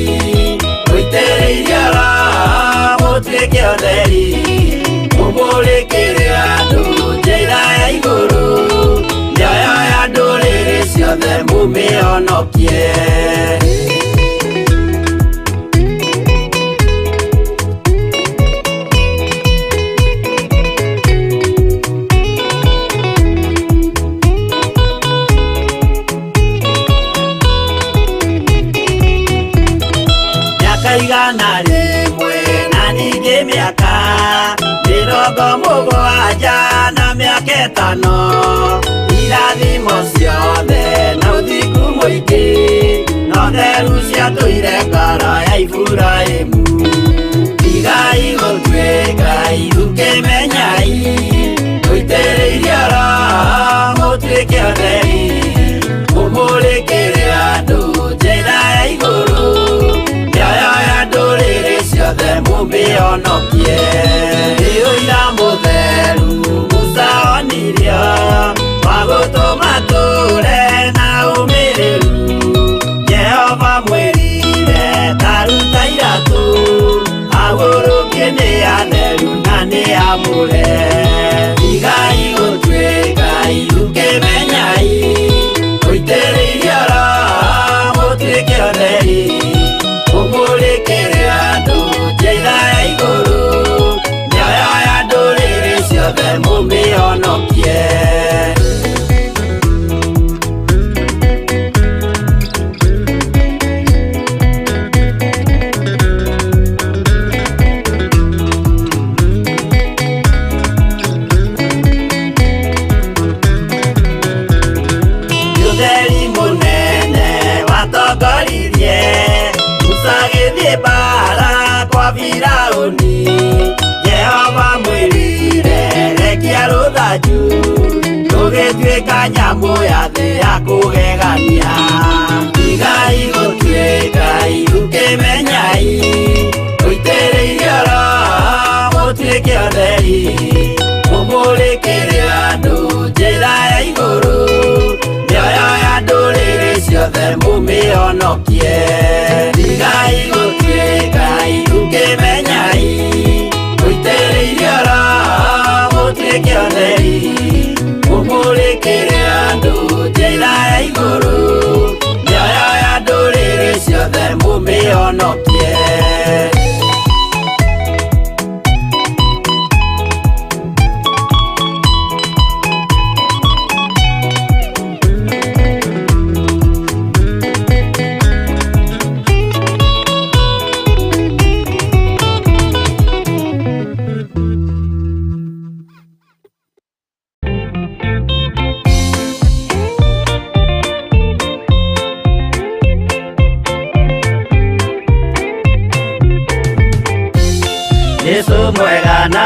Speaker 3: mũitĩrĩirio Roho mũtuĩke ũtheri mũmũrĩkĩre andũ njĩra ya igũrũ nioyo ya ndũrĩrĩ ciothe mumĩonokie. Igana rĩmwe na ningĩ mĩaka 70 na mĩaka 5 irathimo ciothe na ũthingu mũingĩ na ũtheru ciatũire ngoro ya Iburahĩmu. Tigai gũtuĩka iruke menyai mũitĩrĩirio Roho mũtuĩke ũtheri mũmũrĩkĩre andũ njĩra ya igũrũ ciothe mumĩonokie. Ũira mũtheru Musa onirio wa gũtũma tũre na ũmĩrĩru. Jehova mwĩrire taruta iratũ agũrũkie nĩ atheru na nĩ amũre. Tigai gũtuĩka iruke menyai mũitĩrĩirio Roho mũtuĩke ũtheri mũmũrĩkĩre andũ njĩra ya igũrũ nioyo ya ndũrĩrĩ ciothe mumĩonokie. Ũtheri mũnene watongoririe Musa gĩthiĩ mbara kwa Firaũni. Jehova mwĩrire rekia rũthanju rũgĩtuĩka nyamũ ya thĩ ya kũgegania. Tigai gũtuĩka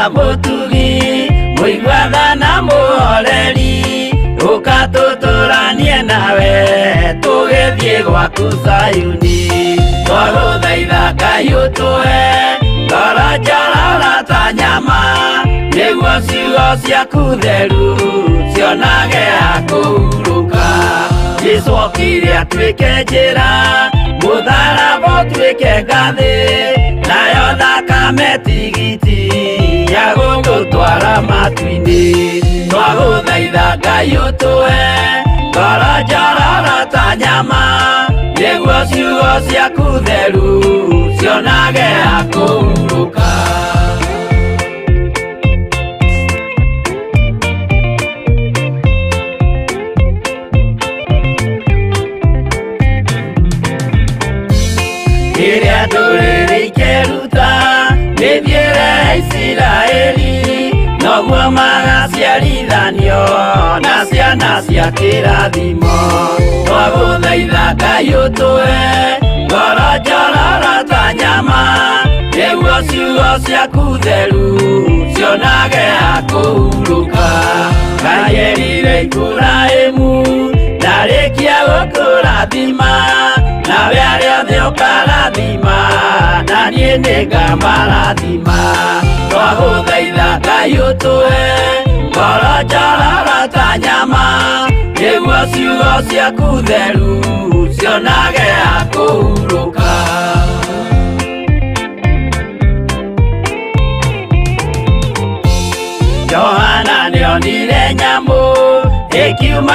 Speaker 3: mutugi muigwatha na muhoreri ukatuturanie nawe tugithie gwaku Zayuni twaguthaitha Ngai utue ngoro njororo ta nyama niguo ciugo ciaku theru cionage akuhuruka Jesũ okire atuĩke njĩra mũtharaba ũtuĩke ngathĩ nayo thakame tigiti ya gũgũtwara matu-inĩ twagũthaitha Ngai ũtũhe ngoro njororo ta nyama nĩguo ciugo ciaku theru cionage akũhuruka Kĩrĩa ndũrĩrĩ ikeruta nĩthiĩre Isiraeli noguo magaciarithanio na ciana cia kĩrathimo twagũthaitha Ngai ũtũhe ngoro njororo ta nyama nĩguo ciugo ciaku theru cionage akũhuruka Ngai erire Iburahĩmu ndarĩkia gũkũrathima nawe arĩa othe ũkarathima na niĩ nĩngamarathima twagũthaitha Ngai ũtũhe ngoro njororo ta nyama nĩguo ciugo ciaku theru cionage akũhuruka Johana nĩonire nyamũ ĩkiuma